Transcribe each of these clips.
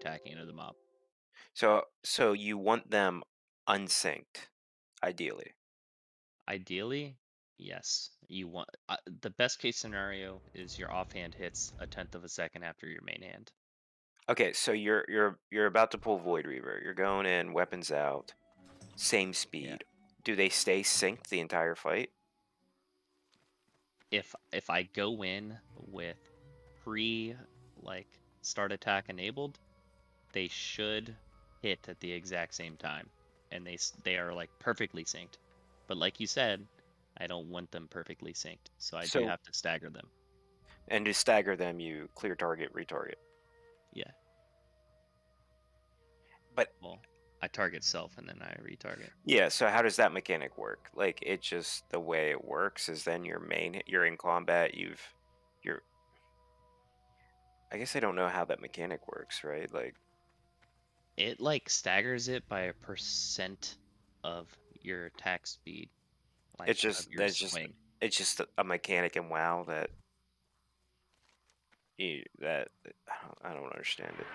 attacking into the mob. So you want them unsynced, ideally. Ideally, yes. You want the best case scenario is your offhand hits a tenth of a second after your main hand. Okay, so you're about to pull Void Reaver. You're going in, weapons out, same Yeah. speed. Do they stay synced the entire fight? If I go in with pre like start attack enabled, they should hit at the exact same time, and they are like perfectly synced. But like you said, I don't want them perfectly synced, so I do So have to stagger them. and to stagger them, you clear target, retarget. Yeah. But Well, I target self and then I retarget. yeah, so how does that mechanic work? Like it just the way it works is then you're in combat, you're I guess I don't know how that mechanic works, right? Like It like staggers it by a percent of your attack speed, like it's of just your that's just swing. it's just a mechanic in WoW that that I don't understand it.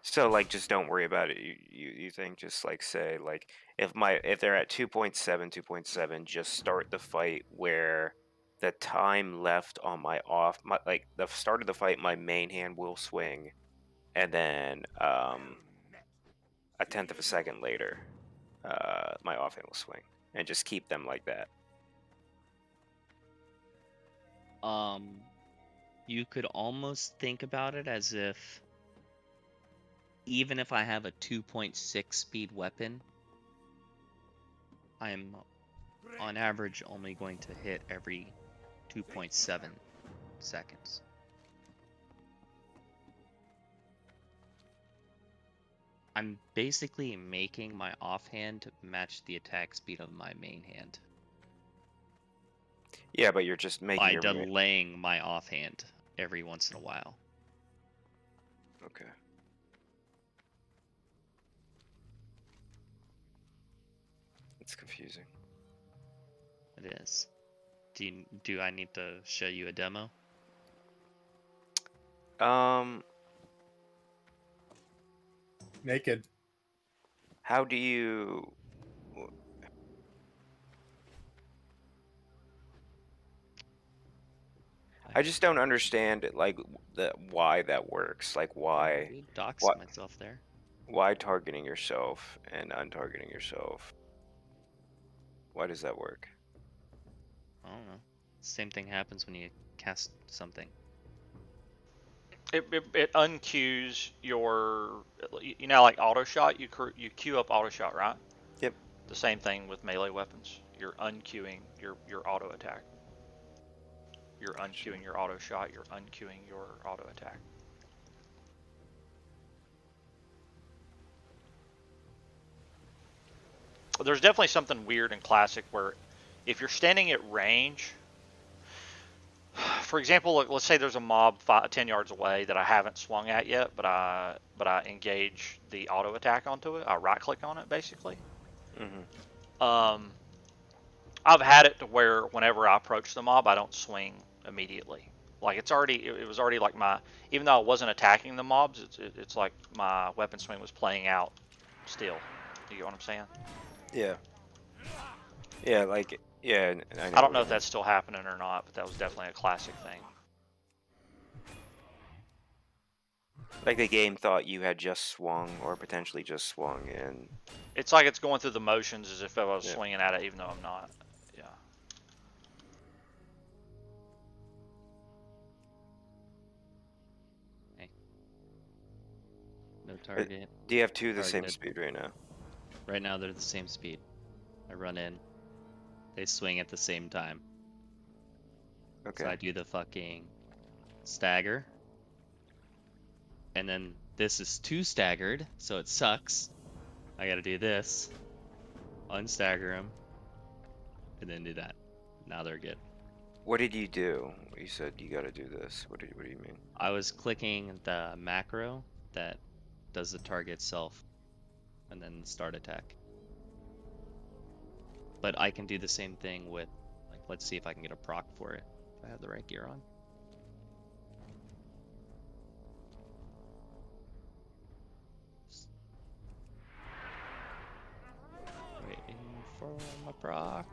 So like just don't worry about it. You think just like say like if they're at 2.7, just start the fight where the time left on my like the start of the fight my main hand will swing and then a tenth of a second later my offhand will swing and just keep them like that. Um, you could almost think about it as if even if I have a 2.6 speed weapon, I'm on average only going to hit every 2.7 seconds. I'm basically making my offhand match the attack speed of my main hand Yeah, but you're just making by your delaying my offhand every once in a while. okay. It's confusing. It is. Do I need to show you a demo? Um, Naked. how do you? I just don't understand it, like the why that works. Like I did dox why, myself there. why targeting yourself and untargeting yourself? Why does that work? I don't know. Same thing happens when you cast something. It unqueues your, you know, like auto shot. You queue up auto shot, right? Yep. The same thing with melee weapons. You're unqueuing your auto attack. You're Gotcha. unqueuing your auto shot. You're unqueuing your auto attack. There's definitely something weird in classic where if you're standing at range, for example, let's say there's a mob 10 yards away that I haven't swung at yet, but I engage the auto attack onto it. I right click on it basically. Mm-hmm. Um, I've had it to where whenever I approach the mob, I don't swing immediately. Like it was already like even though I wasn't attacking the mobs, it's like my weapon swing was playing out still. You get what I'm saying? Yeah. Yeah. Like yeah. I I know don't what know you if mean. that's still happening or not, but that was definitely a classic thing. Like the game thought you had just swung or potentially just swung, and It's like it's going through the motions as if I was yeah. swinging at it, even though I'm not. Yeah. Hey, no Uh, target. Do you have two the same Targeted. speed right now? Right now they're the same speed. I run in, they swing at the same time. So Okay. I do the fucking stagger, and then this is too staggered, so it sucks. I gotta do this, unstagger them, and then do that. Now they're good. What did you do? You said you got to do this. What do you mean? I was clicking the macro that does the target self and then start attack. But I can do the same thing with, like, let's see if I can get a proc for it. If I have the right gear on. proc.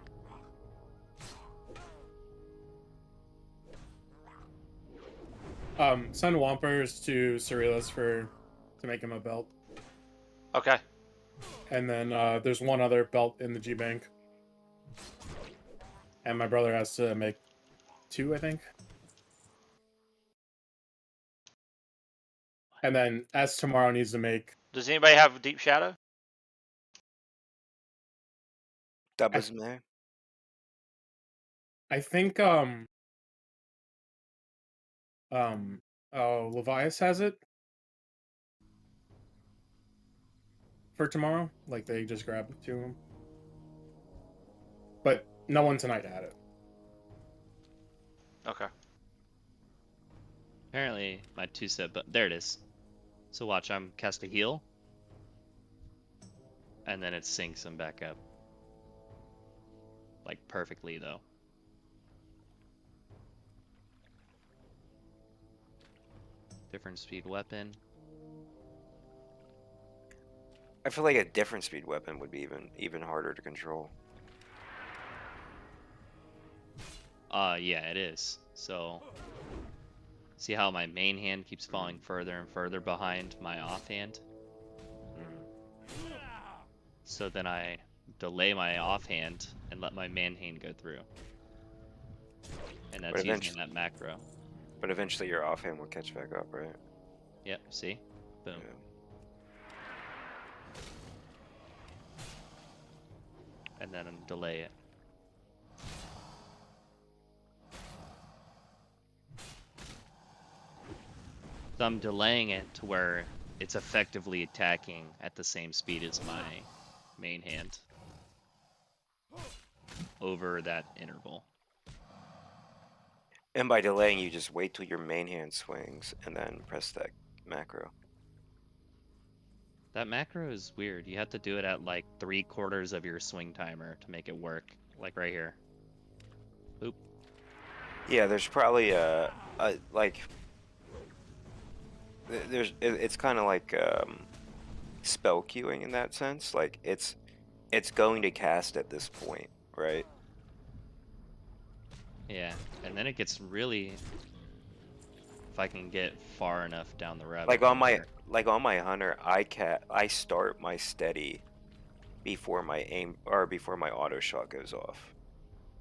Send Wampers to Cerealis to make him a belt. Okay. And then there's one other belt in the G Bank. And my brother has to make 2, I think. And then S tomorrow needs to make. Does anybody have Deep Shadow? Doubles man. I think Levias has it for tomorrow. Like they just grabbed it to him. But no one tonight had it. Okay. Apparently my 2-step, but there it is. So watch, I'm cast a heal. And then it syncs him back up. Like perfectly though. Different speed weapon. I feel like a different speed weapon would be even harder to control. Yeah, it is. So, see how my main hand keeps falling further and further behind my offhand? So then I delay my offhand and let my main hand go through. And that's using that macro. But eventually your offhand will catch back up, right? Yep, see? Boom. Yeah. And then delay it. So I'm delaying it to where it's effectively attacking at the same speed as my main hand over that interval. And by delaying, you just wait till your main hand swings and then press that macro. That macro is weird. You have to do it at like 3/4 of your swing timer to make it work. Like right here. Oop. Yeah, there's probably like it's kind of like spell queuing in that sense. Like it's going to cast at this point, right? Yeah, and then it gets really. If I can get far enough down the rabbit. Like on my hunter, I start my steady before my before my auto shot goes off.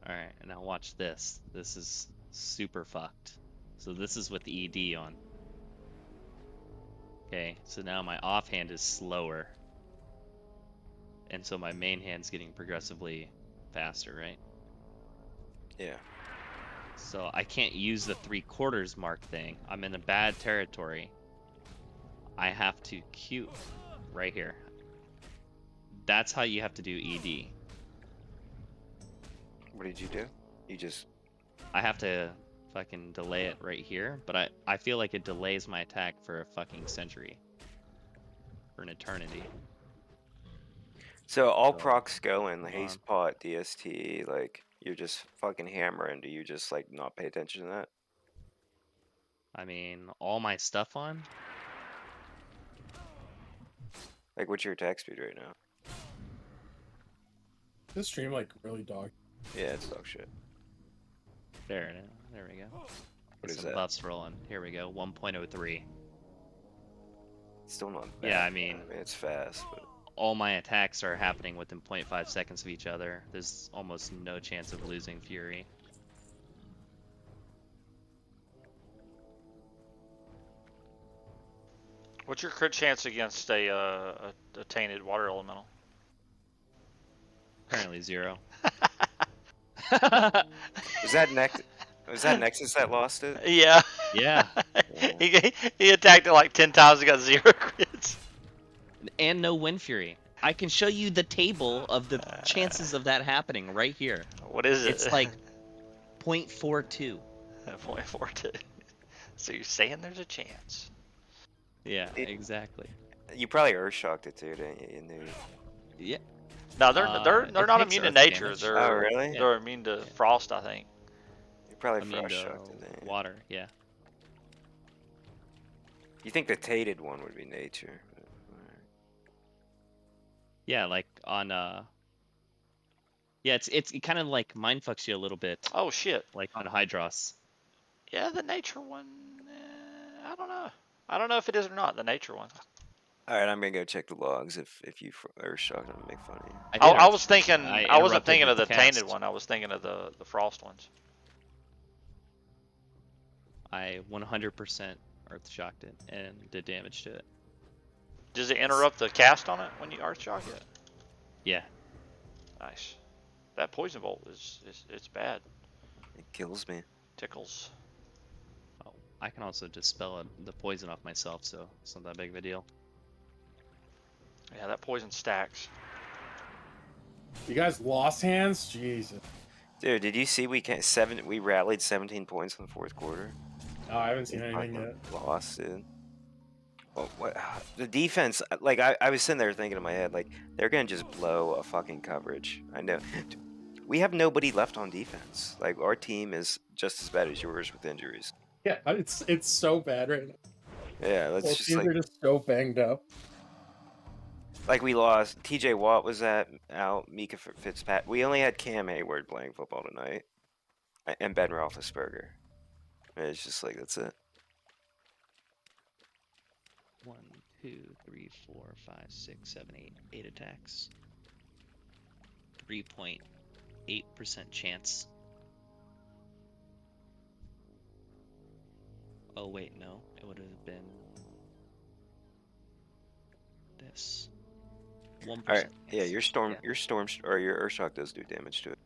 All right, and now watch this. This is super fucked. So this is with the ED on. Okay, so now my offhand is slower. And so my main hand's getting progressively faster, right? Yeah. So I can't use the 3/4 mark thing. I'm in a bad territory. I have to Q right here. That's how you have to do ED. What did you do? You just... I have to fucking delay it right here, but I feel like it delays my attack for a fucking century. For an eternity. So all So, procs go in the haste pot, DST, like you're just fucking hammering. Do you just like not pay attention to that? I mean, all my stuff on? Like what's your attack speed right now? This stream like really dog. Yeah, it's dog shit. There we go. What is Some that? buffs rolling. Here we go. 1.03. Still not bad. Yeah, I mean, it's fast, but all my attacks are happening within 0.5 seconds of each other. There's almost no chance of losing Fury. What's your crit chance against a tainted water elemental? Apparently 0. was that Nexus that lost it? Yeah. Yeah. he attacked it like 10 times and got 0 crits. And no Wind Fury. I can show you the table of the chances of that happening right here. What is it? It's like 0.42. 0.42. So you're saying there's a chance? Yeah, exactly. You probably earth-shocked it too, didn't you? You knew. Yeah. No, they're not takes immune to earth nature. damage. They're Oh, really? They're immune to frost, I think. You probably Immune to frost-shocked it. Didn't you? water, yeah. You think the tainted one would be nature? Yeah, like on Yeah, it kind of like mind fucks you a little bit, Oh shit. like on Hydros. Yeah, the nature one. I don't know. I don't know if it is or not. The nature one. All right, I'm gonna go check the logs. If you are shocked, I'm gonna make fun of you. I I, did. I was thinking. I I wasn't interrupted thinking the of the tainted cast. one. I was thinking of the frost ones. I 100% earth shocked it and did damage to it. Does it interrupt the cast on it when you earth shock it? Yeah. Nice. That poison bolt is it's bad. It kills me. Tickles. Oh, I can also dispel the poison off myself, so it's not that big of a deal. Yeah, that poison stacks. You guys lost hands? Jesus. Dude, did you see we rallied 17 points in the fourth quarter? Oh, I haven't seen We anything fucking yet. lost, dude. Well, the defense, like I was sitting there thinking in my head, like they're gonna just blow a fucking coverage. I know. We have nobody left on defense. Like our team is just as bad as yours with injuries. Yeah, it's so bad right now. Yeah, let's Both just teams are just so banged up. like we lost. TJ Watt was out. Mika Fitzpatrick. We only had Cam Hayward playing football tonight, and Ben Roethlisberger. It's just like that's it. 1, 2, 3, 4, 5, 6, 7, 8. 8 attacks. 3.8% chance. Oh wait, no. It would have been this. 1%. All right. Yeah, chance. your storm, Yeah. your storm, or your Earthshock does do damage to it.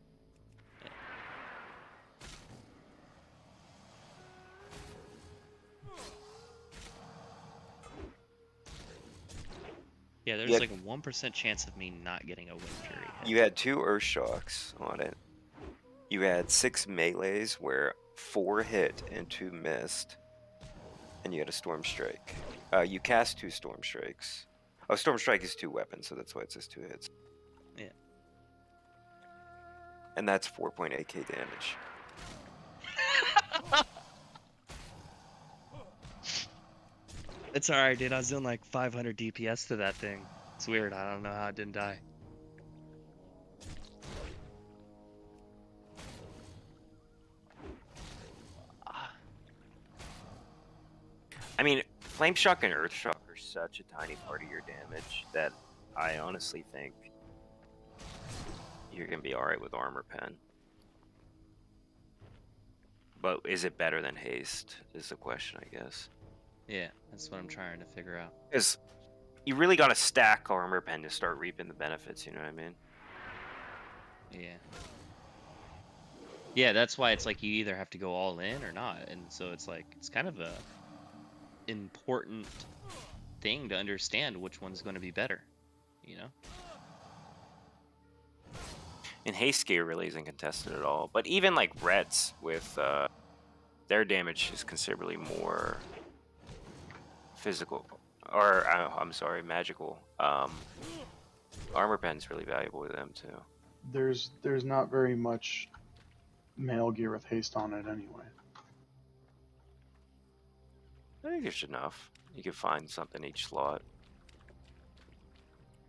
Yeah, there's Yeah. like a 1% chance of me not getting a Wind Fury hit. You had 2 Earthshocks on it. You had 6 melees where 4 hit and 2 missed, and you had a Storm Strike. You cast 2 Storm Strikes. Oh, Storm Strike is 2 weapons, so that's why it says 2 hits. Yeah. And that's 4.8k damage. It's alright, dude. I was doing like 500 DPS to that thing. It's weird. I don't know how it didn't die. I mean, Flame Shock and Earth Shock are such a tiny part of your damage that I honestly think you're gonna be alright with Armor Pen. But is it better than Haste, is the question, I guess. Yeah, that's what I'm trying to figure out. Because you really gotta stack Armor Pen to start reaping the benefits, you know what I mean? Yeah. Yeah, that's why it's like you either have to go all in or not. And so it's like, it's kind of a important thing to understand which one's going to be better, you know? And Haste gear really isn't contested at all. But even like Reds with their damage is considerably more physical, or I'm sorry, magical. Armor Pen's really valuable to them too. There's not very much mail gear with haste on it anyway. I think there's enough. You can find something each slot.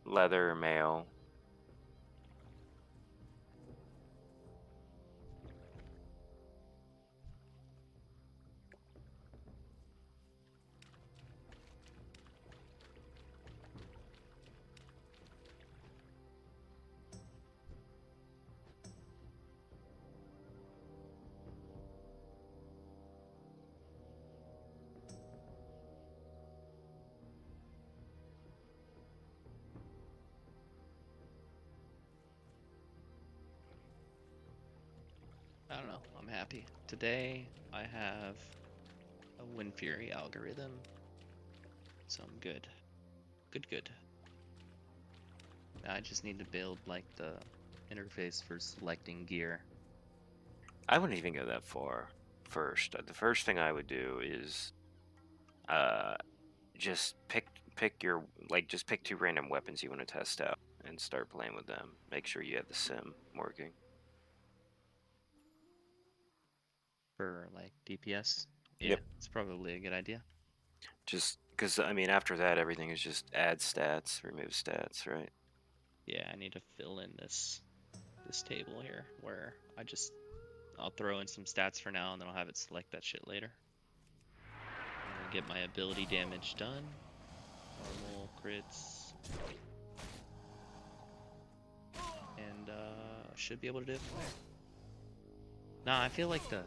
Leather or mail. I don't know. I'm happy. Today, I have a Wind Fury algorithm. So I'm good. Good. Now I just need to build, like, the interface for selecting gear. I wouldn't even go that far first. The first thing I would do is just pick your, like, just pick 2 random weapons you want to test out and start playing with them. Make sure you have the sim working. For, like, DPS. Yeah, Yep. it's probably a good idea. Just because, I mean, after that, everything is just add stats, remove stats, right? Yeah, I need to fill in this this table here where I'll throw in some stats for now and then I'll have it select that shit later. I'm gonna get my ability damage done. Normal crits. And should be able to do it from there. Nah, I feel like the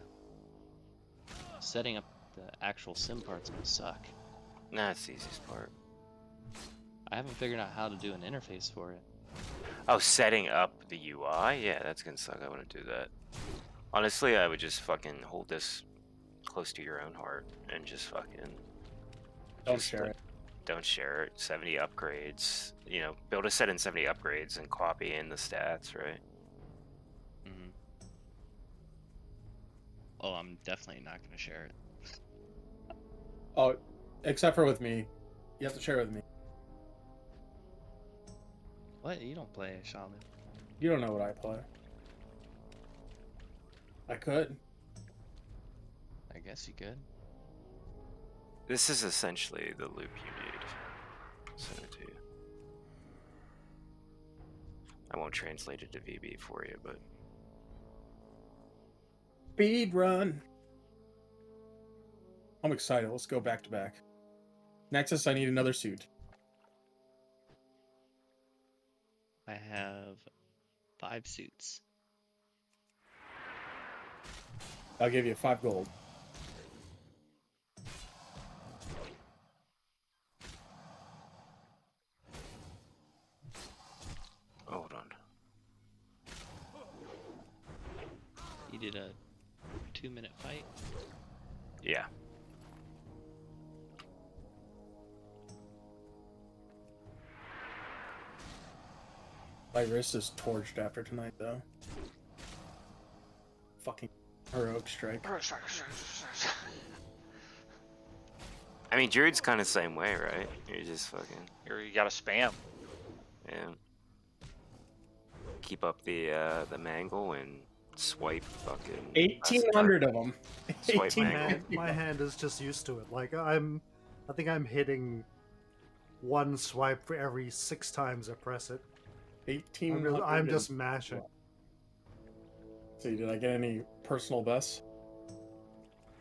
setting up the actual sim part's gonna suck. Nah, it's the easiest part. I haven't figured out how to do an interface for it. Oh, setting up the UI? Yeah, that's gonna suck. I wouldn't do that. Honestly, I would just fucking hold this close to your own heart and just fucking... Don't share it. Don't share it. 70 upgrades. You know, build a set in 70 upgrades and copy in the stats, right? Mm-hmm. Oh, I'm definitely not gonna share it. Oh, except for with me. You have to share with me. What? You don't play Shaman? You don't know what I play. I could. I guess you could. This is essentially the loop you need. I'll send it to you. I won't translate it to VB for you, but... Speed run. I'm excited. Let's go back to back. Nexus, I need another suit. I have 5 suits. I'll give you 5 gold. Hold on. You did a 2-minute fight? Yeah. My wrist is torched after tonight, though. Fucking heroic strike. I mean, Druid's kind of the same way, right? You're just fucking... You gotta spam. Yeah. Keep up the mangle and swipe fucking... 1,800 of them. Swipe mangle. My hand is just used to it. Like I think I'm hitting one swipe for every 6 times I press it. 1,800. I'm just mashing. See, did I get any personal bests?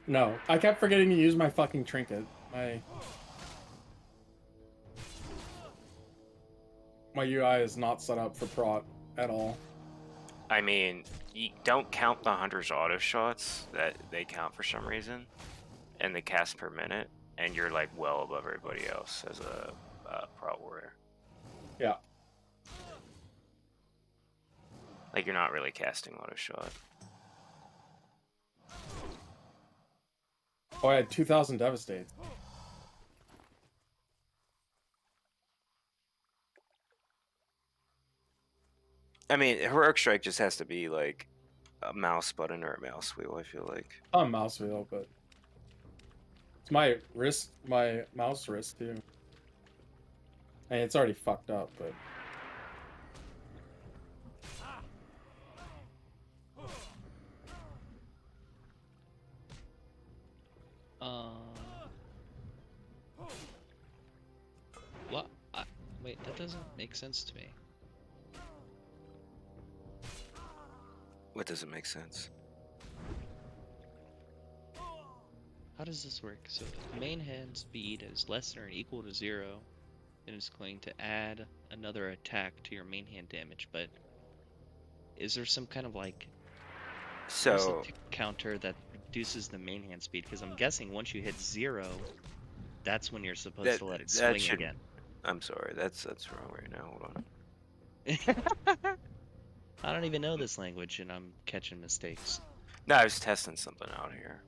No. I kept forgetting to use my fucking trinket. My UI is not set up for prot at all. I mean, you don't count the hunter's auto shots that they count for some reason, and the cast per minute, and you're like well above everybody else as a prot warrior. Yeah. Like you're not really casting auto shot. Oh, I had 2,000 devastate. I mean, heroic strike just has to be like a mouse button or a mouse wheel. I feel like. On mouse wheel, but it's my wrist, my mouse wrist too. And it's already fucked up, but What? Wait, that doesn't make sense to me. What doesn't make sense? How does this work? So if main hand speed is less than or equal to 0, then it's going to add another attack to your main hand damage, but is there some kind of like So counter that reduces the main hand speed? Because I'm guessing once you hit 0, that's when you're supposed to let it swing again. I'm sorry, that's wrong right now. Hold on. I don't even know this language and I'm catching mistakes. No, I was testing something out here.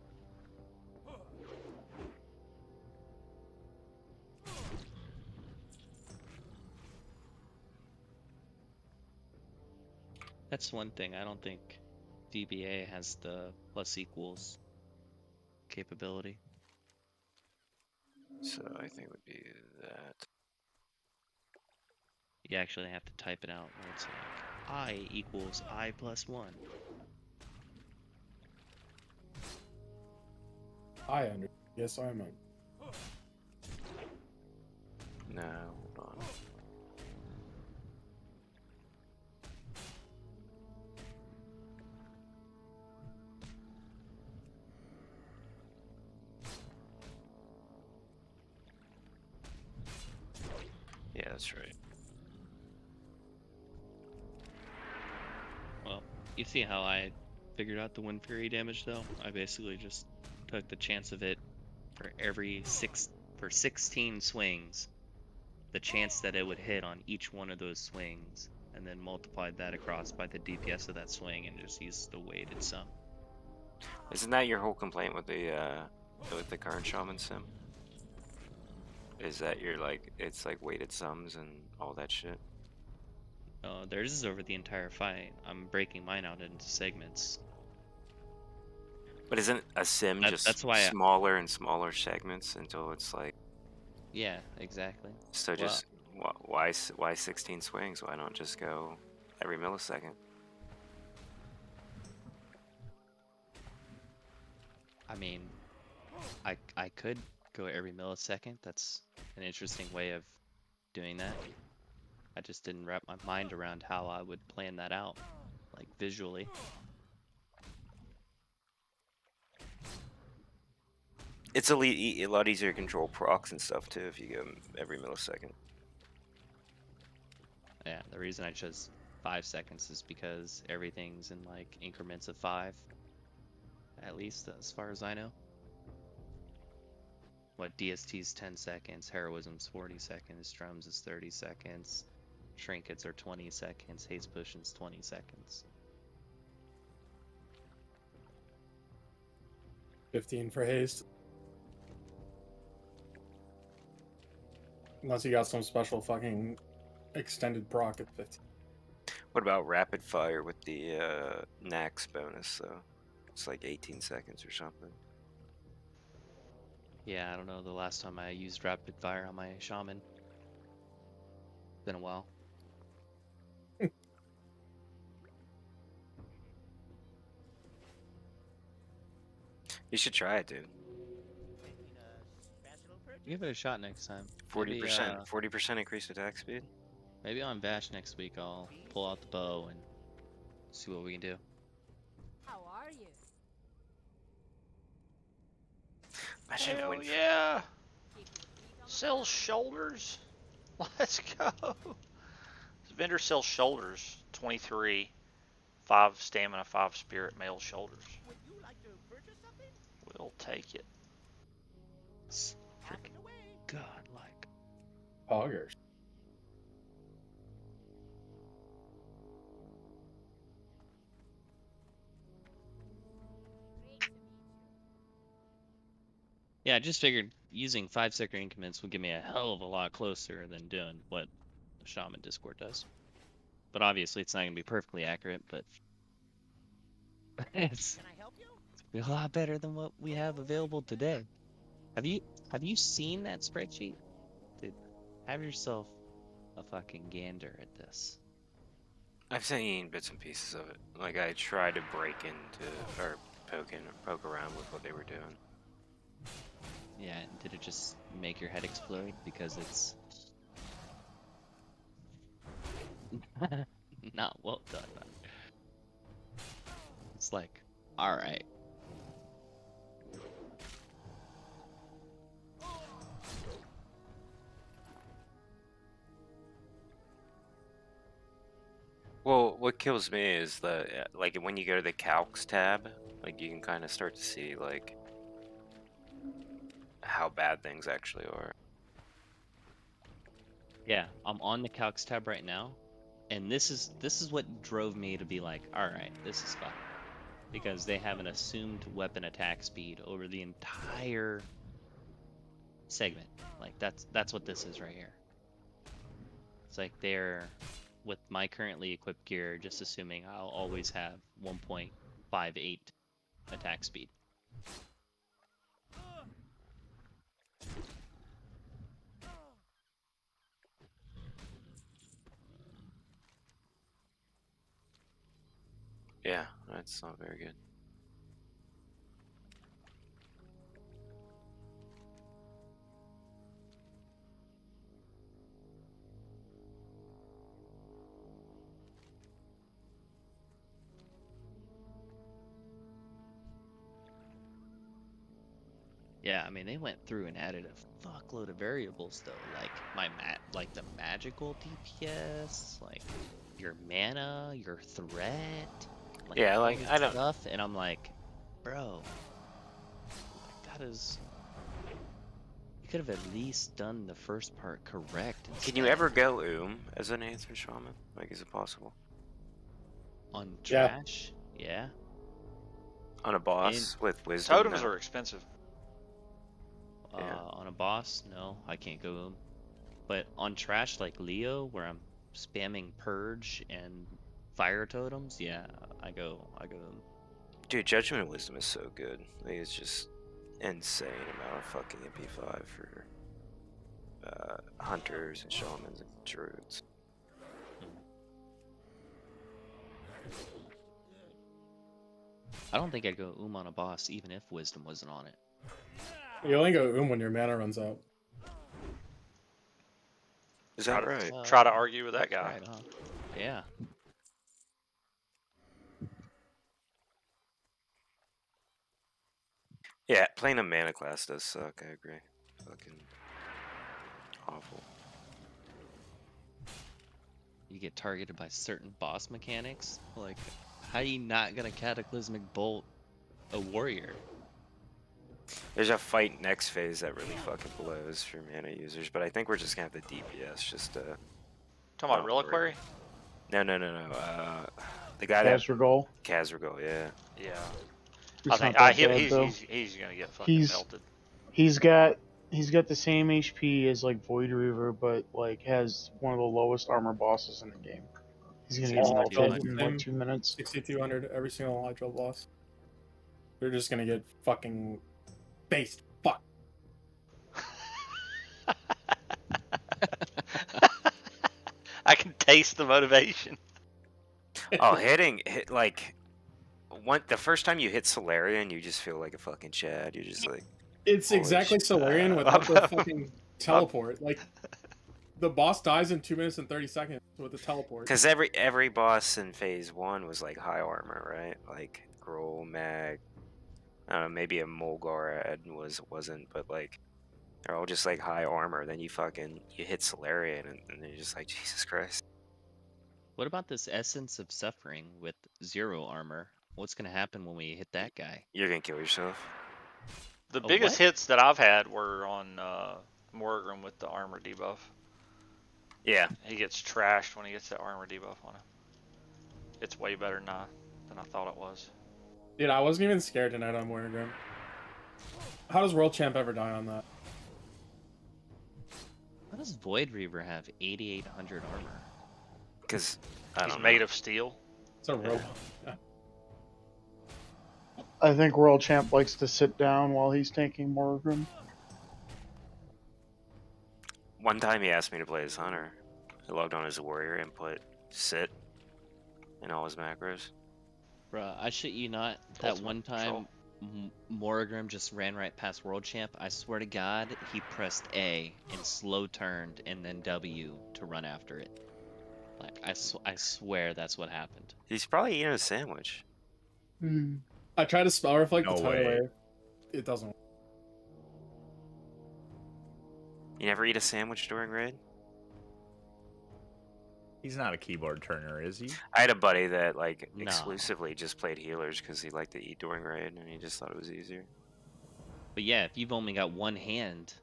That's one thing. I don't think DBA has the plus equals capability. So I think it would be that. You actually have to type it out where it's like I equals I plus 1. I under. Yes, I'm in. No, hold on. that's right. Well, you see how I figured out the Wind Fury damage though? I basically just took the chance of it for 16 swings, the chance that it would hit on each one of those swings, and then multiplied that across by the DPS of that swing and just used the weighted sum. Isn't that your whole complaint with the current shaman sim? Is that you're like it's like weighted sums and all that shit? Theirs is over the entire fight. I'm breaking mine out into segments. But isn't a sim just That's why smaller and smaller segments until it's like? Yeah, exactly. So Well, just why 16 swings? Why not just go every millisecond? I mean, I could go every millisecond. That's an interesting way of doing that. I just didn't wrap my mind around how I would plan that out, like visually. It's a lot easier to control procs and stuff too if you go every millisecond. Yeah, the reason I chose 5 seconds is because everything's in like increments of 5, at least as far as I know. What, DST's 10 seconds, Heroism's 40 seconds, Drums is 30 seconds, Trinkets are 20 seconds, Haste Potion's 20 seconds. 15 for haste. Unless you got some special fucking extended proc at 15. What about rapid fire with the Nax bonus though? It's like 18 seconds or something. Yeah, I don't know the last time I used rapid fire on my shaman. Been a while. You should try it, dude. Give it a shot next time. 40%, 40% increased attack speed. Maybe on Bash next week I'll pull out the bow and see what we can do. How are you? Imagine Hell when yeah! Sells shoulders. Let's go. This vendor sells shoulders. 23. 5 stamina, 5 spirit, male shoulders. Would you like to purchase something? We'll take it. It's Happy freaking away. godlike. Poggers. Great to meet you. Yeah, I just figured using 5-second increments would get me a hell of a lot closer than doing what the Shaman Discord does. But obviously it's not going to be perfectly accurate, but it's Can I help you? a lot better than what we have available today. Have you seen that spreadsheet? Dude, have yourself a fucking gander at this. I've seen bits and pieces of it. Like I tried to break into or poke around with what they were doing. Yeah, and did it just make your head explode because it's not well done? It's like, all right. Well, what kills me is like when you go to the calcs tab, like you can kind of start to see like how bad things actually are. Yeah, I'm on the calcs tab right now, and this is what drove me to be like, all right, this is fun, because they have an assumed weapon attack speed over the entire segment. Like that's what this is right here. It's like they're, with my currently equipped gear, just assuming I'll always have 1.58 attack speed. Yeah, that's not very good. Yeah, I mean, they went through and added a fuckload of variables though. Like my like the magical DPS, like your mana, your threat, like Yeah, all like, this I don't- stuff, and I'm like, bro, like, that is. You could have at least done the first part correct. Can you instead. ever go as an Aether Shaman? Like, is it possible? On Yeah. trash? Yeah. On a boss with wisdom? Totems no. are expensive. Yeah. On a boss, no, I can't go. But on trash like Leo, where I'm spamming purge and fire totems, yeah, I go. Dude, Judgment of Wisdom is so good. Like, it's just insane amount of fucking MP5 for hunters and shamans and druids. I don't think I'd go on a boss even if wisdom wasn't on it. You only go when your mana runs out. Is that right? Try to argue with that guy. Right, huh? Yeah. Yeah, playing a mana class does suck, I agree. Fucking awful. You get targeted by certain boss mechanics. Like, how are you not gonna cataclysmic bolt a warrior? There's a fight next phase that really fucking blows for mana users, but I think we're just gonna have the DPS just to... Talking about Oh, Reliquary? No. The guy that... Kazragoal. Kazragoal, yeah. Yeah. It's I think not that he- bad, though. he's gonna get fucking He's- melted. He's got the same HP as like Void Reaver, but like has one of the lowest armor bosses in the game. He's gonna get Seems melted like in it. like 2 minutes. 6200 every single Hydro boss. You're just gonna get fucking based. Fuck. I can taste the motivation. Oh, the first time you hit Solarian, you just feel like a fucking Chad. You're just like... It's Holy exactly shit. Solarian without the fucking teleport. Like, the boss dies in 2 minutes and 30 seconds with the teleport. Because every boss in Phase 1 was like high armor, right? Like Grohl, Mag, I don't know, maybe a Molgarad wasn't, but like they're all just like high armor. Then you hit Solarian and then you're just like, Jesus Christ. What about this essence of suffering with 0 armor? What's gonna happen when we hit that guy? You're gonna kill yourself. The Oh, biggest what? hits that I've had were on Morgrim with the armor debuff. Yeah. He gets trashed when he gets that armor debuff on him. It's way better than I thought it was. Dude, I wasn't even scared tonight on Wargrim. How does World Champ ever die on that? How does Void Reaver have 8800 armor? Because He's made of steel. It's a robot. Yeah. I think World Champ likes to sit down while he's tanking Morgrim. One time he asked me to play as Hunter. I logged on as a warrior and put sit in all his macros. Bruh, I shit you not. That Ultimate one time Morgrim just ran right past World Champ. I swear to God, he pressed A and slow turned and then W to run after it. Like, I swear that's what happened. He's probably eating a sandwich. I try to spell reflect No the tidal way. wave. It doesn't work. You never eat a sandwich during raid? He's not a keyboard turner, is he? I had a buddy that like No. exclusively just played healers because he liked to eat during raid and he just thought it was easier. But yeah, if you've only got one hand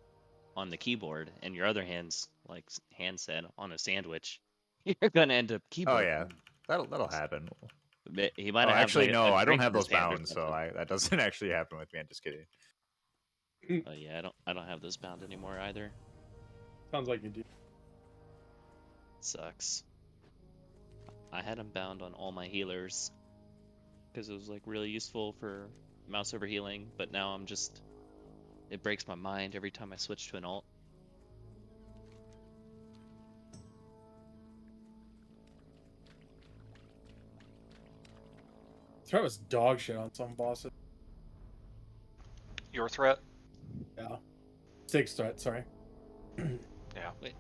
on the keyboard and your other hand's, like Han said, on a sandwich, you're gonna end up Oh keyboard. yeah, that'll happen. But he Oh, might have actually, like, no, a I don't drink have in his those hand or bounds, so something. that doesn't actually happen with me. I'm just kidding. Oh yeah, I don't have those bound anymore either. Sounds like you do. Sucks. I had them bound on all my healers because it was like really useful for mouse over healing, but now I'm just, it breaks my mind every time I switch to an alt. Threat was dog shit on some bosses. Your threat? Yeah. Six threat, sorry. Wait,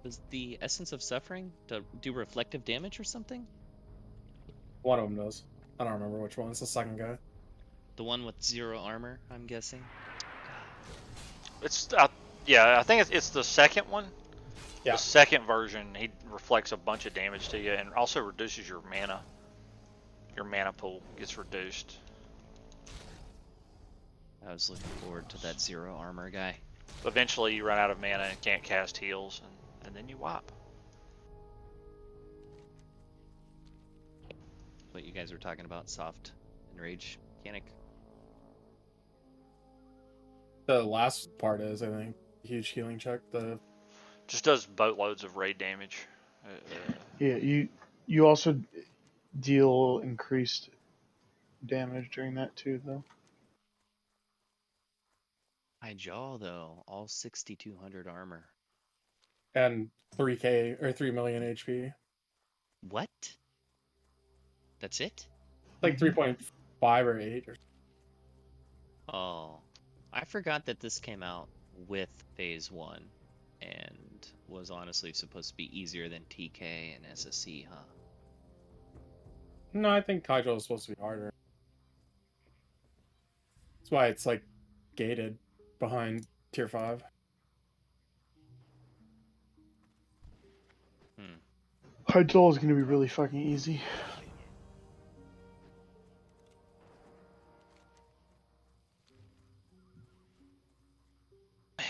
does the Essence of Suffering do reflective damage or something? One of them does. I don't remember which one. It's the second guy. The one with 0 armor, I'm guessing. It's yeah, I think it's the second one. Yeah. The second version, he reflects a bunch of damage to you and also reduces your mana. Your mana pool gets reduced. I was looking forward to that 0 armor guy. Eventually, you run out of mana and can't cast heals, and then you wipe. What you guys were talking about, soft enrage mechanic. The last part is, I think, huge healing check. The Just does boatloads of raid damage. Yeah, you also deal increased damage during that too, though. High jaw though, all 6,200 armor. and 3k or 3 million HP. What? That's it? Like 3.5 or 8 or Oh, I forgot that this came out with Phase 1 and was honestly supposed to be easier than TK and SSC, huh? No, I think Kaijo is supposed to be harder. That's why it's like gated behind tier 5. Hydraul is gonna be really fucking easy.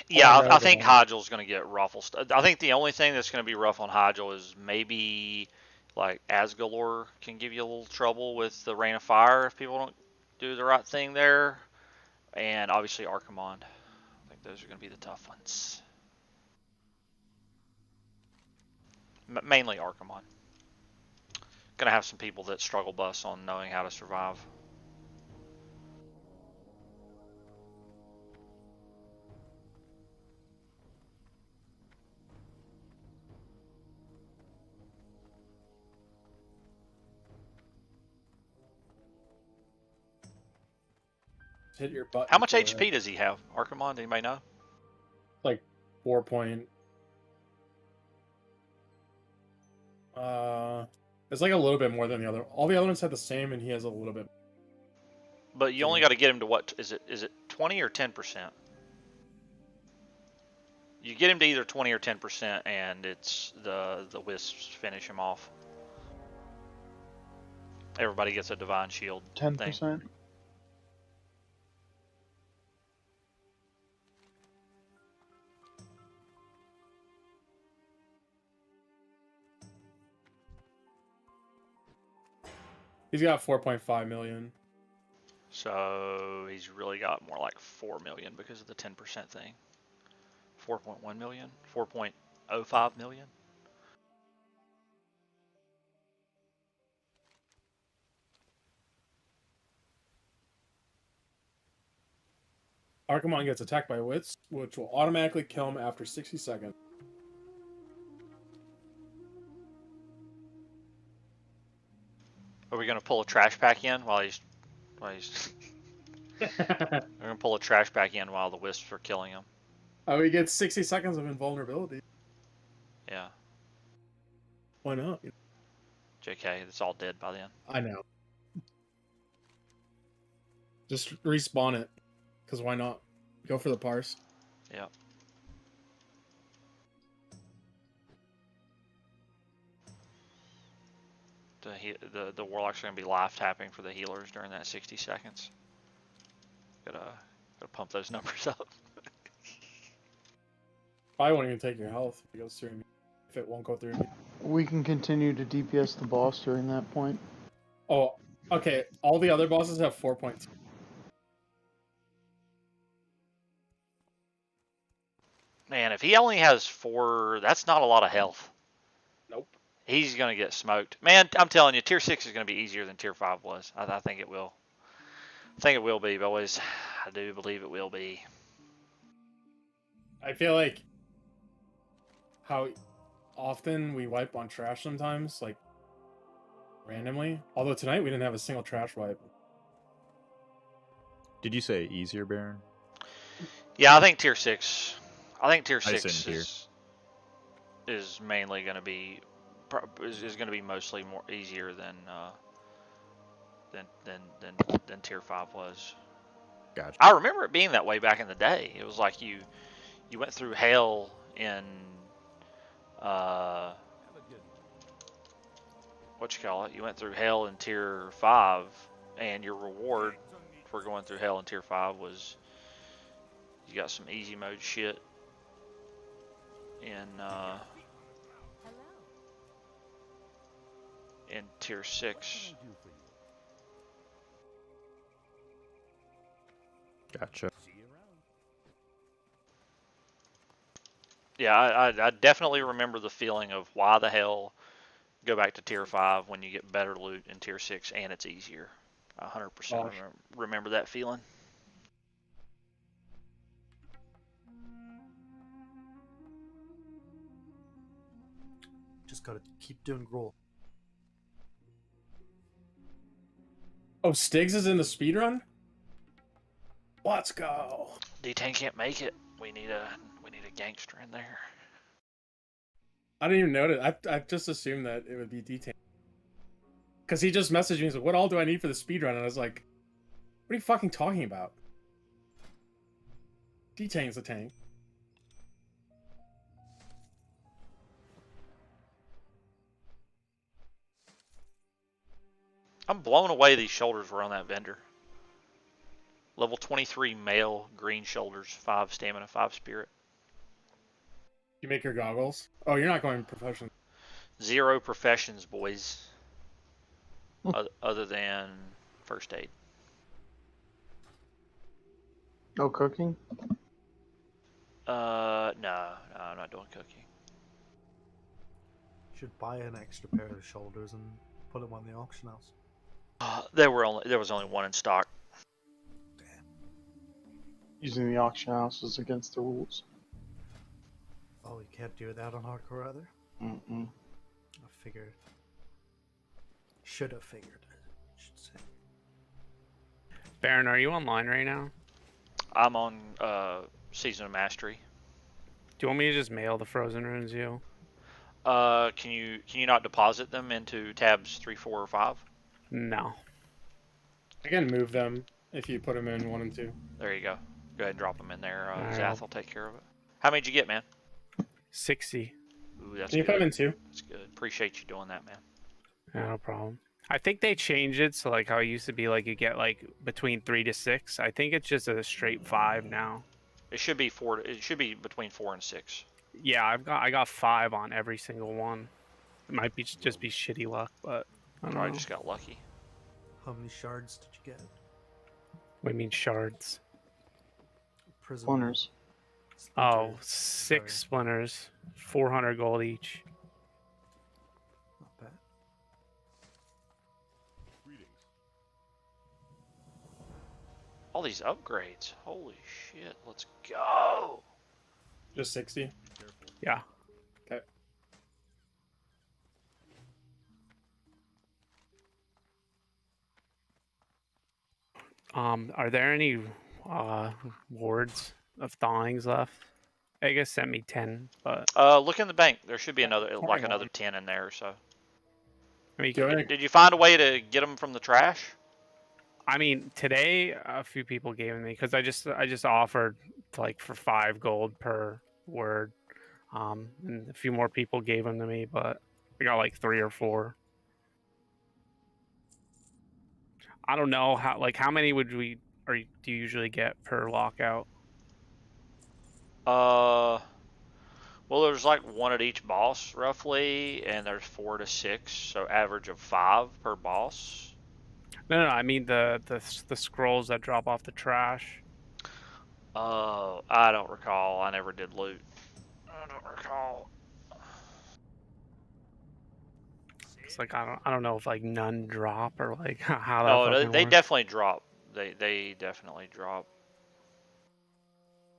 Yeah, Oh, no, I think no. Hygel's going to get rough. I think the only thing that's going to be rough on Hygel is maybe like Asgalore can give you a little trouble with the Rain of Fire if people don't do the right thing there. And obviously Archimonde. I think those are going to be the tough ones. Mainly Archimonde. Going to have some people that struggle bus on knowing how to survive. Hit your butt. How much HP does he have? Archimonde, anybody know? Like 4 point. It's like a little bit more than the other. All the other ones have the same, and he has a little bit. But you only got to get him to what? Is it 20 or 10%? You get him to either 20 or 10%, and it's the wisps finish him off. Everybody gets a divine shield. 10%. He's got 4.5 million. So he's really got more like 4 million because of the 10% thing. 4.1 million? 4.05 million? Archimonde gets attacked by Wits, which will automatically kill him after 60 seconds. Are we going to pull a trash pack in while he's... We're going to pull a trash pack in while the wisps are killing him. Oh, he gets 60 seconds of invulnerability. Yeah. Why not? JK, it's all dead by then. I know. Just respawn it. Because why not? Go for the parse. Yeah. The warlock's are going to be life tapping for the healers during that 60 seconds. Gotta pump those numbers up. Probably won't even take your health if it goes through me. If it won't go through me. We can continue to DPS the boss during that point. Oh, okay. All the other bosses have 4.2. Man, if he only has 4, that's not a lot of health. Nope. He's going to get smoked. Man, I'm telling you, Tier 6 is going to be easier than Tier 5 was. I think it will. I think it will be, boys. I do believe it will be. I feel like how often we wipe on trash sometimes, like randomly. Although tonight we didn't have a single trash wipe. Did you say easier, Baron? Yeah, I think Tier 6. I think Tier I 6 said is mainly going to be is going to be mostly more easier than Tier 5 was. Gotcha. I remember it being that way back in the day. It was like you went through hell in What you call it? You went through hell in tier 5, and your reward for going through hell in tier 5 was you got some easy mode shit in Hello. in tier 6. Gotcha. Yeah, I definitely remember the feeling of why the hell go back to tier 5 when you get better loot in tier 6 and it's easier. 100% Gosh. remember that feeling. Just gotta keep doing Gruul. Oh, Stiggs is in the speedrun? Let's go. D10 can't make it. We need a gangster in there. I didn't even notice. I just assumed that it would be D-Tank. Because he just messaged me and said, what all do I need for the speedrun? And I was like, what are you fucking talking about? D-Tank's a tank. I'm blown away these shoulders were on that vendor. Level 23 male, green shoulders, 5 stamina, 5 spirit. You make your goggles? Oh, you're not going professional. 0 professions, boys. Other than first aid. No cooking? No, I'm not doing cooking. Should buy an extra pair of shoulders and put them on the auction house. There was only one in stock. Using the auction house is against the rules. Oh, you can't do that on hardcore either? Mm-mm. I figured. Should have figured, I should say. Baron, are you online right now? I'm on Season of Mastery. Do you want me to just mail the frozen runes you? Can you not deposit them into tabs 3, 4, or 5? No. I can move them if you put them in 1 and 2. There you go. Go ahead and drop them in there. Alright, Zath will take care of it. How many did you get, man? 60. Ooh, that's Can you put good. them in 2? That's good. Appreciate you doing that, man. Yeah, no problem. I think they changed it so like how it used to be like you get like between 3 to 6. I think it's just a straight 5 now. It should be 4. It should be between 4 and 6. Yeah, I got 5 on every single one. It might be just be shitty luck, but I don't Probably know. just got lucky. How many shards did you get? What do you mean shards? Prism. Splinters. Oh, Splinters. 6 Sorry. splinters, 400 gold each. Not bad. All these upgrades. Holy shit. Let's go. Just 60? Yeah. Okay. Are there any wards of thawings left? I guess sent me 10, but Look in the bank. There should be another 10 in there or so. I mean, Go ahead. Did you find a way to get them from the trash? I mean, today a few people gave me because I just offered like for 5 gold per word, and a few more people gave them to me, but I got like 3 or 4. I don't know how many would we or do you usually get per lockout? Well, there's like 1 at each boss roughly, and there's 4 to 6, so average of 5 per boss. No, I mean the scrolls that drop off the trash. I don't recall. I never did loot. I don't recall. It's like I don't know if like none drop or like how that. No, fucking they works. definitely drop. They definitely drop.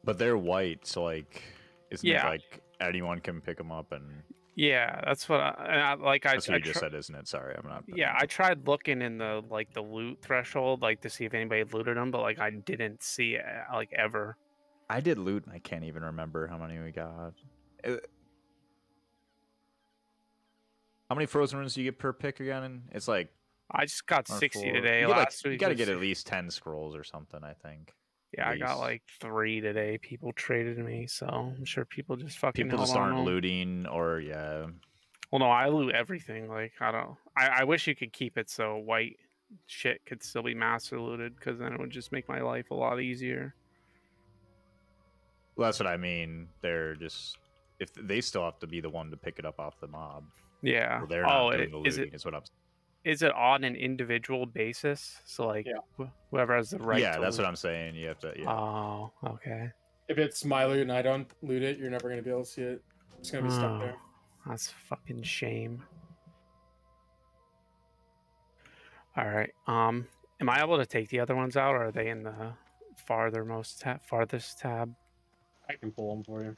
But they're white, so like, isn't Yeah. it like anyone can pick them up and? Yeah, that's what I like. That's what you just said, isn't it? Sorry, I'm not. Yeah, I tried looking in the like the loot threshold, like to see if anybody looted them, but like I didn't see it like ever. I did loot, and I can't even remember how many we got. How many frozen runes do you get per pick again? And it's like I just got or 60 4. today. You, get, Last you week got to was- get at least 10 scrolls or something, I think. Yeah, I got least. like 3 today. People traded me, so I'm sure people just fucking People held just on aren't to 'em. looting, or yeah. Well, no, I loot everything. Like, I don't. I wish you could keep it so white shit could still be master looted, because then it would just make my life a lot easier. Well, that's what I mean. They're just if they still have to be the one to pick it up off the mob. Yeah. Well, they're Oh, not doing the is looting. it Is what I'm. is it on an individual basis? So like, Yeah. whoever has the right. Yeah, to that's loot. what I'm saying. You have to. Yeah. Oh, okay. If it's my loot and I don't loot it, you're never gonna be able to see it. It's gonna be stuck there. That's a fucking shame. All right. Am I able to take the other ones out, or are they in the farthest tab? I can pull them for you.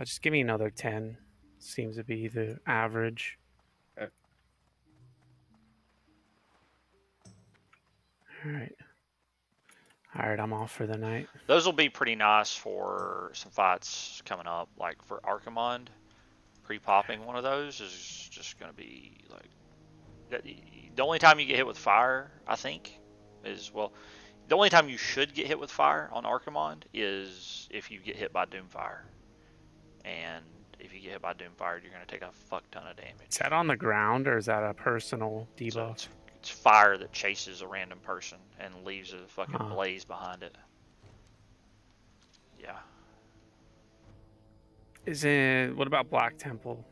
Just give me another 10. Seems to be the average. Okay. All right. All right, I'm off for the night. Those will be pretty nice for some fights coming up. Like for Archimond, pre-popping one of those is just going to be like the only time you get hit with fire, I think, is the only time you should get hit with fire on Archimond is if you get hit by Doomfire. And if you get hit by Doomfire, you're going to take a fuck ton of damage. Is that on the ground, or is that a personal debuff? So it's fire that chases a random person and leaves a fucking blaze behind it. Yeah. What about Black Temple?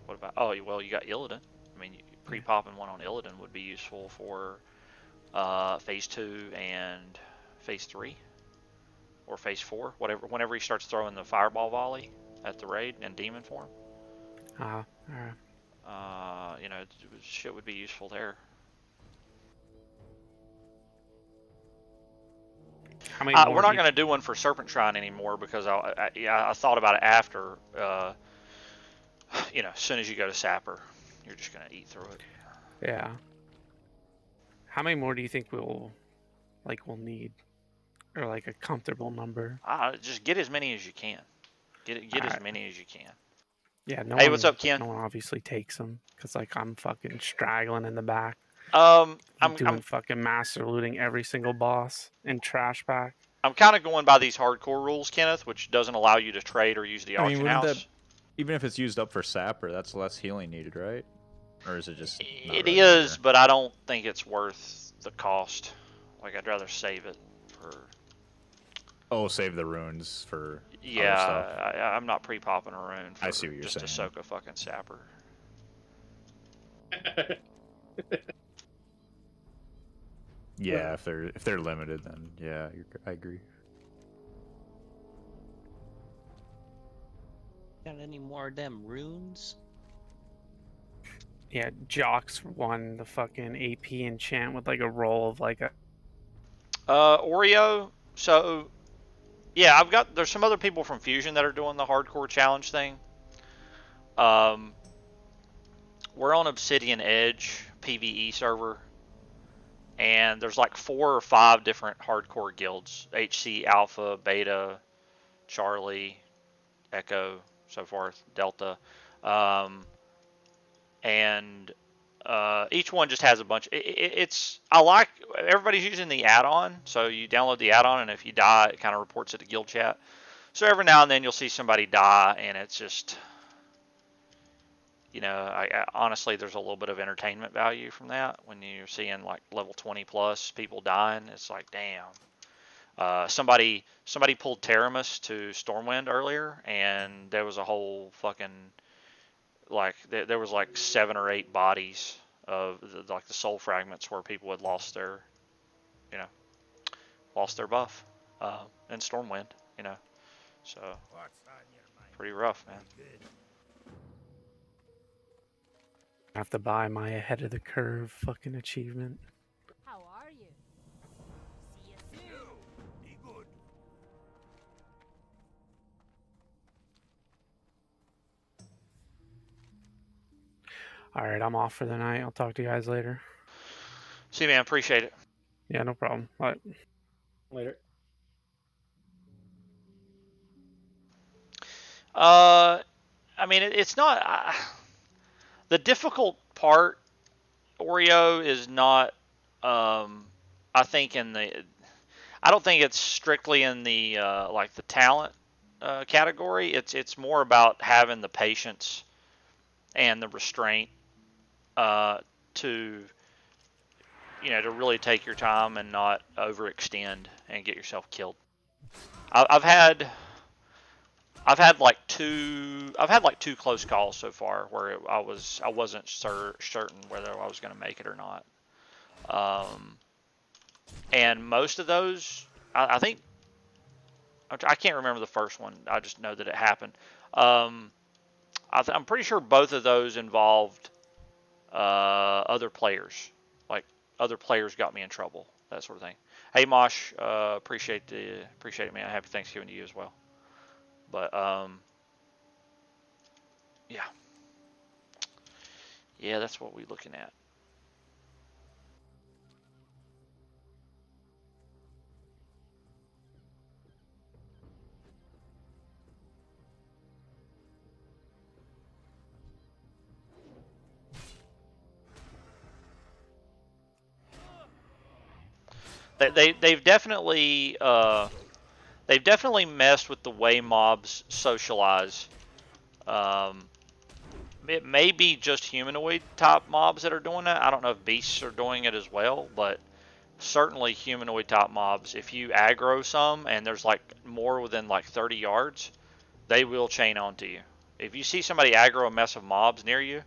What about? Oh, well, you got Illidan. I mean, pre-popping one on Illidan would be useful for phase 2 and phase 3, or phase 4, whatever. Whenever he starts throwing the fireball volley at the raid in demon form. All right. You know, shit would be useful there. How many We're not going to do one for Serpent Shrine anymore because I thought about it after. You know, as soon as you go to Sapper, you're just going to eat through it. Yeah. How many more do you think we'll need, or like a comfortable number? Just get as many as you can. Get as many as you can. Yeah. Hey, what's up, Ken? No one obviously takes them because like I'm fucking straggling in the back. I'm fucking master looting every single boss in trash pack. I'm kind of going by these hardcore rules, Kenneth, which doesn't allow you to trade or use the auction house. Even if it's used up for Sapper, that's less healing needed, right? Or is it just? It is, but I don't think it's worth the cost. Like, I'd rather save it for. Oh, save the runes for. Yeah, other stuff. I'm not pre-popping a rune for I see what you're just saying. to soak a fucking Sapper. Yeah, if they're limited, then yeah, I agree. Got any more of them runes? Yeah, Jox won the fucking AP enchant with like a roll of like a. Oreo. So, yeah, there's some other people from Fusion that are doing the hardcore challenge thing. We're on Obsidian Edge PvE server, and there's like 4 or 5 different hardcore guilds: HC, Alpha, Beta, Charlie, Echo, so forth, Delta, and each one just has a bunch. Everybody's using the add-on, so you download the add-on, and if you die, it kind of reports it to guild chat. So every now and then you'll see somebody die, and it's just, you know, honestly, there's a little bit of entertainment value from that when you're seeing like level 20 plus people dying. It's like, damn. Somebody pulled Terramus to Stormwind earlier, and there was a whole fucking, like, there was like 7 or 8 bodies of like the soul fragments where people had lost their buff in Stormwind, you know. So pretty rough, man. I have to buy my ahead of the curve fucking achievement. How are you? See you soon. Be good. All right, I'm off for the night. I'll talk to you guys later. See you, man. Appreciate it. Yeah, no problem. All right. Later. I mean, it's not. The difficult part, Oreo, is not. I think in I don't think it's strictly in the like the talent category. It's more about having the patience and the restraint to to really take your time and not overextend and get yourself killed. I've had like two close calls so far where I wasn't certain whether I was going to make it or not. And most of those, I think, I can't remember the first one. I just know that it happened. I'm pretty sure both of those involved other players. Like other players got me in trouble, that sort of thing. Hey Mosh, appreciate it, man. Happy Thanksgiving to you as well. But yeah, that's what we're looking at. They've definitely messed with the way mobs socialize. It may be just humanoid type mobs that are doing that. I don't know if beasts are doing it as well, but certainly humanoid type mobs. If you aggro some and there's like more within like 30 yards, they will chain onto you. If you see somebody aggro a mess of mobs near you,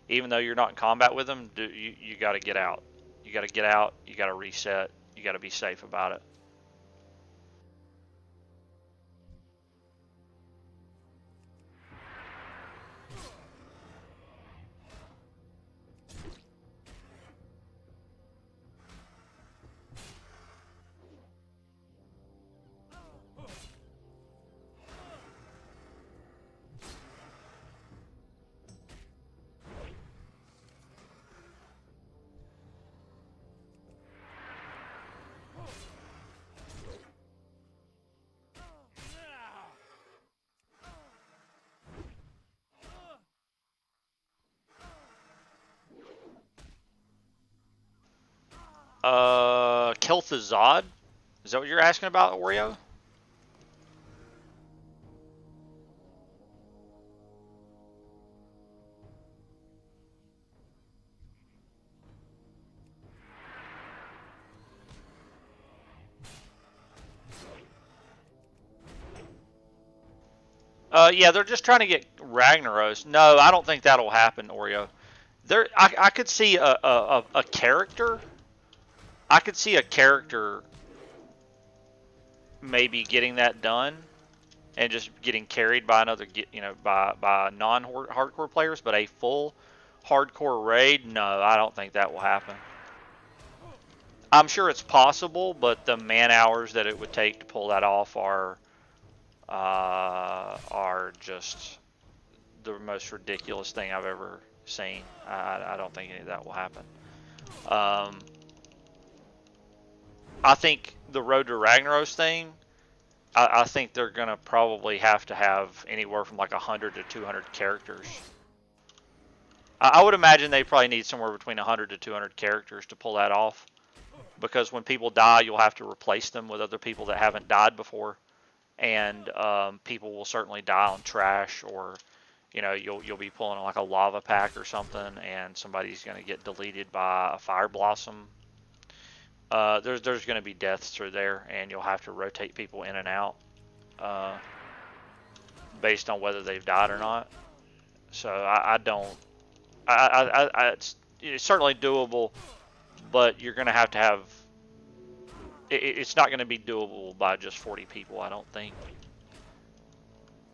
even though you're not in combat with them, you got to get out. You got to get out. You got to reset. You got to be safe about it. Kel'Thuzad? Is that what you're asking about, Oreo? Yeah, they're just trying to get Ragnaros. No, I don't think that'll happen, Oreo. I could see a character. I could see a character maybe getting that done and just getting carried by another, by non-hardcore players, but a full hardcore raid, no, I don't think that will happen. I'm sure it's possible, but the man hours that it would take to pull that off are just the most ridiculous thing I've ever seen. I don't think any of that will happen. I think the Road to Ragnaros thing, I think they're going to probably have to have anywhere from like 100 to 200 characters. I would imagine they probably need somewhere between 100 to 200 characters to pull that off. Because when people die, you'll have to replace them with other people that haven't died before. And people will certainly die on trash, or you'll be pulling on like a lava pack or something, and somebody's going to get deleted by a fire blossom. There's going to be deaths through there, and you'll have to rotate people in and out based on whether they've died or not. So it's certainly doable, but you're going to have. It's not going to be doable by just 40 people, I don't think.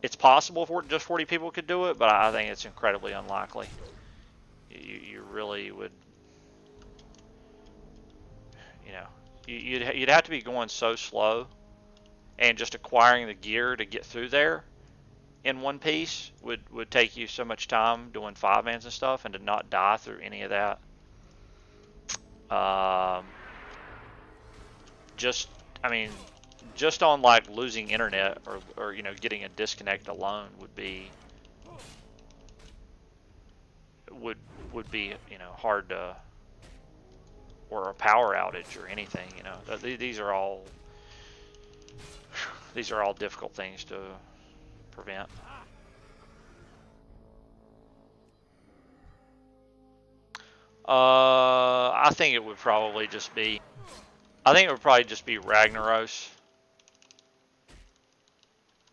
It's possible for just 40 people could do it, but I think it's incredibly unlikely. You really would, you'd have to be going so slow, and just acquiring the gear to get through there in one piece would take you so much time doing 5-mans and stuff, and to not die through any of that. Just on like losing internet or getting a disconnect alone would be hard to, or a power outage or anything. These are all These are all difficult things to prevent. I think it would probably just be. I think it would probably just be Ragnaros.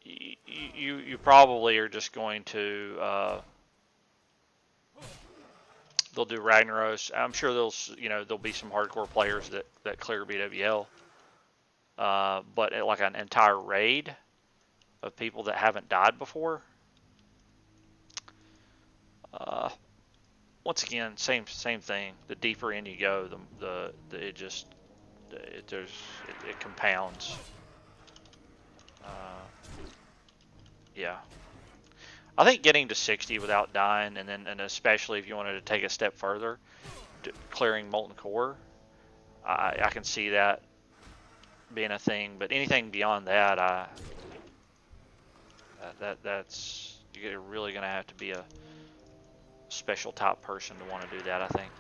You probably are just going to. They'll do Ragnaros. I'm sure there'll be some hardcore players that clear BWL. But like an entire raid of people that haven't died before. Once again, same thing. The deeper in you go, it compounds. Yeah, I think getting to 60 without dying, and especially if you wanted to take a step further, clearing molten core, I can see that being a thing. But anything beyond that, that's you're really gonna have to be a special type person to want to do that, I think.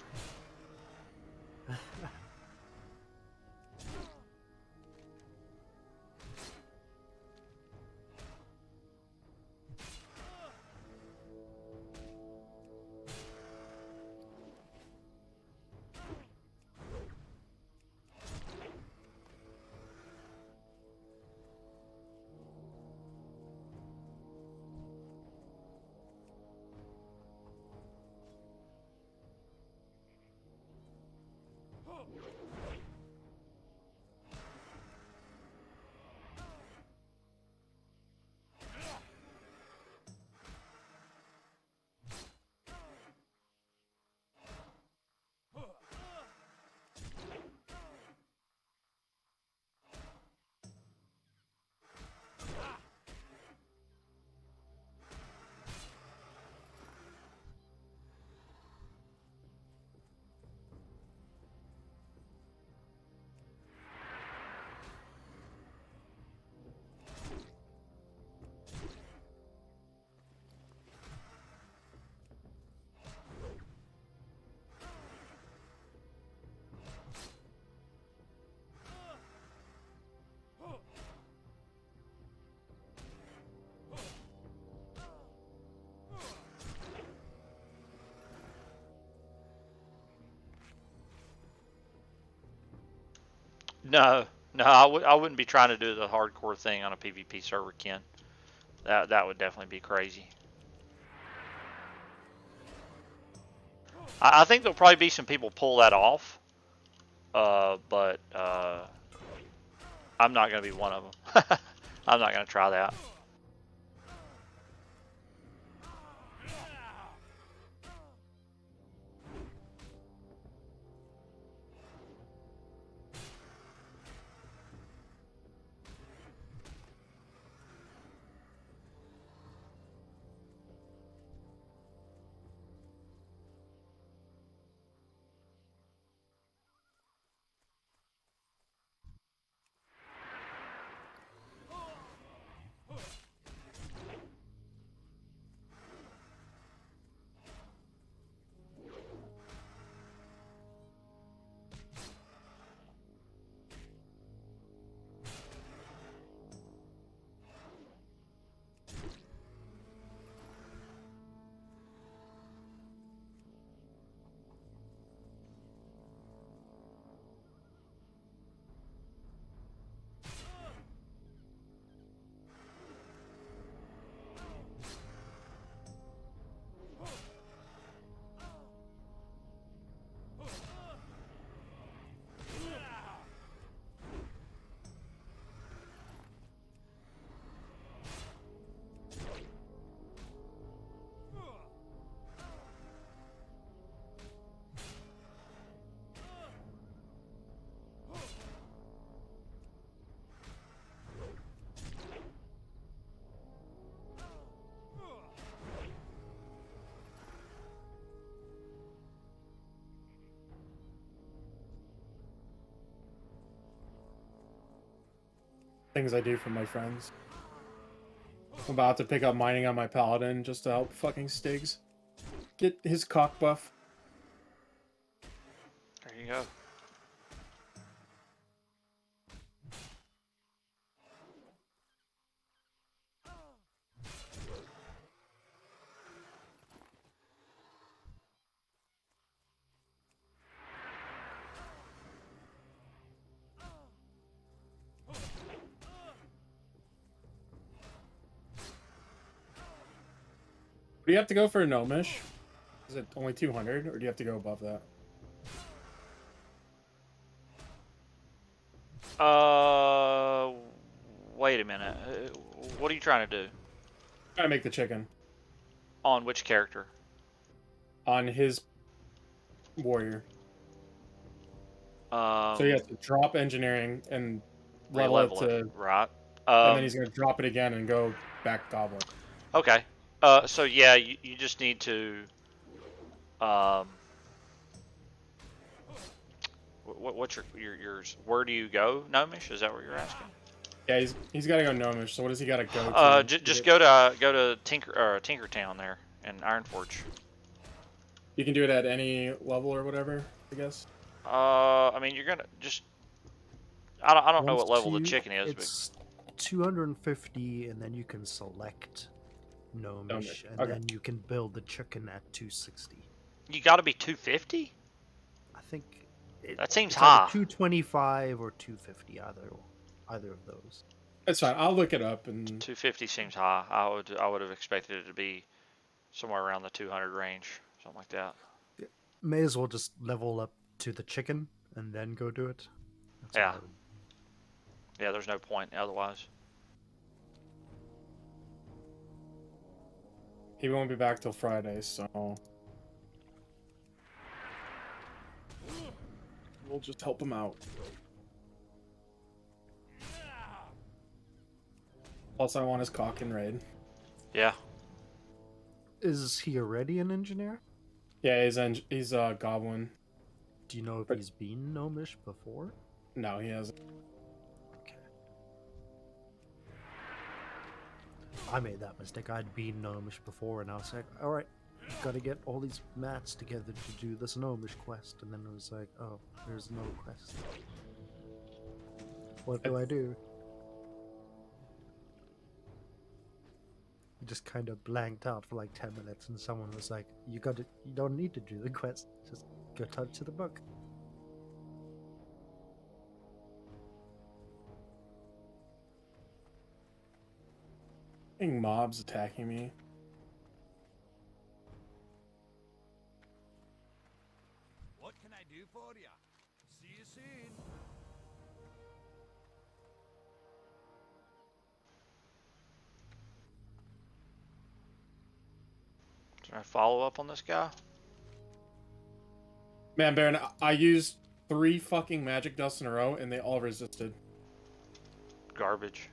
No, I wouldn't be trying to do the hardcore thing on a PvP server, Ken. That would definitely be crazy. I think there'll probably be some people pull that off, but I'm not going to be one of them. I'm not going to try that. Things I do for my friends. I'm about to pick up mining on my paladin just to help fucking Stigs get his cock buff. There you go. Do you have to go for a gnomish? Is it only 200, or do you have to go above that? Wait a minute. What are you trying to do? Trying to make the chicken On which character? on his warrior. So he has to drop engineering and level it to, right? and then he's gonna drop it again and go back goblin. Okay. So yeah, you just need to. What's yours? Where do you go, Gnomish? Is that what you're asking? Yeah, he's got to go gnomish. So what does he got to go to? Just go to Tinkertown there in Ironforge. You can do it at any level or whatever, I guess. I mean, you're gonna just. I don't know what level the chicken is, it's 250, and then you can select gnomish, and then you can build the chicken at 260. You got to be 250. I think that seems high. 225 or 250, either of those. That's fine. I'll look it up. And 250 seems high. I would have expected it to be somewhere around the 200 range, something like that. May as well just level up to the chicken and then go do it. That's yeah. Yeah, there's no point otherwise. He won't be back till Friday, so we'll just help him out. Plus, I want his cock and raid. Yeah. Is he already an engineer? Yeah, he's a goblin. Do you know if he's been gnomish before? No, he hasn't. Okay. I made that mistake. I'd been gnomish before, and I was like, all right, gotta get all these mats together to do this gnomish quest. And then I was like, oh, there's no quest. What do I do? I just kind of blanked out for like 10 minutes, and someone was like, you don't need to do the quest, just go touch to the book. Mobs attacking me. What can I do for ya? See you soon. Can I follow up on this guy? Man, Baron, I used 3 fucking magic dusts in a row, and they all resisted. Garbage.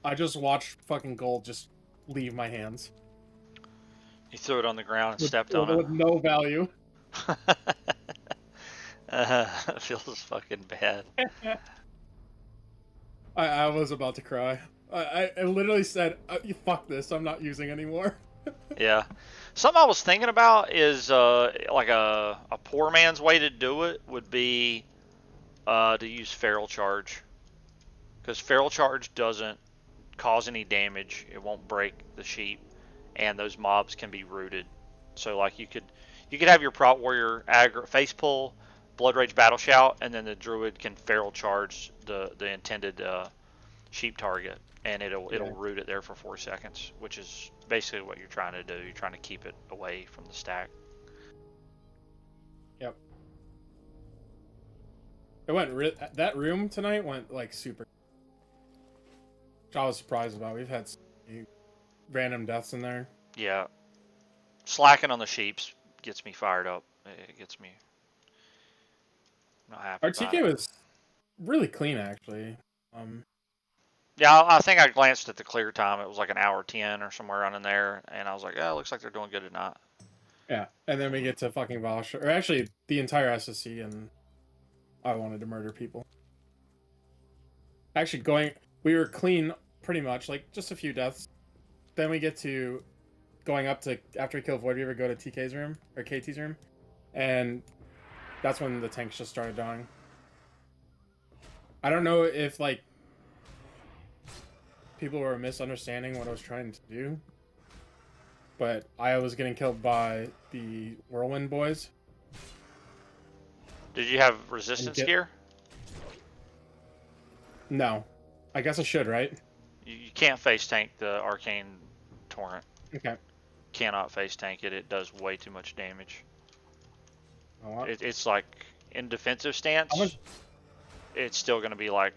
I just watched fucking gold just leave my hands. You threw it on the ground and stepped on it. With no value. It feels fucking bad. I was about to cry. I literally said, fuck this, I'm not using anymore. Yeah. Something I was thinking about is like a poor man's way to do it would be to use feral charge. Because feral charge doesn't cause any damage, it won't break the sheep, and those mobs can be rooted. So like you could have your prot warrior face pull, blood rage battle shout, and then the druid can feral charge the intended sheep target, and it'll root it there for 4 seconds, which is basically what you're trying to do. You're trying to keep it away from the stack. Yep. It went that room tonight went like super. Which I was surprised about. We've had random deaths in there. Yeah. Slacking on the sheeps gets me fired up. It gets me not happy. Our TK was really clean, actually. Yeah, I think I glanced at the clear time. It was like an hour 10 or somewhere around in there, and I was like, "Oh, it looks like they're doing good tonight." Yeah, and then we get to fucking Vosh, or actually the entire SSC, and I wanted to murder people. Actually, we were clean pretty much, like just a few deaths. Then we get to going up to, after we kill Void Reaver, go to TK's room, or KT's room, and that's when the tanks just started dying. I don't know if, like, people were misunderstanding what I was trying to do, but I was getting killed by the Whirlwind boys. Did you have resistance gear? No. I guess I should, right? You can't face tank the Arcane Torrent. Okay. cannot face tank it. It does way too much damage. Oh, It's like in defensive stance, How much- it's still going to be like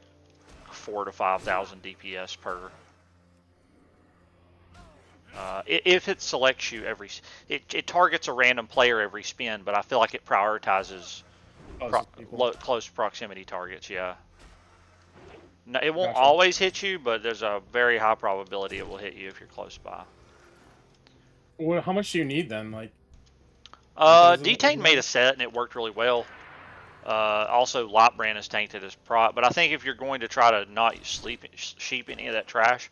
4,000 to 5,000 DPS per. If it selects you it targets a random player every spin, but I feel like it prioritizes close proximity targets. Yeah. No, it won't Gotcha. always hit you, but there's a very high probability it will hit you if you're close by. Well, how much do you need then? Like, Is it- Detain made a set and it worked really well. Also, Lightbrand is tainted as prot, but I think if you're going to try to not sheep any of that trash,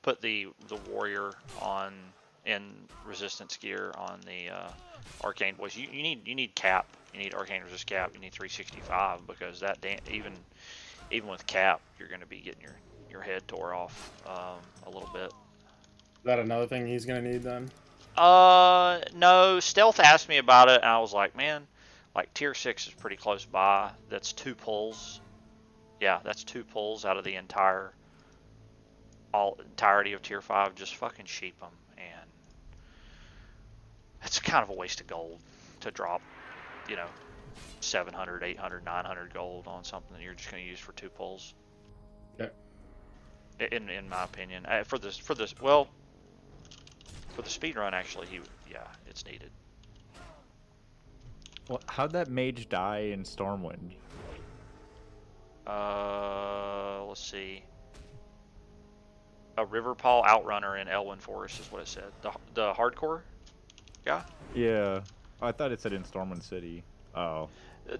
put the warrior on in resistance gear on the arcane boys. You need cap. You need arcane resist cap. You need 365 because that even with cap, you're going to be getting your head tore off a little bit. Is that another thing he's gonna need then? No. Stealth asked me about it, and I was like, man, like tier 6 is pretty close by. That's 2 pulls. Yeah, that's 2 pulls out of the entirety of tier 5. Just fucking sheep them, and it's kind of a waste of gold to drop, 700, 800, 900 gold on something that you're just going to use for 2 pulls. Okay. In my opinion, for the speed run, actually, it's needed. Well, how'd that mage die in Stormwind? Let's see. A Riverpaw Outrunner in Elwyn Forest is what it said. The hardcore guy. Yeah, I thought it said in Stormwind City. Oh.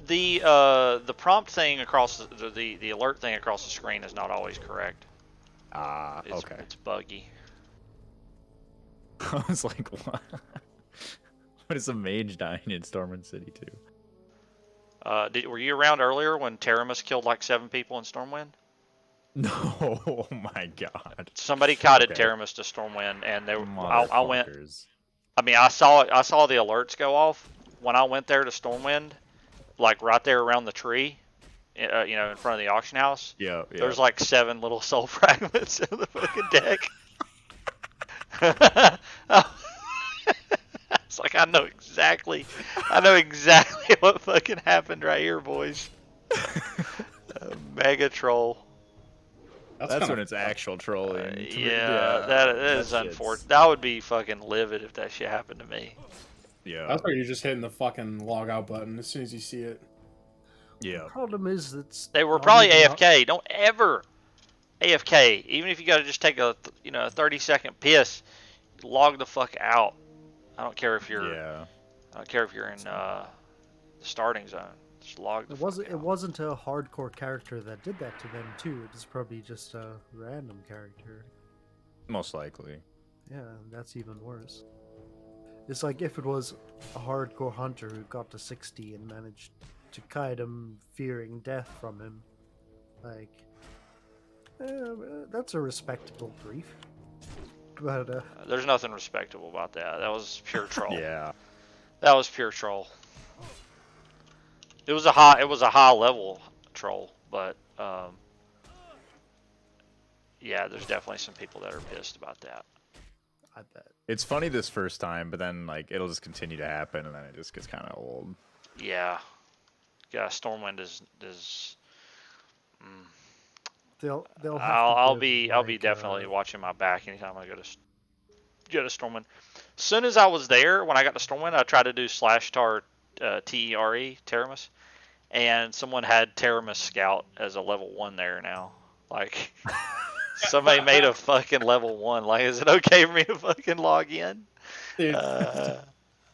The prompt thing across the alert thing across the screen is not always correct. Okay. It's buggy. I was like, what? What is a mage dying in Stormwind City too? Were you around earlier when Terramus killed like 7 people in Stormwind? No, oh my god. Somebody kited Okay. Terramus to Stormwind, and they were. I went. Motherfuckers. I mean, I saw the alerts go off when I went there to Stormwind, like right there around the tree, in front of the auction house. Yeah. There's like 7 little soul fragments in the fucking deck. It's like I know exactly what fucking happened right here, boys. Mega troll. That's when it's actual trolling. Yeah, that is unfortunate. That would be fucking livid if that shit happened to me. Yeah. That's where you're just hitting the fucking log out button as soon as you see it. Yeah. The problem is that They were probably AFK. Don't ever AFK. Even if you got to just take a 30-second piss, log the fuck out. I don't care if you're. Yeah. I don't care if you're in the starting zone. Just log the fuck out. It wasn't a hardcore character that did that to them too. It was probably just a random character. Most likely. Yeah, that's even worse. It's like if it was a hardcore hunter who got to 60 and managed to kite him, fearing death from him. Like, that's a respectable grief. But there's nothing respectable about that. That was pure troll. Yeah. That was pure troll. It was a high level troll, but yeah, there's definitely some people that are pissed about that. I bet. It's funny this first time, but then like it'll just continue to happen, and then it just gets kind of old. Yeah. Yeah, Stormwind is. They'll have I'll to be give, definitely watching my back anytime I go to Stormwind. As soon as I was there, when I got to Stormwind, I tried to do /tar TERE Terramus, and someone had Terramus Scout as a level 1 there now. Like, somebody made a fucking level 1. Like, is it okay for me to fucking log in? Dude,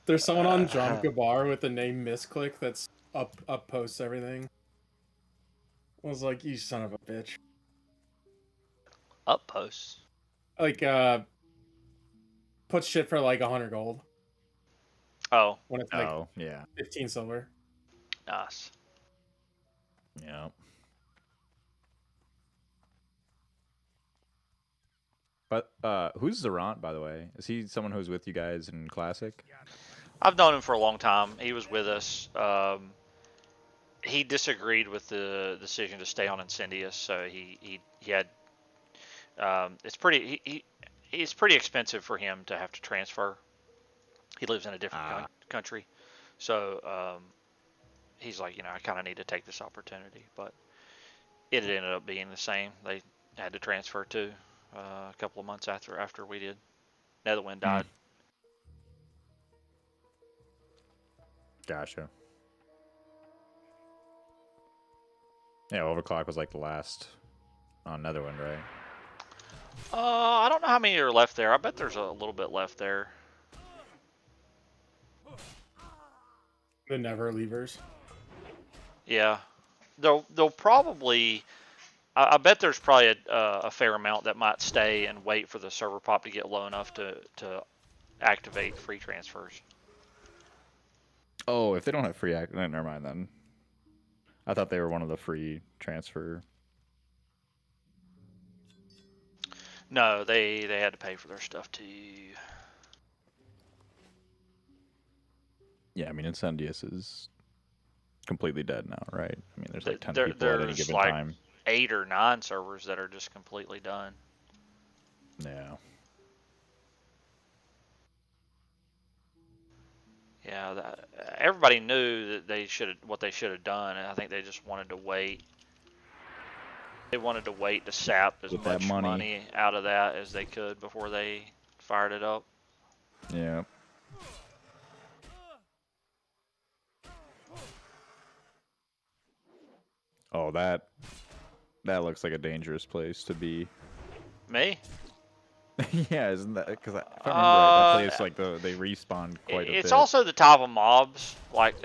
there's someone on John Gabar with the name Misclick that's up posts everything. I was like, you son of a bitch. Up posts? Like, puts shit for like 100 gold. Oh. When it's like yeah. 15 silver. Nice. Yeah. But who's Zerant, by the way? Is he someone who's with you guys in Classic? I've known him for a long time. He was with us. He disagreed with the decision to stay on Incendius, so he had. It's pretty expensive for him to have to transfer He lives in a different country, so he's like, I kind of need to take this opportunity. But it ended up being the same. They had to transfer too a couple of months after we did. Netherwind died. Gotcha. Yeah, Overclock was like the last on Netherwind, right? I don't know how many are left there. I bet there's a little bit left there. The Never Leavers. Yeah, they'll probably. I bet there's probably a fair amount that might stay and wait for the server pop to get low enough to activate free transfers. Oh, if they don't have free never mind then. I thought they were one of the free transfer. No, they had to pay for their stuff too. Yeah, I mean Incendius is completely dead now, right? I mean, there's like 10 There's people at any given like time. 8 or 9 servers that are just completely done. Yeah. Yeah, everybody knew that what they should have done, and I think they just wanted to wait. They wanted to wait to sap as With much that money. money out of that as they could before they fired it up. Yeah. Oh, that looks like a dangerous place to be. Me? Yeah, isn't that? Because if I remember right, that place like they respawn quite a bit. It's also the type of mobs. Like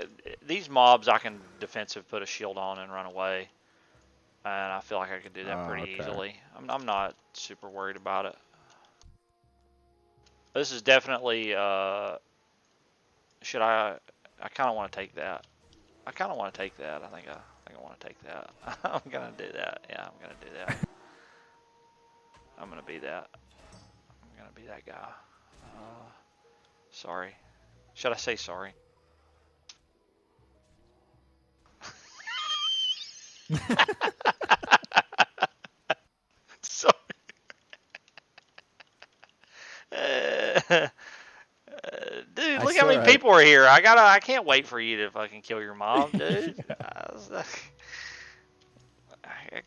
these mobs, I can defensive put a shield on and run away, and I feel like I could do that pretty easily. I'm not super worried about it. This is definitely. Should I? I kind of want to take that. I kind of want to take that. I think I want to take that. I'm gonna do that. Yeah, I'm gonna do that. I'm gonna be that. I'm gonna be that guy. Sorry. Should I say sorry? Sorry. Dude, look how many people are here. I can't wait for you to fucking kill your mom, dude.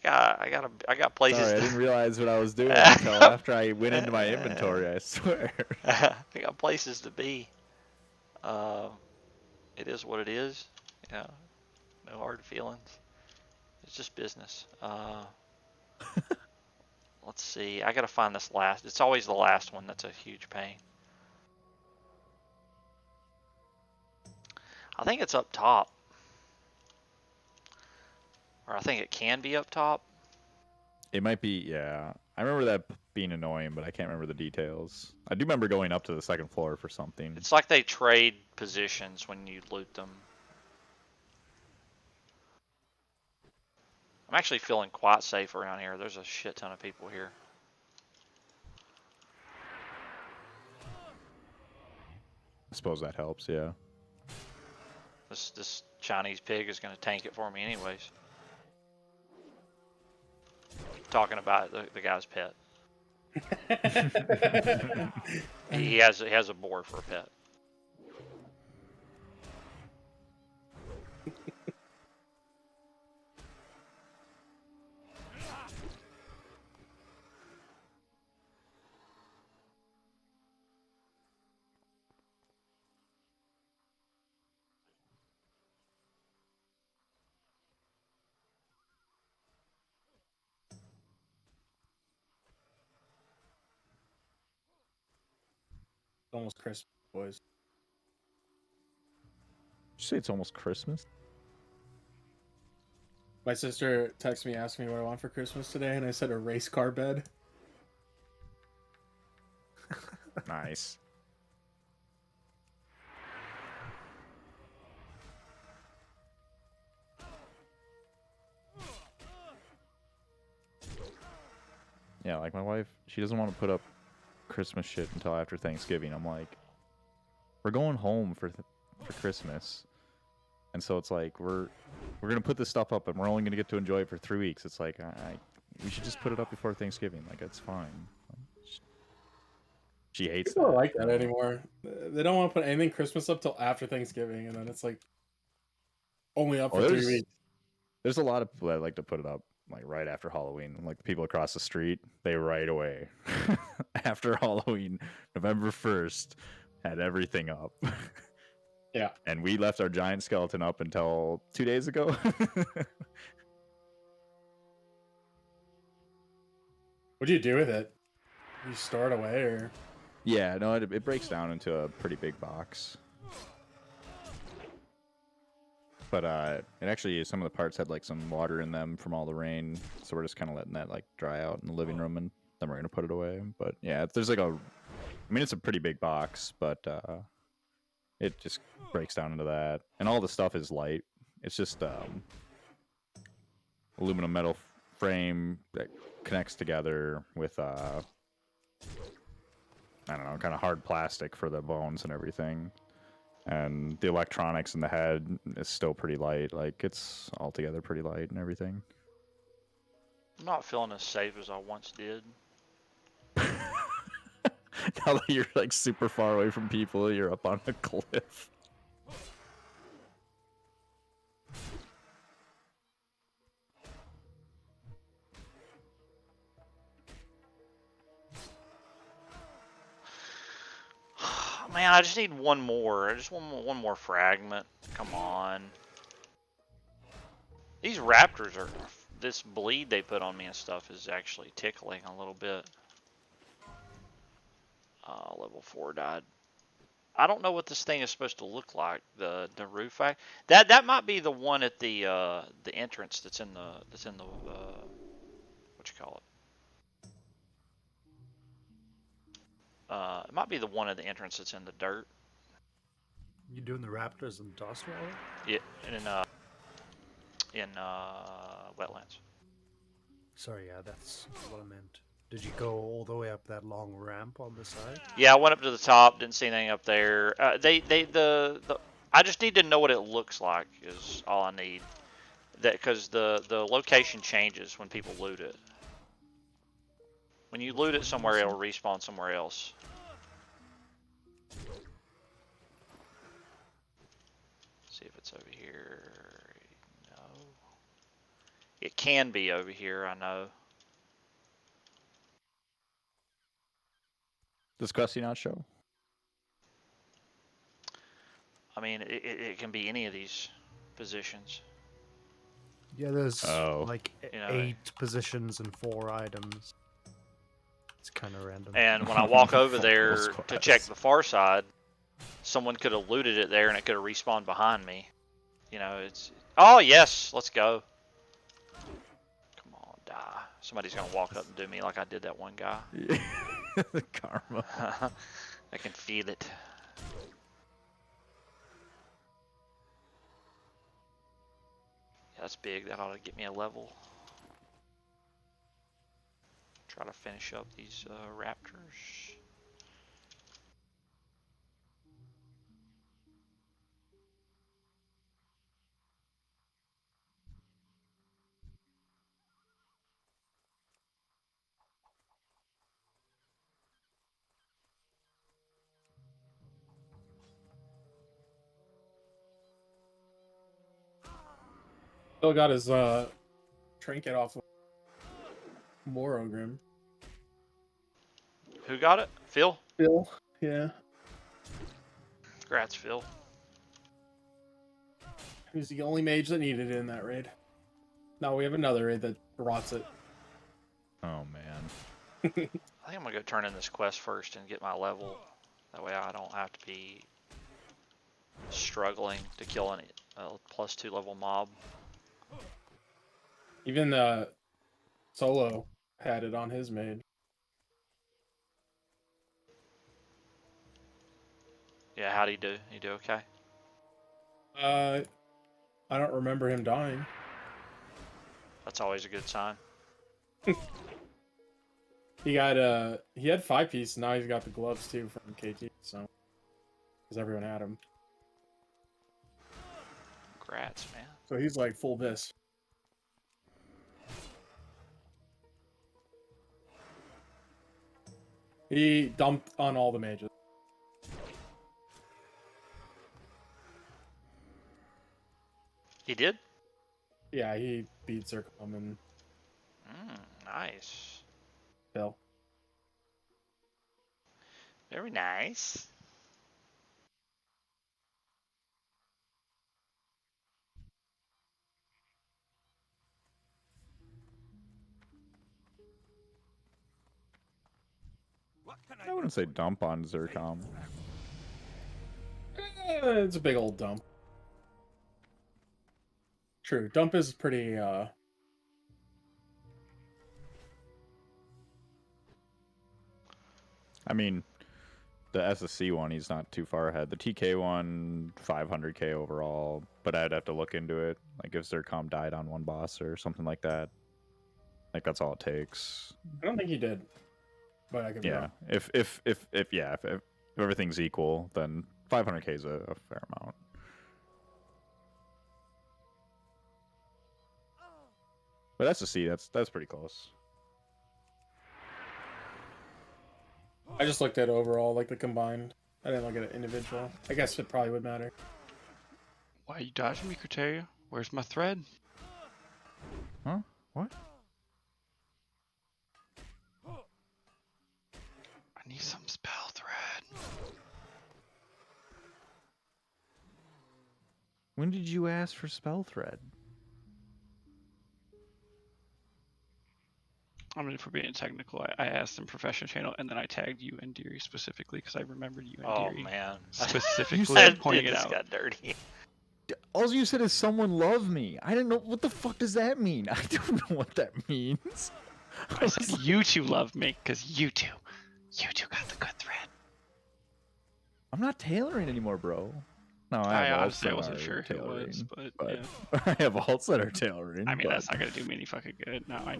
I got places. Sorry, I didn't realize what I was doing until after I went into my inventory, I swear. I got places to be. It is what it is. Yeah, no hard feelings. It's just business. Let's see. I gotta find this last. It's always the last one that's a huge pain. I think it's up top. Or I think it can be up top. It might be, yeah. I remember that being annoying, but I can't remember the details. I do remember going up to the second floor for something. It's like they trade positions when you loot them. I'm actually feeling quite safe around here. There's a shit ton of people here. I suppose that helps, yeah. This Chinese pig is going to tank it for me anyways. Talking about the guy's pet. he has a boar for a pet. Almost Christmas, boys. Did you say it's almost Christmas? My sister texted me asking me what I want for Christmas today, and I said a race car bed. Nice. Yeah, like my wife, she doesn't want to put up Christmas shit until after Thanksgiving. I'm like, we're going home for Christmas, and so it's like we're gonna put this stuff up, and we're only gonna get to enjoy it for 3 weeks. It's like we should just put it up before Thanksgiving. Like it's fine. She hates People that. don't like that anymore. They don't want to put anything Christmas up till after Thanksgiving, and then it's like only up Oh, for 3 weeks. There's a lot of people that like to put it up like right after Halloween. Like the people across the street, they right away after Halloween, November 1st, had everything up. Yeah. And we left our giant skeleton up until 2 days ago. What do you do with it? You store it away, or? Yeah, no, it breaks down into a pretty big box. But it actually, some of the parts had like some water in them from all the rain, so we're just kind of letting that like dry out in the living room, and then we're gonna put it away. But yeah, there's like I mean, it's a pretty big box, but it just breaks down into that, and all the stuff is light. It's just aluminum metal frame that connects together with I don't know, kind of hard plastic for the bones and everything. And the electronics in the head is still pretty light. Like, it's altogether pretty light and everything. I'm not feeling as safe as I once did. Now that you're like super far away from people, you're up on a cliff. Man, I just need one more. I just want one more fragment. Come on. These raptors are... This bleed they put on me and stuff is actually tickling a little bit. Level 4 died. I don't know what this thing is supposed to look like. The roof act. That might be the one at the entrance that's in the what you call it. It might be the one at the entrance that's in the dirt. You doing the raptors and dust wall? Yeah, in wetlands. Sorry, yeah, that's what I meant. Did you go all the way up that long ramp on the side? Yeah, I went up to the top. Didn't see anything up there. I just need to know what it looks like. Is all I need. That because the location changes when people loot it. When you loot it somewhere, it'll respawn somewhere else. See if it's over here. No. It can be over here, I know. Does Crusty not show? I mean, it can be any of these positions. Yeah, there's like You know, 8 positions and 4 items. It's kind of random. And when I walk over there to check the far side, someone could have looted it there and it could have respawned behind me. You know, it's... Oh, yes! Let's go. Come on, die. Somebody's going to walk up and do me like I did that one guy. The karma. I can feel it. Yeah, that's big. That ought to get me a level. Try to finish up these raptors. Still got his trinket off of Morogrim. Who got it? Phil? Phil, yeah. Congrats, Phil. He's the only mage that needed it in that raid. Now we have another raid that rots it. Oh man. I think I'm gonna go turn in this quest first and get my level. That way I don't have to be struggling to kill an +2 level mob. Even Solo had it on his mage. Yeah, how'd he do? He do okay? I don't remember him dying. That's always a good sign. He got he had 5-piece, now he's got the gloves too from KT, so because everyone had him. Congrats, man. So he's like full bis. He dumped on all the mages. He did? Yeah, he beat Zul'gurub and Nice. Bill. Very nice. What can I wouldn't say dump on Zercom. It's a big old dump. True, dump is pretty. I mean, the SSC one, he's not too far ahead. The TK one, 500k overall, but I'd have to look into it. Like if Zercom died on one boss or something like that. Like that's all it takes. I don't think he did, but I could be Yeah, wrong. if everything's equal, then 500k is a fair amount. But SSC, that's pretty close. I just looked at overall, like the combined. I didn't look at it individual. I guess it probably would matter. Why are you dodging me, Criteria? Where's my thread? Huh? What? I need some spell thread. When did you ask for spell thread? I mean, if we're being technical, I asked in profession channel, and then I tagged you and Deary specifically because I remembered you and Oh Deary man. specifically pointing it This out. got dirty. All you said is someone love me. I didn't know what the fuck does that mean. I don't know what that means. I said you two love me because you two got the good thread. I'm not tailoring anymore, bro. No, I have alts honestly that wasn't are sure who it was, tailoring, but yeah. I have alts that are tailoring. I mean, but... that's not gonna do me any fucking good. No, I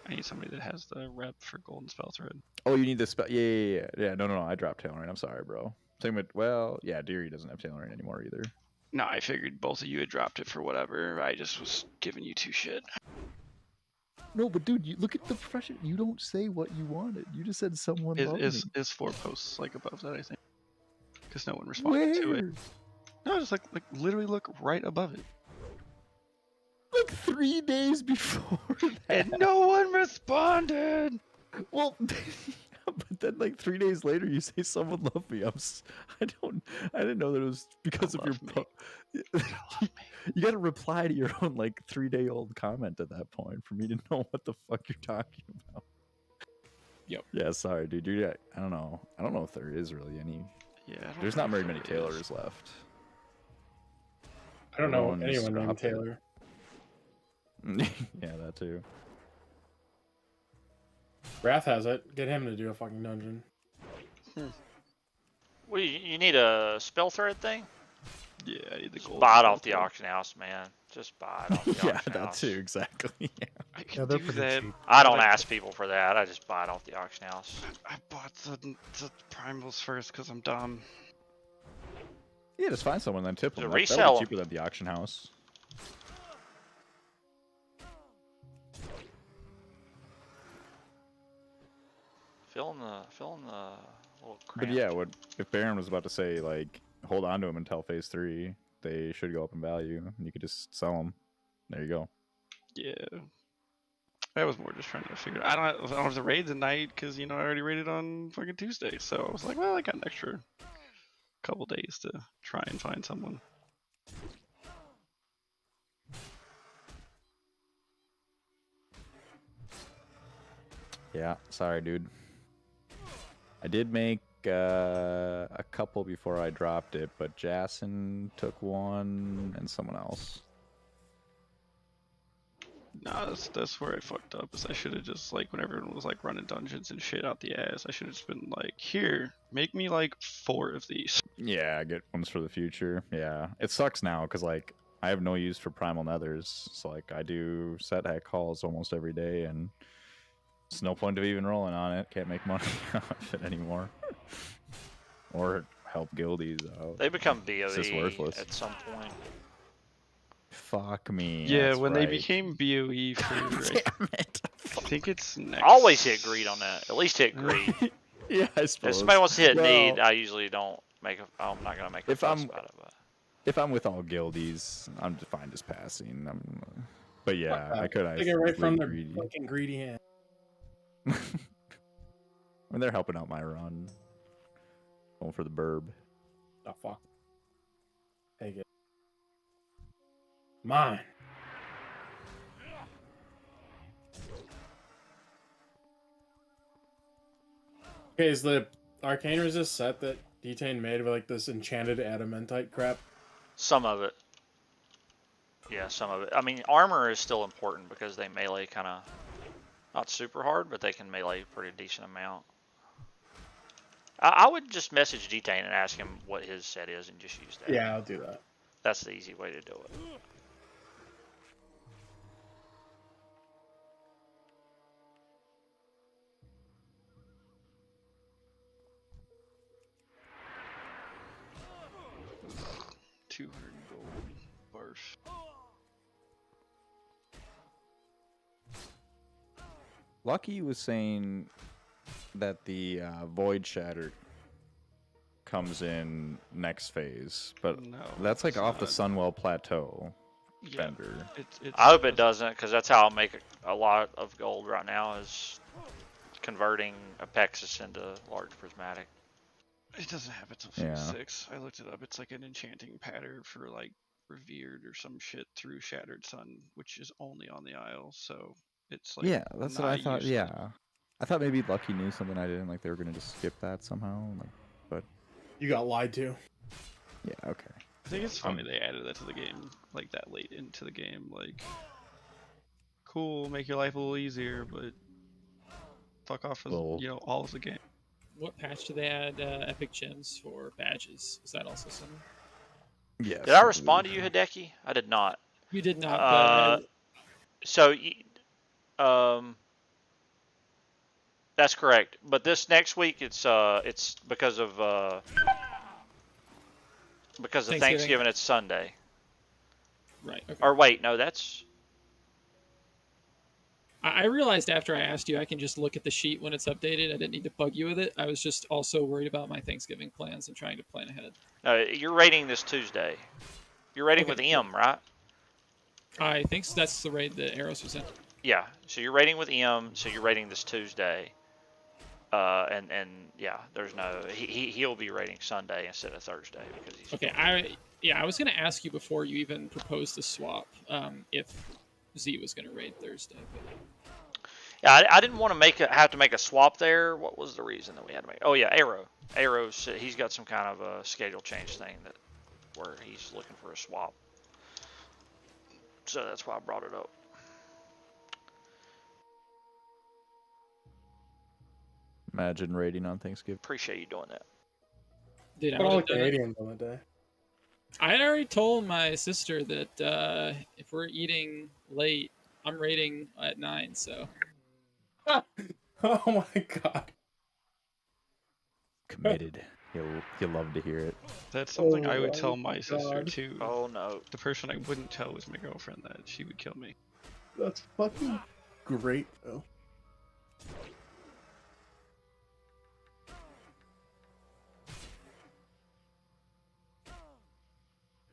need somebody that has the rep for golden spell thread. Oh, you need the spell. Yeah. No. I dropped tailoring. I'm sorry, bro. Same with Deary doesn't have tailoring anymore either. No, I figured both of you had dropped it for whatever. I just was giving you two shit. No, but dude, you look at the profession. You don't say what you wanted. You just said someone loved me. Is 4 posts like above that? I think because no one responded to it. No, just like literally look right above it. Like 3 days before that. And no one responded. Well, but then like 3 days later, you say someone loved me. I didn't know that it was because of your. You got to reply to your own like 3-day-old comment at that point for me to know what the fuck you're talking about. Yep. Yeah, sorry, dude. I don't know. I don't know if there is really any. Yeah. There's not very many tailors left. I don't know Everyone's anyone named dropped it. Taylor. Yeah, that too. Wrath has it. Get him to do a fucking dungeon. Well, you need a spell thread thing? Yeah, I need the gold. Buy it off the auction house, man. Just buy it off the Yeah, auction that house. too, exactly. Yeah. I Yeah, can they're do pretty that. cheap. I don't Like, ask people for that. I just buy it off the auction house. I bought the primals first because I'm dumb. Yeah, just find someone then tip To them. resell That'll 'em. be cheaper than the auction house. Fill in the little But cramp. yeah, what if Baron was about to say like hold on to them until phase 3? They should go up in value, and you could just sell them. There you go. Yeah. I was more just trying to figure. I don't have the raids at night because I already raided on fucking Tuesday, so I was like, well, I got an extra couple days to try and find someone. Yeah, sorry, dude. I did make a couple before I dropped it, but Jason took one and someone else. Nah, that's where I fucked up. Is I should have just like when everyone was like running dungeons and shit out the ass, I should have just been like, here, make me like 4 of these. Yeah, I get ones for the future. Yeah, it sucks now because like I have no use for primal nethers. So like I do set hack calls almost every day, and there's no point of even rolling on it. Can't make money off it anymore, or help guildies out. They become It's just BOE worthless. at some point. Fuck me. Yeah, that's when they right. became BOE for, Damn it. I think it's next. Always hit greed on that. At least hit greed. Yeah, I If suppose. somebody wants to hit need, Well, I usually don't make a. I'm not gonna make a if fuss I'm about it. But if I'm with all guildies, I'm just fine just passing. But yeah, I could. I Take it right from their greedy. fucking greedy hand. When they're helping out my run, going for the burb. Oh fuck. Take it. Mine. Okay, is the arcane resist set that Detain made of like this enchanted adamantite crap? some of it, yeah, some of it. I mean, armor is still important because they melee kind of not super hard, but they can melee a pretty decent amount. I would just message Detain and ask him what his set is and just use that. Yeah, I'll do that. That's the easy way to do it. $200 gold. Barf. Lucky was saying that the Void Shatter comes in next phase, but No, that's like it's off the not. Sunwell Plateau. Yeah, Bender. it's I hope it doesn't, because that's how I'll make a lot of gold right now, is converting Apexis into large prismatic. It doesn't happen till Yeah. phase 6. I looked it up. It's like an enchanting pattern for like Revered or some shit through Shattered Sun, which is only on the Isle. So it's like Yeah, that's what I not thought. useless. Yeah, I thought maybe Lucky knew something I didn't. Like they were gonna just skip that somehow. Like, but You got lied to. yeah, okay. I think it's funny they added that to the game like that late into the game. Like, cool, make your life a little easier, but fuck off with Well- all of the game. What patch did they add epic gems for badges? Is that also summer? Yes. Did I respond to you, Hideki? I did not. You did not, but So, that's correct. But this next week, it's because of Thanksgiving. It's Sunday. right. Okay. Or wait, no, that's I realized after I asked you, I can just look at the sheet when it's updated. I didn't need to bug you with it. I was just also worried about my Thanksgiving plans and trying to plan ahead. no. You're raiding this Tuesday. You're raiding with M, right? I think that's the raid that Eros was in. Yeah. So you're raiding with M. So you're raiding this Tuesday. And yeah, there's no he'll be raiding Sunday instead of Thursday because he's Okay. I was gonna ask you before you even proposed the swap if Z was gonna raid Thursday. But... Yeah, I didn't want to have to make a swap there. What was the reason that we had to make? Oh yeah, Arrow's he's got some kind of a schedule change thing where he's looking for a swap. So that's why I brought it up. Imagine raiding on Thanksgiving. Appreciate you doing that. Dude, I Put all would've done it. Canadians on the day. I had already told my sister that if we're eating late, I'm raiding at 9. So Oh my god. Committed. He'll love to hear it. That's something Oh I would my tell my sister God. too. Oh no. The person I wouldn't tell was my girlfriend that she would kill me. That's fucking great, though.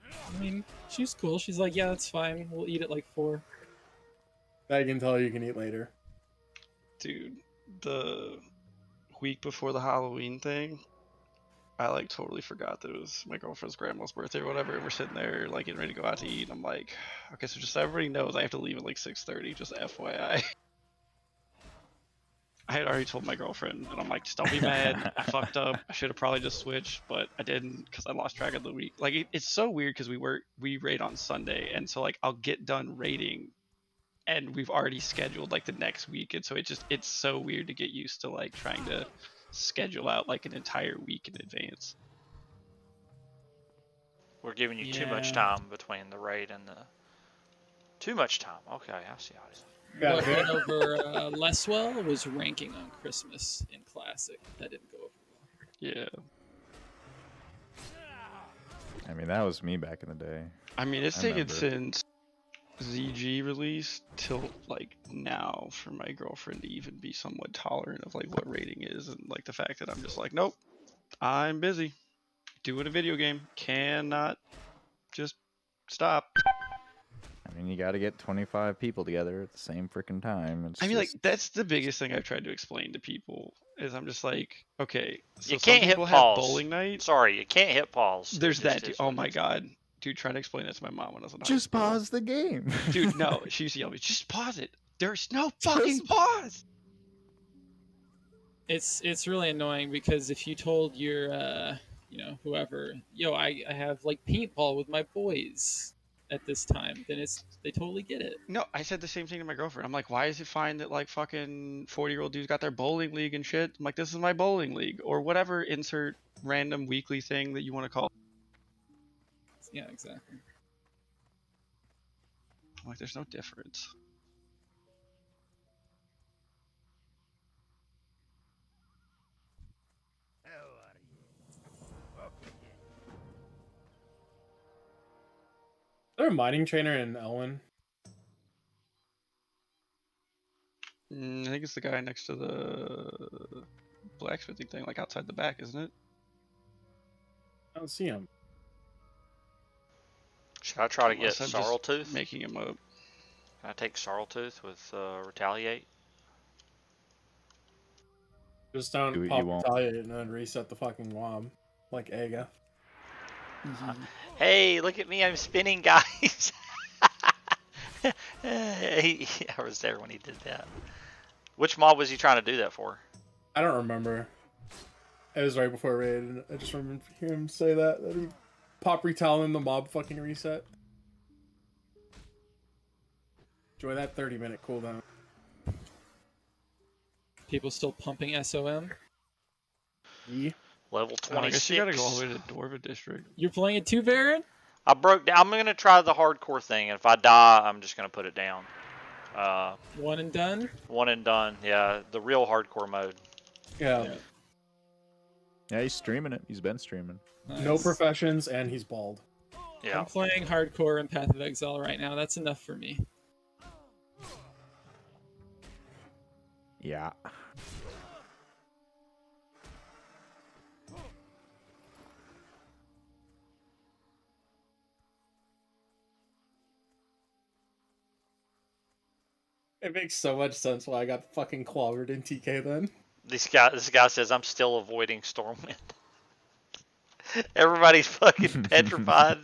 I mean, she's cool. She's like, yeah, that's fine. We'll eat at like 4. I can tell you can eat later. Dude, the week before the Halloween thing, I like totally forgot that it was my girlfriend's grandma's birthday or whatever, and we're sitting there like getting ready to go out to eat. And I'm like, okay, so just so everybody knows I have to leave at like 6:30, just FYI. I had already told my girlfriend, and I'm like, just don't be mad. I fucked up. I should have probably just switched, but I didn't because I lost track of the week. Like, it's so weird because we raid on Sunday, and so like I'll get done raiding, and we've already scheduled like the next week, and so it's so weird to get used to like trying to schedule out like an entire week in advance. We're giving you too much Yeah. time between the raid and the. Too much time. Okay, I see how it is. Yeah, What dude. went over less well was ranking on Christmas in Classic. That didn't go over well. Yeah. I mean, that was me back in the day. I mean, it's I taken remember. since ZG release till like now for my girlfriend to even be somewhat tolerant of like what rating is, and like the fact that I'm just like, nope, I'm busy doing a video game, cannot just stop. I mean, you got to get 25 people together at the same freaking time. It's I mean, like just- that's the biggest thing I've tried to explain to people is I'm just like, okay, so You some can't hit people have pause. bowling night. Sorry, you can't hit pause. There's It that just too. is Oh what it my is. god, dude, trying to explain that to my mom when I was in high just school. pause the game. Dude, no, she used to yell at me, just pause it. There's no fucking pause. It's really annoying because if you told your whoever, yo, I have like paintball with my boys at this time, then they totally get it. No, I said the same thing to my girlfriend. I'm like, why is it fine that like fucking 40-year-old dudes got their bowling league and shit? I'm like, this is my bowling league or whatever. Insert random weekly thing that you want to call. Yeah, exactly. I'm like, there's no difference. Is there a mining trainer in Elwyn? I think it's the guy next to the blacksmithing thing, like outside the back, isn't it? I don't see him. Should I try to get Unless I'm just Sorreltooth? making him up. Can I take Sorreltooth with Retaliate? Just don't You pop won't. Retaliate and then reset the fucking WoM. Like Aga. Hey, look at me, I'm spinning, guys. I was there when he did that. Which mob was he trying to do that for? I don't remember. It was right before raid, and I just remember hearing him say that he pop Retaliate and the mob fucking reset. Enjoy that 30-minute cooldown. People still pumping SOM. Yeah. Level Oh, I 26. guess you gotta go all the way to Dwarven District. You're playing it too, Baron? I broke down. I'm gonna try the hardcore thing, and if I die, I'm just gonna put it down. One and done. One and done. Yeah, the real hardcore mode. Yeah. Yeah, he's streaming it. He's been streaming. No Nice. professions, and he's bald. Yeah. I'm playing hardcore in Path of Exile right now. That's enough for me. Yeah. It makes so much sense why I got fucking clobbered in TK then. This guy says I'm still avoiding Stormwind. Everybody's fucking petrified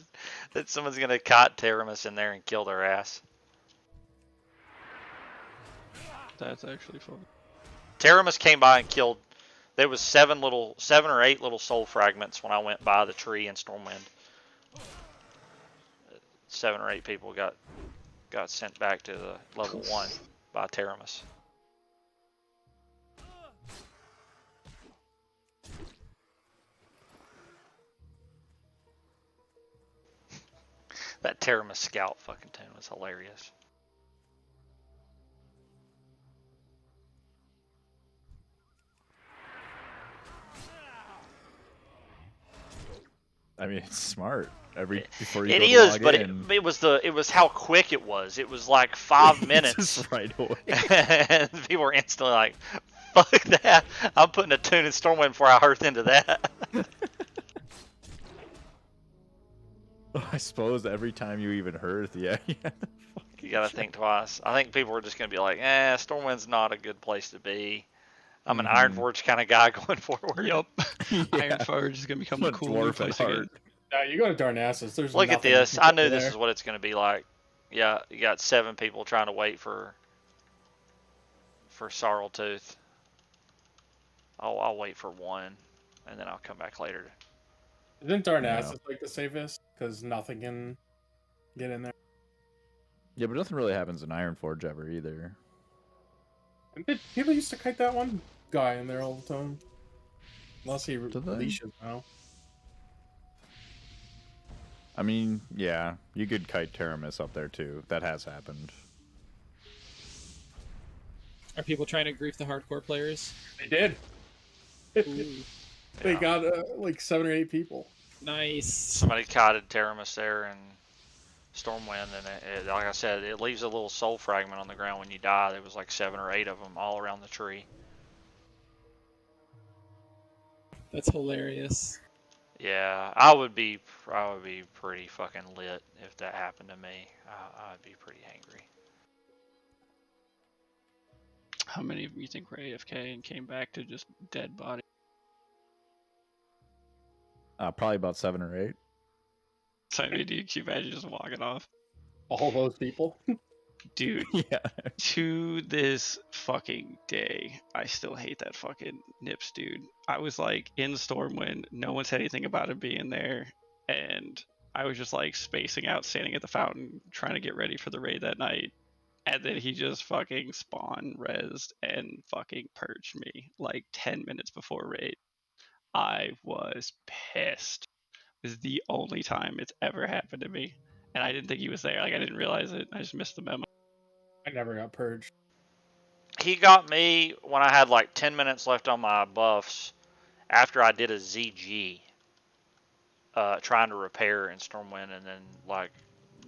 that someone's gonna caught Teramis in there and kill their ass. That's actually fun. Teramis came by and killed. There was 7 or 8 little soul fragments when I went by the tree in Stormwind. 7 or 8 people got sent back to the level 1 by Teramis. That Teramis scout fucking tune was hilarious. I mean, it's smart. Before you It go to is, log but in, it was how quick it was. It was like 5 minutes. just right away. And people were instantly like, fuck that. I'm putting a tune in Stormwind before I hearth into that. I suppose every time you even hearth, yeah. You gotta think twice. I think people were just gonna be like, Stormwind's not a good place to be. I'm an Ironforge kind of guy going forward. Yup. Yeah. Ironforge is gonna become a What cool dwarf new at place heart. again. You go to Darnassus, there's Look at nothing this. you can I do knew this there. is what it's gonna be like. Yeah, you got 7 people trying to wait for Sorreltooth. I'll wait for 1, and then I'll come back later. Isn't Darnassus like the safest? Because nothing can get in there. Yeah, but nothing really happens in Ironforge ever either. And people used to kite that one guy in there all the time. Unless he leashes now. I mean, yeah, you could kite Teramis up there too. That has happened. Are people trying to grief the hardcore players? They did. Ooh, They Yeah. got like 7 or 8 people. nice. Somebody caught Teramis there and Stormwind, and like I said, it leaves a little soul fragment on the ground when you die. There was like 7 or 8 of them all around the tree. That's hilarious. Yeah, I would be pretty fucking lit if that happened to me. I'd be pretty angry. How many of you think were AFK and came back to just dead body? Probably about 7 or 8. So, I mean, dude, can you imagine just walking off? All those people. Dude, Yeah. to this fucking day, I still hate that fucking Nips dude. I was like in Stormwind, no one said anything about him being there, and I was just like spacing out, standing at the fountain, trying to get ready for the raid that night, and then he just fucking spawn rezzed and fucking purged me like 10 minutes before raid. I was pissed. It was the only time it's ever happened to me, and I didn't think he was there. Like, I didn't realize it. I just missed the memo. I never got purged. He got me when I had like 10 minutes left on my buffs after I did a ZG trying to repair in Stormwind, and then like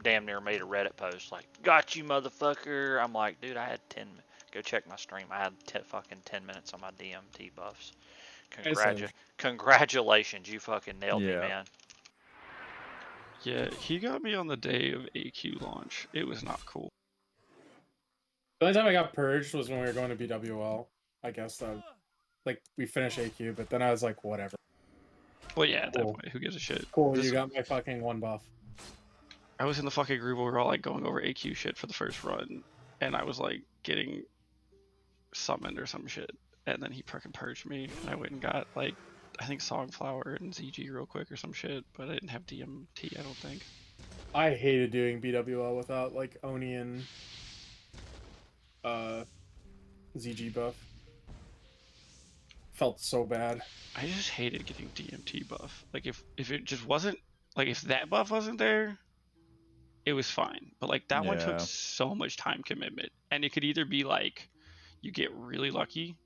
damn near made a Reddit post like, got you motherfucker. I'm like, dude, I had 10, go check my stream. I had fucking 10 minutes on my DMT buffs. Congratulations, you fucking nailed me, man. Yeah, he got me on the day of AQ launch. It was not cool. The only time I got purged was when we were going to BWL. I guess like we finished AQ, but then I was like, whatever. Well, yeah, at that point, who gives a shit? Cool, you got my fucking 1 buff. I was in the fucking group where we were all like going over AQ shit for the first run, and I was like getting summoned or some shit, and then he fucking purged me, and I went and got like, I think Songflower and ZG real quick or some shit, but I didn't have DMT, I don't think. I hated doing BWL without like Oni and ZG buff. Felt so bad. I just hated getting DMT buff. Like if it just wasn't, like if that buff wasn't there, it was fine. But like that one took so much time commitment, and it could either be like you get really lucky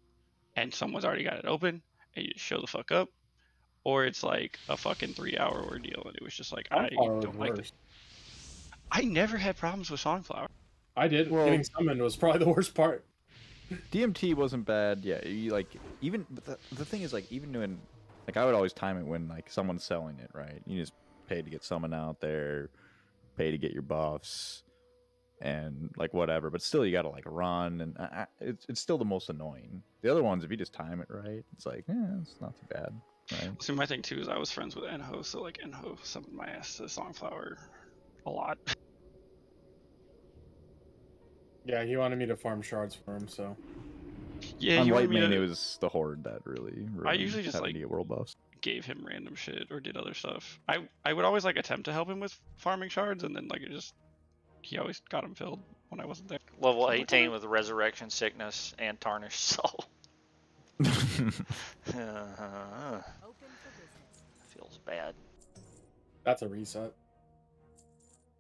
and someone's already got it open and you just show the fuck up, or it's like a fucking 3-hour ordeal, and it was just like, I don't like this. I never had problems with Songflower. I did. Well, getting summoned was probably the worst part. DMT wasn't bad. Yeah, you like even but the thing is like even when like I would always time it when like someone's selling it, right? You just pay to get someone out there, pay to get your buffs, and like whatever. But still, you gotta like run, and it's still the most annoying. The other ones, if you just time it right, it's like it's not too bad, right? So my thing too is I was friends with Enho, so like Enho summoned my ass to Songflower a lot. Yeah, he wanted me to farm shards for him, so. Yeah, on White Main, it was the Horde that really I usually just like to get world buffs. Gave him random shit or did other stuff. I would always like attempt to help him with farming shards, and then like he always got them filled when I wasn't there. Level 18 with Resurrection Sickness and Tarnished Soul. Feels bad. That's a reset.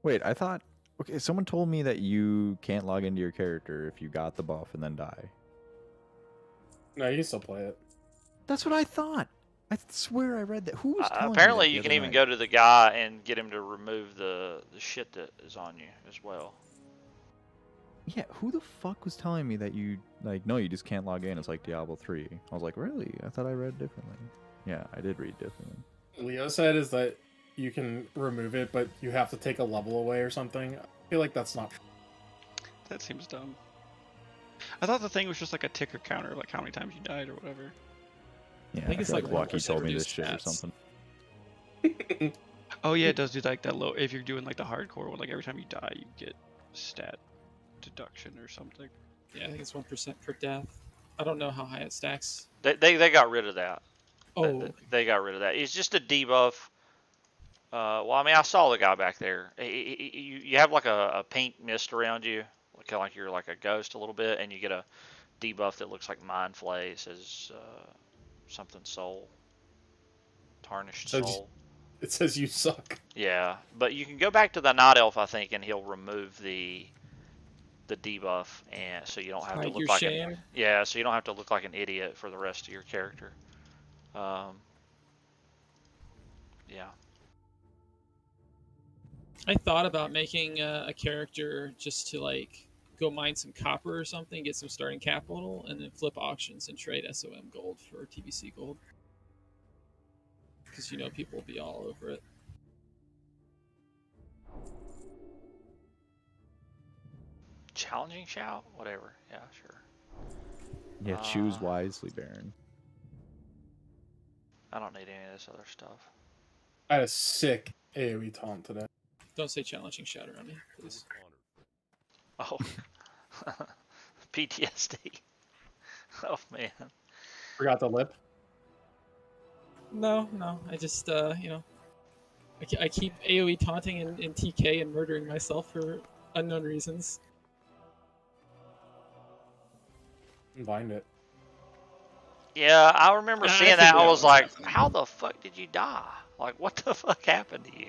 Wait, I thought... Okay, someone told me that you can't log into your character if you got the buff and then die. No, you can still play it. That's what I thought. I swear I read that. Who was telling apparently me that you can even go to the guy and get him to remove the shit that is on you as well. Yeah, who the fuck was telling me that you, like, no, you just can't log in. It's like Diablo 3. I was like, really? I thought I read differently. Yeah, I did read differently. Leo said is that you can remove it, but you have to take a level away or something. I feel like that's not true. That seems dumb. I thought the thing was just like a ticker counter, like how many times you died or whatever. Yeah, I think it's like Lucky told me this shit or something. Oh yeah, it does do like that low. If you're doing like the hardcore one, like every time you die, you get stat deduction or something. Yeah, I think it's 1% per death. I don't know how high it stacks. They got rid of that. Oh, they got rid of that. It's just a debuff. Well, I mean, I saw the guy back there. You have like a pink mist around you, kind of like you're like a ghost a little bit, and you get a debuff that looks like Mind Flay. It says something soul, tarnished soul. It says you suck. Yeah, but you can go back to the Night Elf, I think, and he'll remove the debuff, and so you don't have to look like so you don't have to look like an idiot for the rest of your character. Yeah. I thought about making a character just to like go mine some copper or something, get some starting capital, and then flip auctions and trade SOM gold for TBC gold. Because people will be all over it. Challenging shout? Whatever. Yeah, sure. Yeah, choose wisely, Baron. I don't need any of this other stuff. I had a sick AoE taunt today. Don't say challenging shout around me, please. Oh. PTSD. Oh, man. Forgot the lip. No. I just, I keep AoE taunting in TK and murdering myself for unknown reasons. Bind it. Yeah, I remember I seeing that. I figured was out like, what's happening. how the fuck did you die? Like, what the fuck happened to you?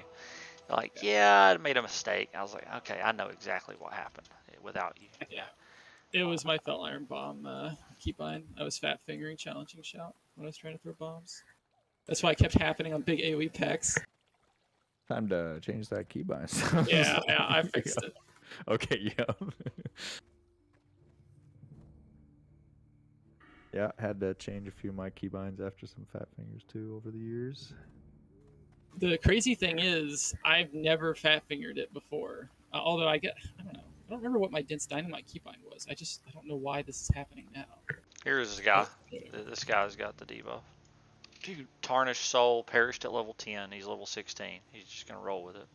They're like, yeah, I made a mistake. I was like, okay, I know exactly what happened without you. Yeah. It was my Fell Iron Bomb keybind. I was fat fingering challenging shout when I was trying to throw bombs. That's why it kept happening on big AoE packs. Time to change that keybind. Yeah, I fixed it. Okay, yeah. Yeah, had to change a few of my keybinds after some fat fingers too over the years. The crazy thing is, I've never fat fingered it before. Although I don't know. I don't remember what my dense dynamite keybind was. I don't know why this is happening now. Here's this guy. This guy's got the debuff. Dude, Tarnished Soul, perished at level 10. He's level 16. He's just going to roll with it.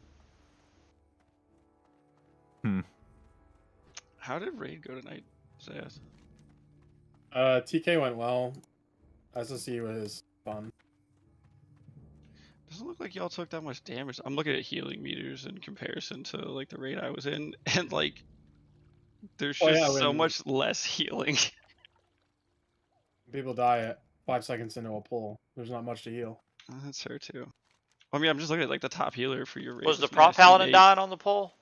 How did raid go tonight, Zayas? TK went well. SSE was fun. Doesn't look like y'all took that much damage. I'm looking at healing meters in comparison to like the raid I was in, and like there's just so much less healing. People die at 5 seconds into a pull. There's not much to heal. That's fair too. I mean, I'm just looking at like the top healer for your raid. Was the prop paladin dying on the pull?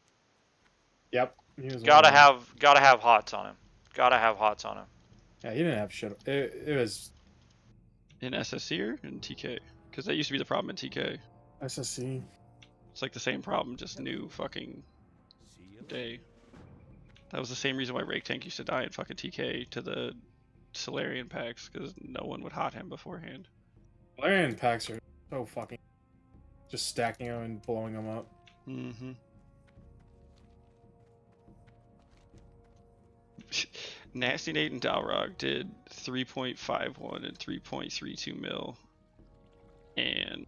Yep. He was gotta have hots on him. Gotta have hots on him. Yeah, he didn't have shit. It was in SSC or in TK, because that used to be the problem in TK. SSC. It's like the same problem, just new fucking day. That was the same reason why Rake Tank used to die in fucking TK to the Solarian packs, because no one would hot him beforehand. Solarian packs are so fucking just stacking them and blowing them up. Mm-hmm. Nasty Nate and Dalrog did 3.51 and 3.32 mil, and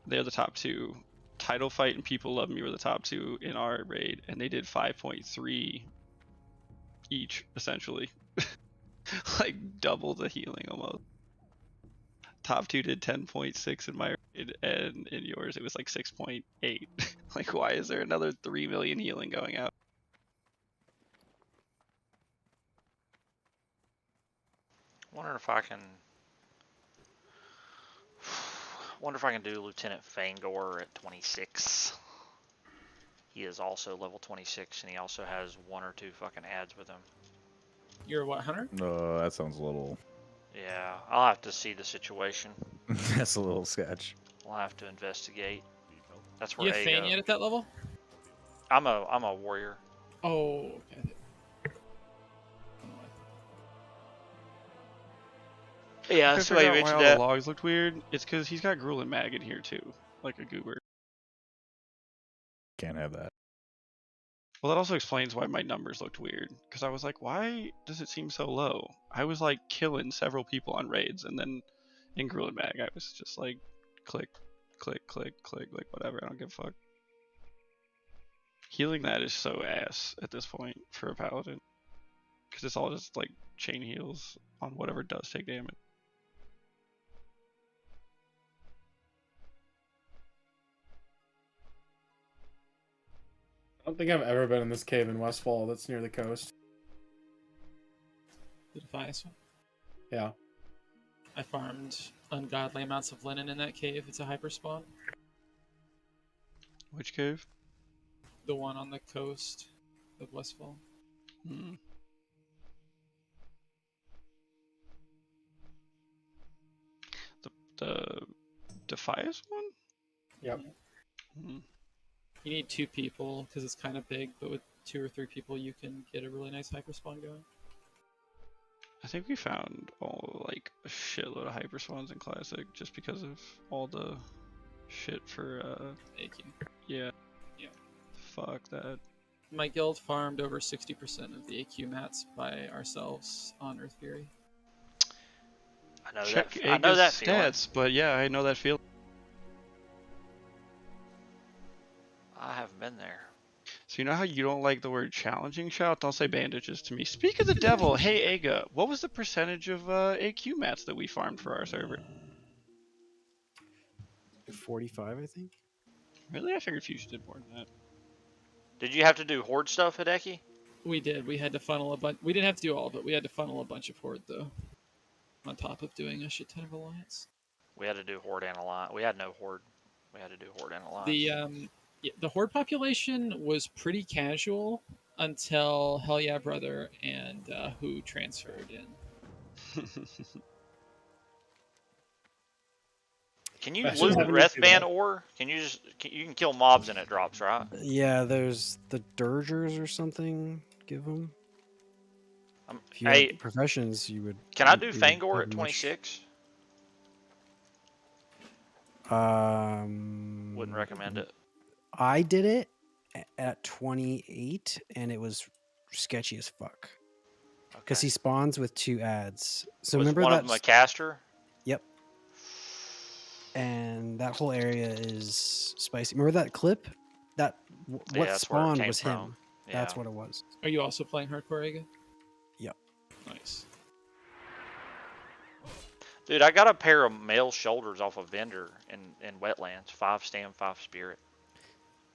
they're the top two. Title Fight and People Love Me were the top two in our raid, and they did 5.3 each, essentially. Like double the healing almost. Top two did 10.6 in my raid, and in yours it was like 6.8. Like, why is there another 3 million healing going out? Wonder if I can do Lieutenant Fangor at 26. He is also level 26, and he also has 1 or 2 fucking ads with him. You're what, Hunter? That sounds a little... Yeah, I'll have to see the situation. That's a little sketch. We'll have to investigate. That's You where have Fane yet at that level? I'm a warrior. Oh, okay. Yeah, that's why you mentioned all that. the logs looked weird. It's because he's got Gruul and Mag in here too, like a goober. Can't have that. Well, that also explains why my numbers looked weird. Because I was like, why does it seem so low? I was like killing several people on raids, and then in Gruul and Mag, I was just like, click, click, click, click, like whatever. I don't give a fuck. Healing that is so ass at this point for a paladin, because it's all just like chain heals on whatever does take damage. I don't think I've ever been in this cave in Westfall that's near the coast. The Defias one? Yeah. I farmed ungodly amounts of linen in that cave. It's a hyper spawn. Which cave? The one on the coast of Westfall. Hmm. The Defias one? Yep. Hmm. You need 2 people because it's kind of big, but with 2 or 3 people, you can get a really nice hyperspawn going. I think we found like a shitload of hyperspawns in Classic just because of all the shit for AQ. Yeah. Yeah. Fuck that. My guild farmed over 60% of the AQ mats by ourselves on Earth Fury. Check I know that Aga's feeling. stats, but yeah, I know that feeling. I haven't been there. So you know how you don't like the word challenging? Shout, don't say bandages to me. Speak of the devil, hey Aga, what was the percentage of AQ mats that we farmed for our server? 45, I think. Really? I figured Fuchsia did more than that. Did you have to do horde stuff, Hideki? We did. We had to funnel a bunch. We didn't have to do all of it. We had to funnel a bunch of horde though, on top of doing a shit ton of alliance. We had to do horde and alliance. We had no horde. We had to do horde and alliance. The horde population was pretty casual until Hell Yeah Brother and Who transferred in. Can you That loot shouldn't happen to Wrathband that. ore? You can kill mobs and it drops, right? Yeah, there's the dirgers or something. Give them. If you Hey, had professions, you would. can I do you would Fangor have at much- 26? Wouldn't recommend it. I did it at 28, and it was sketchy as fuck. Because he spawns with 2 ads. So Was remember one that? of them a caster? Yep. And that whole area is spicy. Remember that clip? That Yeah, what that's where it spawned came was from. him. That's Yeah. what it was. Are you also playing Hardcore Aga? Yep. Nice. Dude, I got a pair of male shoulders off a vendor in wetlands. 5 stam, 5 spirit.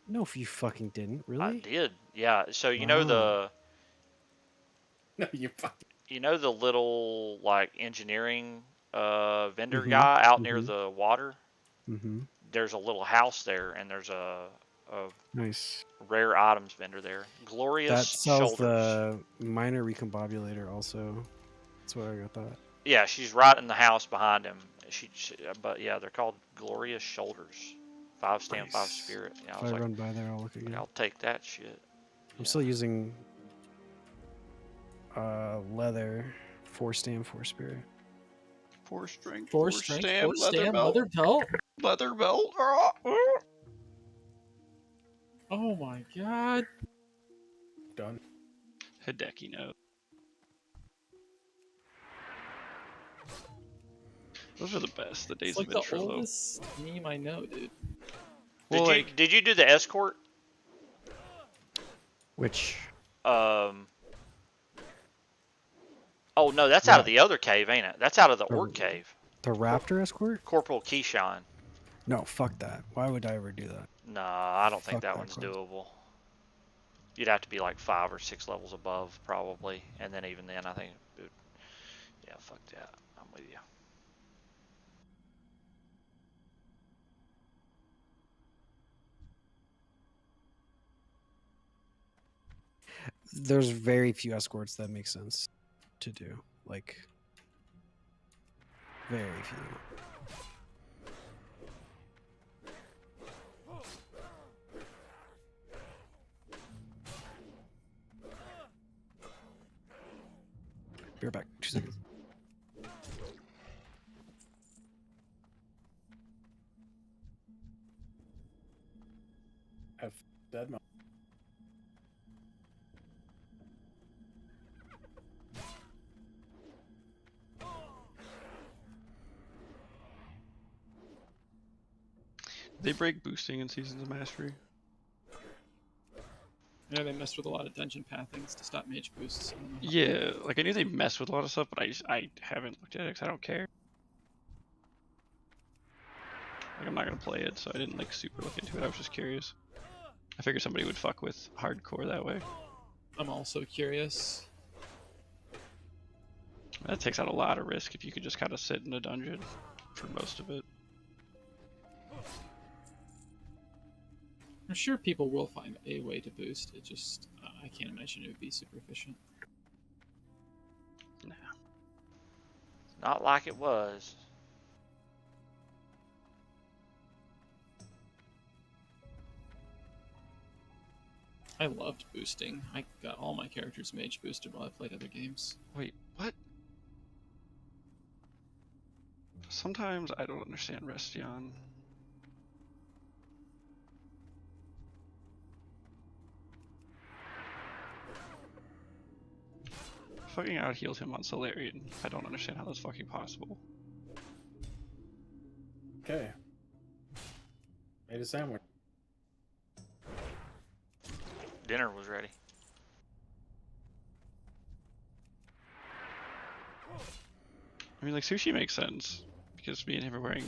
No, if you fucking didn't, really. I did. Yeah. So you know Wow. No, you fucking. you know the little like engineering vendor Mhm, guy out near mhm. the water? Mm-hmm. There's a little house there, and there's a Nice. rare items vendor there. Glorious That sells shoulders. the minor recombobulator also. That's where I got that. Yeah, she's right in the house behind him. But yeah, they're called Glorious Shoulders. 5 stam, 5 Nice. spirit. Yeah, I If was I like, run by there, I'll look again. I'll take that shit. I'm still using leather, 4 stam, 4 spirit. 4 strength, 4 4 strength, stam, 4 leather stam, belt. leather belt. Leather belt. Oh my god. Done. Hideki knows. Those are the best. The days It's like of the intro, though. oldest meme I know, dude. Well, like, Did you do the escort? Which? Oh no, that's out of the other cave, ain't it? That's out of the The- orc cave. The raptor escort? Corporal Keyshawn. No, fuck that. Why would I ever do that? Nah, I don't think Fuck that that one's quest. doable. You'd have to be like 5 or 6 levels above, probably. And then even then, I think, dude, yeah, fuck that. I'm with you. There's very few escorts that make sense to do. Like, very few. Be right back. 2 seconds. Have dead mo- they break boosting in Seasons of Mastery. Yeah, they messed with a lot of dungeon pathings to stop mage boosts. I don't know how- Yeah, like I knew they mess with a lot of stuff, but I haven't looked at it because I don't care. Like I'm not gonna play it, so I didn't like super look into it. I was just curious. I figured somebody would fuck with hardcore that way. I'm also curious. That takes out a lot of risk if you could just kind of sit in a dungeon for most of it. I'm sure people will find a way to boost. It just, I can't imagine it would be super efficient. Nah. It's not like it was. I loved boosting. I got all my characters mage boosted while I played other games. Wait, what? Sometimes I don't understand Restion. Fucking out healed him on Solarian. I don't understand how that's fucking possible. Okay. Made a sandwich. Dinner was ready. I mean, like, sushi makes sense because me and him are wearing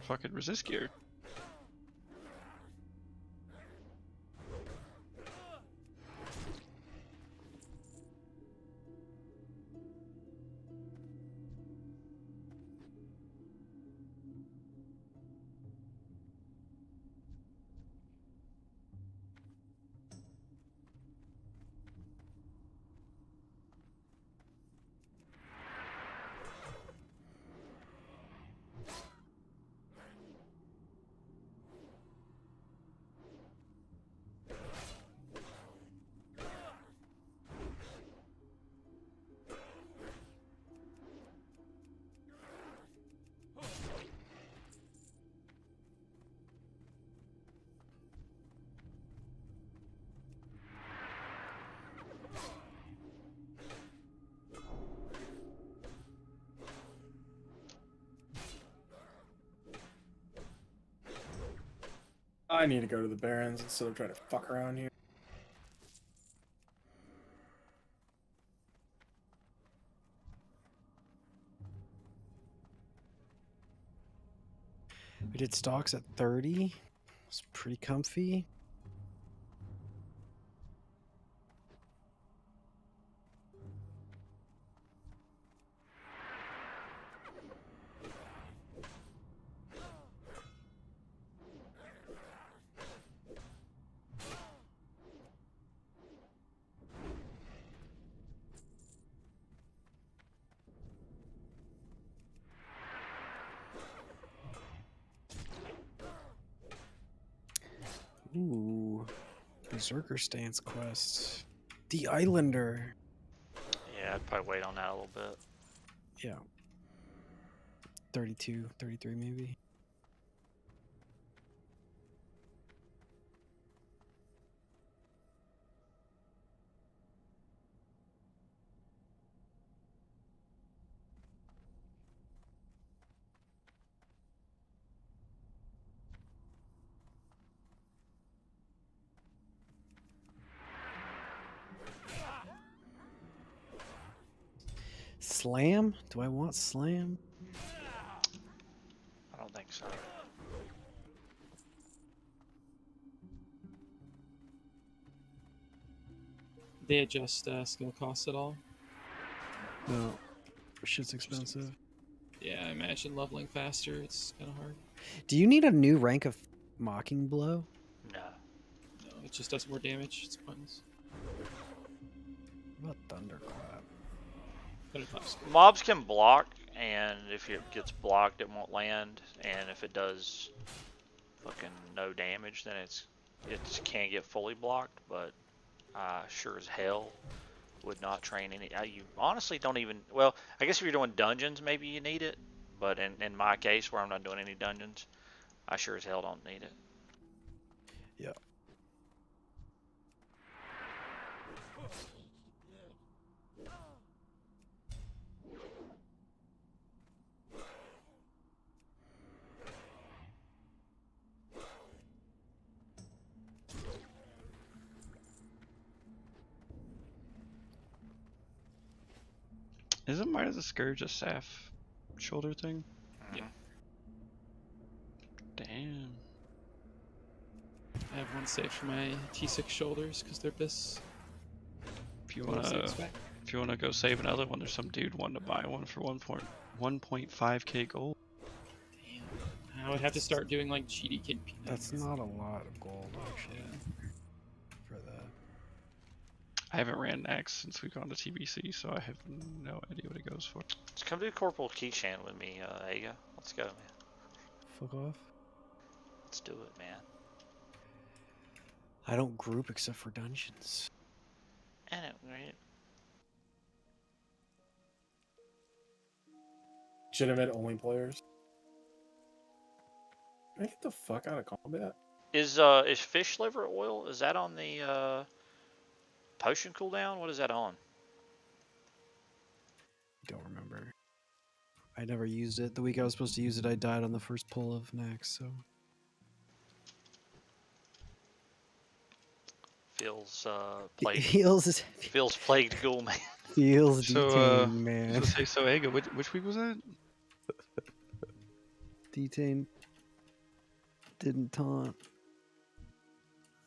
fucking resist gear. I need to go to the Barrens instead of trying to fuck around here. We did stocks at 30. It's pretty comfy. Ooh, Berserker Stance quest. The Islander. Yeah, I'd probably wait on that a little bit. Yeah. 32, 33 maybe. Slam? Do I want slam? I don't think so. They adjust skill costs at all? No. Shit's expensive. Yeah, I imagine leveling faster, it's kind of hard. Do you need a new rank of Mocking Blow? No. No, it just does more damage. It's pointless. What about Thunderclap? Mobs can block, and if it gets blocked, it won't land. And if it does fucking no damage, then it can't get fully blocked. But sure as hell would not train any. You honestly don't even. Well, I guess if you're doing dungeons, maybe you need it. But in my case, where I'm not doing any dungeons, I sure as hell don't need it. Yeah. Isn't Might of the Scourge a Saf shoulder thing? Yeah. Damn. I have one saved for my T6 shoulders because they're bis. If you wanna go save another one, there's some dude wanting to buy one for 1.5k gold. Damn. I would have to start doing like GDK. That's not a lot of gold, actually. Yeah. For that. I haven't ran X since we've gone to TBC, so I have no idea what it goes for. Let's come do Corporal Keyshan with me, Aga. Let's go, man. Fuck off. Let's do it, man. I don't group except for dungeons. I know, right? Legitimate only players. Can I get the fuck out of combat? Is fish liver oil? Is that on the potion cooldown? What is that on? Don't remember. I never used it. The week I was supposed to use it, I died on the first pull of Nex, so. Feels plagued. Feels plagued ghoul man. Feels So, detained, man. So Ega, which week was that? Detained. Didn't taunt.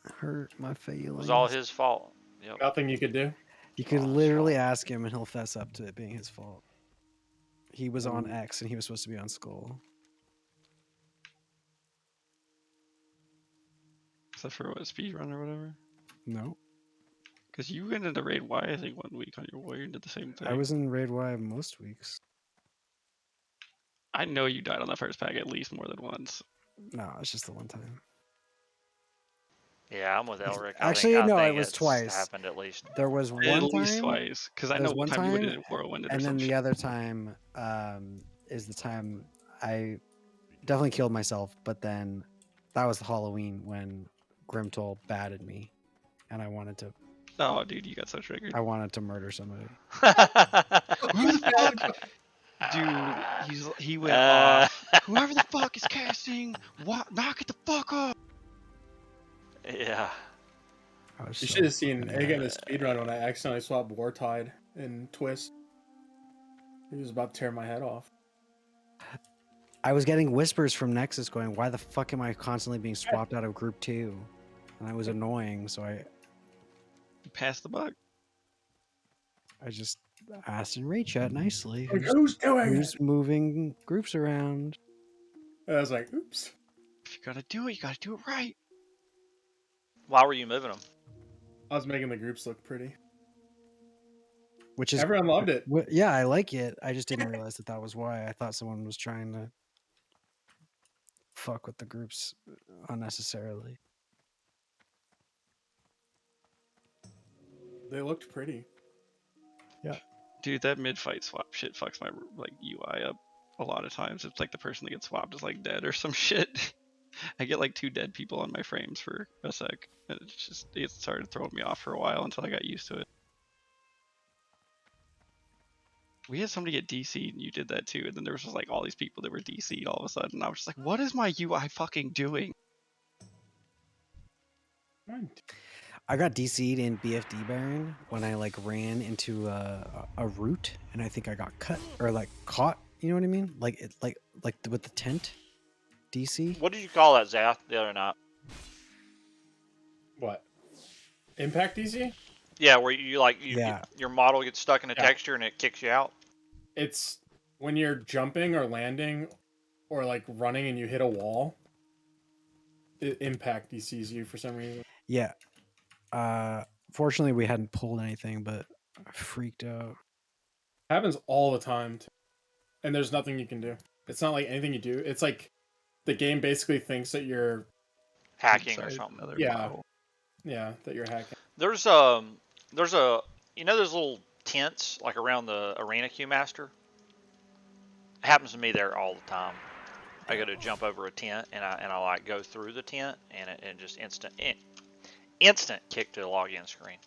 Hurt my feelings. It was all his fault. Yep. Nothing you could do. You could literally ask him and he'll fess up to it being his fault. He was on X and he was supposed to be on Skull. Is that for what, speedrun or whatever? No. Because you went into Raid Y, I think, 1 week on your warrior and did the same thing. I was in Raid Y most weeks. I know you died on that first pack at least more than once. No, it's just the one time. Yeah, I'm with Elric. Actually, I no, think it was it's twice. Happened at least. There was one At time. least twice, because I know one time you went in Whirlwind and or then some the shit. other time is the time I definitely killed myself, but then that was the Halloween when Grimtoll batted me, and I wanted to. Oh, dude, you got so triggered. I wanted to murder somebody. Who the fuck? Dude, he went off. Whoever the fuck is casting, knock it the fuck off. Yeah. You should have seen Egg in the speedrun when I accidentally swapped Wartide in Twist. He was about to tear my head off. I was getting whispers from Nexus going, "Why the fuck am I constantly being swapped out of Group 2?" And I was annoying, so I passed the bug. I just asked in raid chat nicely. Like, who's doing Who's moving groups around? I was like, "Oops." If you're gonna do it, you gotta do it right. Why were you moving them? I was making the groups look pretty. Which is everyone loved it. Yeah, I like it. I just didn't realize that was why. I thought someone was trying to fuck with the groups unnecessarily. They looked pretty. Yeah. Dude, that mid-fight swap shit fucks my UI up a lot of times. It's like the person that gets swapped is like dead or some shit. I get like 2 dead people on my frames for a sec, and it started throwing me off for a while until I got used to it. We had somebody get DC'd and you did that too, and then there was just like all these people that were DC'd all of a sudden. I was just like, what is my UI fucking doing? I got DC'd in BFD Baron when I like ran into a root, and I think I got cut or like caught. You know what I mean? Like it, like with the tent. DC. What did you call that, Zath, the other night? What? Impact DC? Yeah, where your model gets stuck in a texture and it kicks you out. It's when you're jumping or landing or like running and you hit a wall. Impact DCs you for some reason. Yeah. Fortunately, we hadn't pulled anything, but I freaked out. Happens all the time, and there's nothing you can do. It's not like anything you do. It's like the game basically thinks that you're hacking or something. Yeah, that you're hacking. There's a those little tents like around the arena queue master. It happens to me there all the time. I go to jump over a tent and I like go through the tent and it just instant kick to the login screen.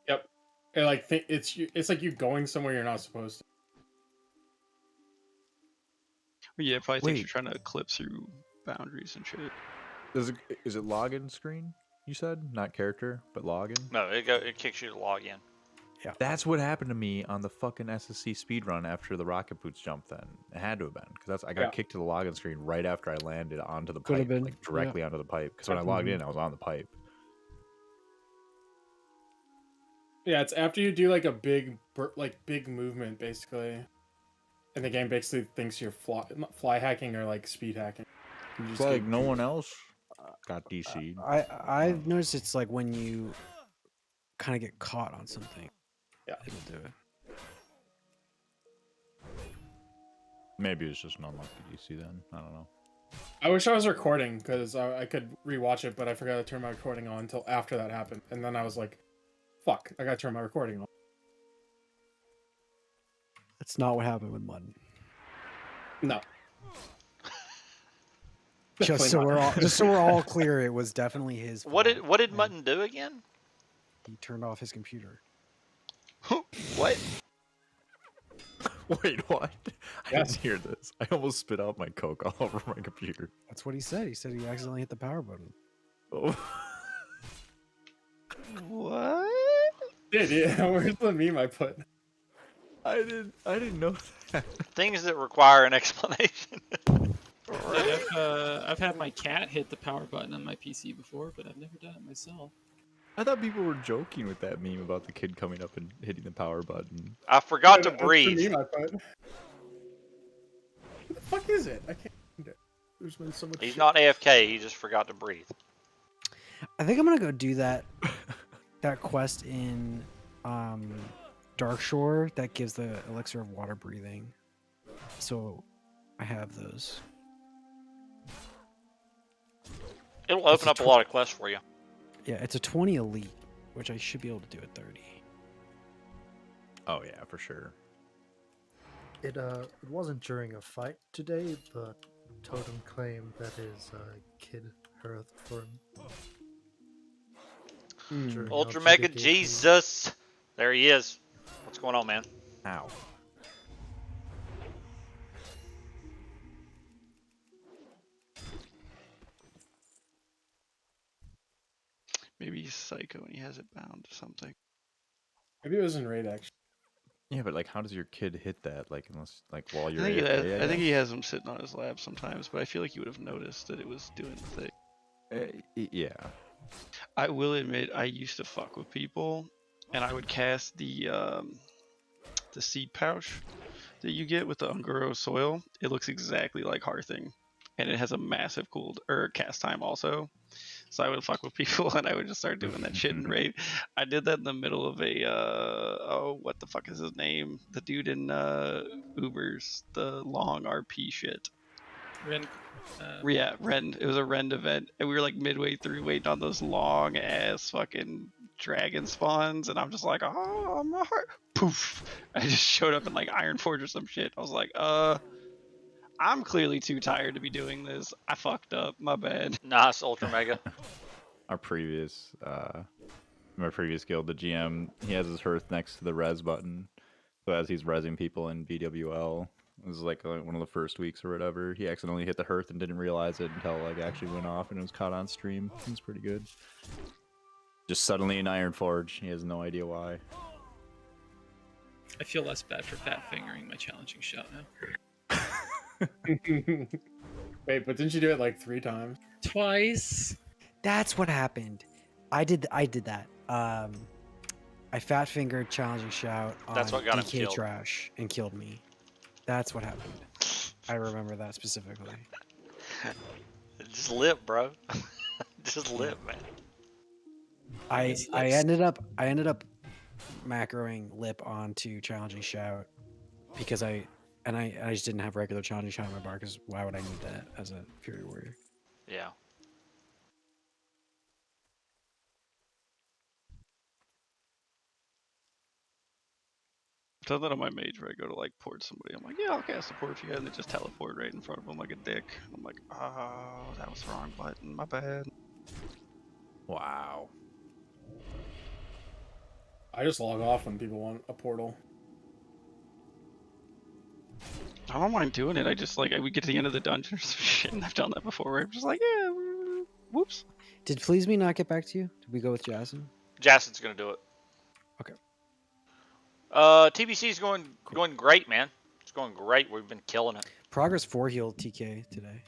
Yep. And like it's like you going somewhere you're not supposed to. Well, yeah, probably thinks you're trying to clip through boundaries and shit. Is it login screen? You said not character, but login. No, it kicks you to login. Yeah, that's what happened to me on the fucking SSC speedrun after the rocket boots jump. Then it had to have been because I got kicked to the login screen right after I landed onto the pipe, like directly onto the pipe. Because when I logged in, I was on the pipe. Yeah, it's after you do like a big movement basically, and the game basically thinks you're fly hacking or like speed hacking. It's like no one else got DC'd. I've noticed it's like when you kind of get caught on something. Yeah, it'll do it. Maybe it's just an unlucky DC then. I don't know. I wish I was recording because I could rewatch it, but I forgot to turn my recording on until after that happened, and then I was like, "Fuck! I gotta turn my recording on." That's not what happened with Mutton. No. Just so we're all clear, it was definitely his fault. What did Mutton do again? He turned off his computer. What? Wait, what? I Yes. didn't hear this. I almost spit out my Coke all over my computer. That's what he said. He said he accidentally hit the power button. Oh. What? Dude, yeah, where's the meme I put? I didn't know that. Things that require an explanation. I've had my cat hit the power button on my PC before, but I've never done it myself. I thought people were joking with that meme about the kid coming up and hitting the power button. I forgot to That's the breathe. meme I put. What the fuck is it? I can't find it. There's been so much He's shit. not AFK. He just forgot to breathe. I think I'm gonna go do that quest in Darkshore that gives the elixir of water breathing. So I have those. It'll open up a lot of quests for you. Yeah, it's a 20 elite, which I should be able to do at 30. Oh yeah, for sure. It wasn't during a fight today, but Totem claimed that his kid heard for him. During Ultra LGBTQ. Mega Jesus. There he is. What's going on, man? Ow. Maybe he's psycho and he has it bound to something. Maybe it was in raid actually. Yeah, but like, how does your kid hit that? Like, unless like while I you're think, AFK, I think he has him sitting on his lap sometimes, but I feel like you would have noticed that it was doing the thing. Yeah. I will admit, I used to fuck with people, and I would cast the seed pouch that you get with the ahn'qiraj soil. It looks exactly like Hearthing, and it has a massive cast time also. So I would fuck with people, and I would just start doing that shit in raid. I did that in the middle of a what the fuck is his name? The dude in Ubers, the long RP shit. Ren. Yeah, Rend. It was a Rend event, and we were like midway through waiting on those long ass fucking dragon spawns, and I'm just like, oh, my heart. Poof! I just showed up in like Ironforge or some shit. I was like, I'm clearly too tired to be doing this. I fucked up. My bad. Nice, Ultra Mega. Our previous, my previous guild, the GM, he has his hearth next to the res button. So as he's resing people in BWL, it was like one of the first weeks or whatever, he accidentally hit the hearth and didn't realize it until like actually went off and it was caught on stream. It was pretty good. Just suddenly in Ironforge, he has no idea why. I feel less bad for fat fingering my challenging shout now. Wait, but didn't you do it like 3 times? Twice. That's what happened. I did that. I fat fingered challenging shout on That's what got him killed. ahn'qiraj and killed me. That's what happened. I remember that specifically. Just lip, bro. Just lip, man. I ended up macroing lip onto challenging shout because I just didn't have regular challenging shout on my bar because why would I need that as a Fury Warrior? Yeah. I've done that on my mage where I go to like port somebody. I'm like, yeah, I'll cast a port for you, and they just teleport right in front of them like a dick. I'm like, oh, that was the wrong button. My bad. Wow. I just log off when people want a portal. I don't mind doing it. I just like we get to the end of the dungeon or some shit, and I've done that before. Where I'm just like, yeah, whoops. Did Please Me not get back to you? Did we go with Jason? Jason's gonna do it. Okay. TBC's going great, man. It's going great. We've been killing it. Progress 4 healed TK today.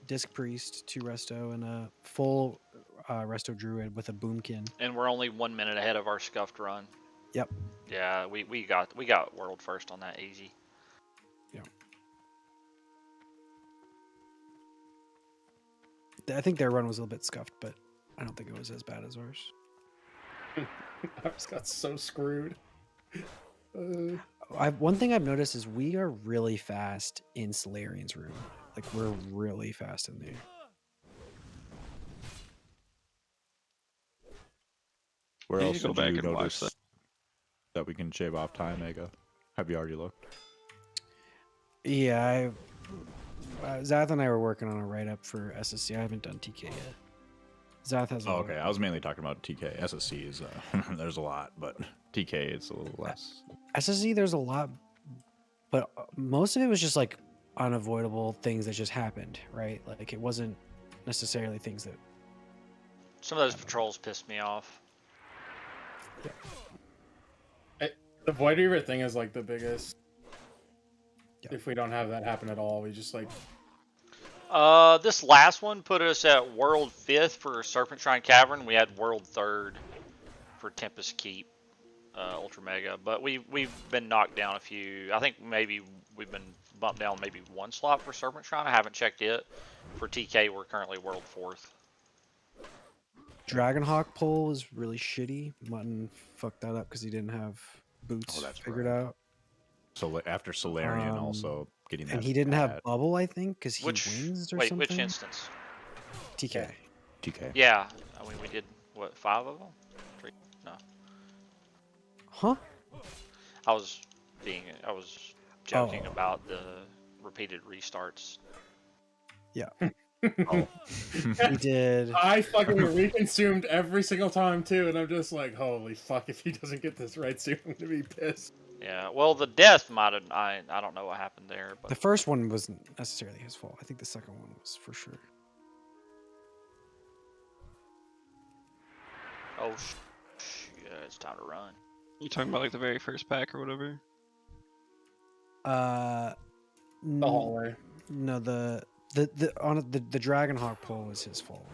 Disc Priest, 2 Resto, and a full Resto Druid with a Boomkin. And we're only 1 minute ahead of our scuffed run. Yep. Yeah, we got world first on that easy. Yeah. I think their run was a little bit scuffed, but I don't think it was as bad as ours. Ours got so screwed. One thing I've noticed is we are really fast in Solarian's room. Like we're really fast in there. Where You else need to go did you back and watch notice that we can shave off time, Ega? Have you already looked? Yeah, Zath and I were working on a write up for SSC. I haven't done TK yet. Zath has. Oh, okay. I was mainly talking about TK. SSC is there's a lot, but TK it's a little less. SSC, there's a lot, but most of it was just like unavoidable things that just happened, right? Like it wasn't necessarily things that. Some of those patrols pissed me off. The Void Reaver thing is like the biggest. If we don't have that happen at all, we just like. This last one put us at World 5th for Serpent Shrine Cavern. We had World 3rd for Tempest Keep, Ultra Mega. But we've been knocked down a few. I think maybe we've been bumped down maybe one slot for Serpent Shrine. I haven't checked it. For TK, we're currently World 4th. Dragonhawk pull was really shitty. Mutton fucked that up because he didn't have boots figured out. So after Solarian, also getting that. And he didn't have bubble, I think, because he wins or wait, something. which instance? TK. TK. Yeah, I mean we did what, 5 of them? 3? No. Huh? I was joking about the repeated restarts. Yeah. Oh. He did. I fucking reconsumed every single time too, and I'm just like, holy fuck! If he doesn't get this right soon, I'm gonna be pissed. Yeah, well, the death might have. I don't know what happened there, but The first one wasn't necessarily his fault. I think the second one was for sure. oh, yeah, it's time to run. You talking about like the very first pack or whatever? The hallway. No, the Dragonhawk pull was his fault.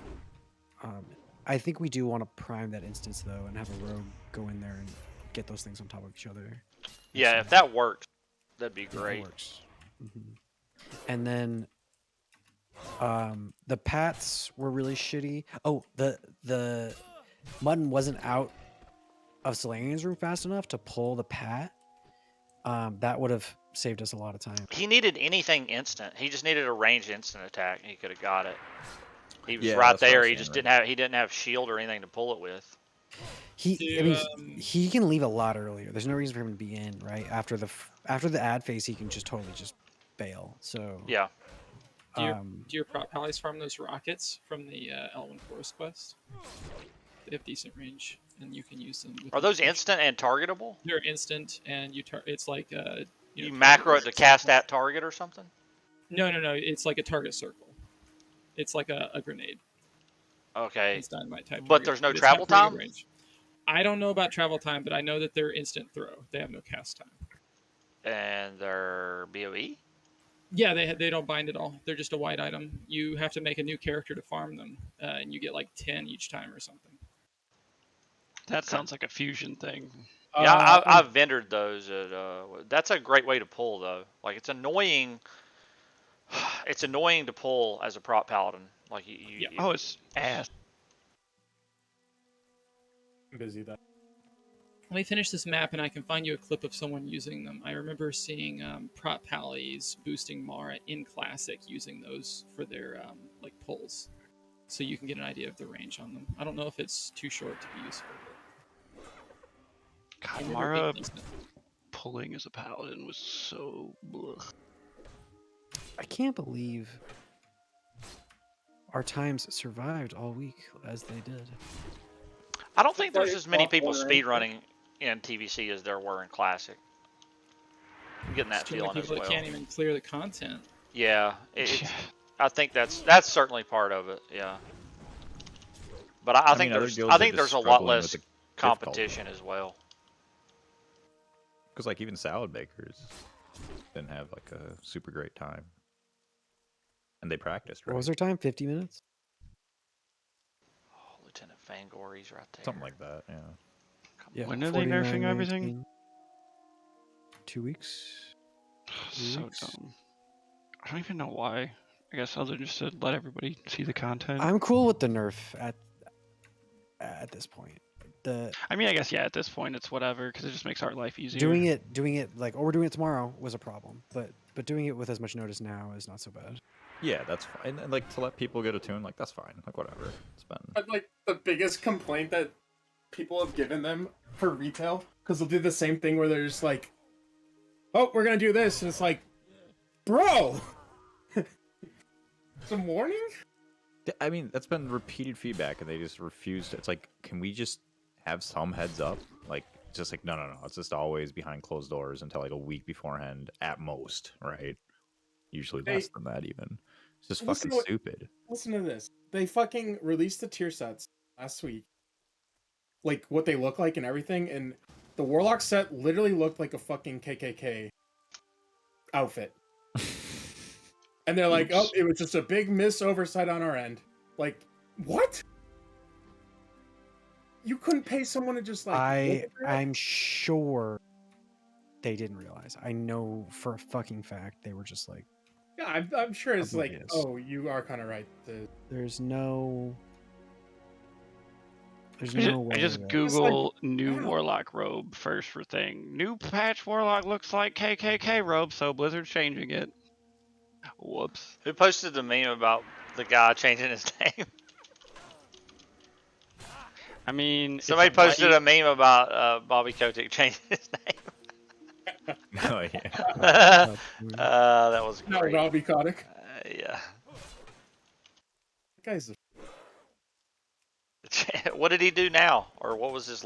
I think we do want to prime that instance though, and have a rogue go in there and get those things on top of each other. Yeah, if that works, that'd be great. That works. And then the pats were really shitty. Oh, the Mutton wasn't out of Solarian's room fast enough to pull the pat. That would have saved us a lot of time. He needed anything instant. He just needed a ranged instant attack. And he could have got it. He was Yeah, right that's what I there. was He saying, just right? didn't have. He didn't have shield or anything to pull it with. He can leave a lot earlier. There's no reason for him to be in right after the ad phase. He can just totally just bail. So yeah. Do your prop allies farm those rockets from the Elwyn Forest quest? They have decent range, and you can use them. Are those instant and targetable? They're instant, and it's like you macro it to cast at target or something? No. It's like a target circle. It's like a grenade. Okay. It's dynamite type. But target, there's no it's travel not very good time? range. I don't know about travel time, but I know that they're instant throw. They have no cast time. And they're BOE? Yeah, they don't bind at all. They're just a white item. You have to make a new character to farm them, and you get like 10 each time or something. That sounds like a fusion thing. Yeah, I've vendored those. That's a great way to pull, though. Like, it's annoying. It's annoying to pull as a prop paladin. Like Oh, it's ass. I'm busy that. Let me finish this map, and I can find you a clip of someone using them. I remember seeing prop pallies boosting Mara in Classic using those for their like pulls, so you can get an idea of the range on them. I don't know if it's too short to be useful. I God, remember Mara being decent. pulling as a paladin was so. Blech. I can't believe our times survived all week as they did. I don't think there's as many Top people order, speedrunning in TVC as there were in Classic. I'm getting that There's too many feeling as people that well. can't even clear the content. Yeah, I think that's certainly part of it. Yeah, but I think mean, other there's guilds are just there's a lot struggling less with the competition as well. Because like even salad bakers didn't have like a super great time, and they practiced. Right? What was their time? 50 minutes? Oh, Lieutenant Fangory's right there. Something like that. Yeah. Yeah. When are they nerfing 49, everything? 19. 2 weeks. So weeks? dumb. I don't even know why. I guess other than just to let everybody see the content. I'm cool with the nerf at this point. I mean, I guess yeah. At this point, it's whatever because it just makes our life easier. Doing it like, oh, we're doing it tomorrow was a problem, but doing it with as much notice now is not so bad. Yeah, that's fine. And like to let people get a tune, like that's fine. Like whatever. It's been. But like the biggest complaint that people have given them for retail, because they'll do the same thing where they're just like, "Oh, we're gonna do this," and it's like, bro, some warning. I mean, that's been repeated feedback, and they just refused. It's like, can we just have some heads up? Like, just like, no. It's just always behind closed doors until like a week beforehand at most, right? Usually less than that even. It's just fucking stupid. Listen to this. They fucking released the tier sets last week. Like, what they look like and everything, and the Warlock set literally looked like a fucking KKK outfit. And they're like, oh, it was just a big oversight on our end. Like, what? You couldn't pay someone to just like... I'm sure they didn't realize. I know for a fucking fact they were just like... Yeah, I'm sure it's oblivious. like, oh, you are kind of right. There's no way. I just Google new Warlock robe first for thing. New patch Warlock looks like KKK robe, so Blizzard's changing it. Whoops. Who posted the meme about the guy changing his name? I mean, somebody posted a meme about Bobby Kotick changing his name. Oh yeah. That was great. No, Bobby Kotick. Yeah. That guy's What did he do now, or what was his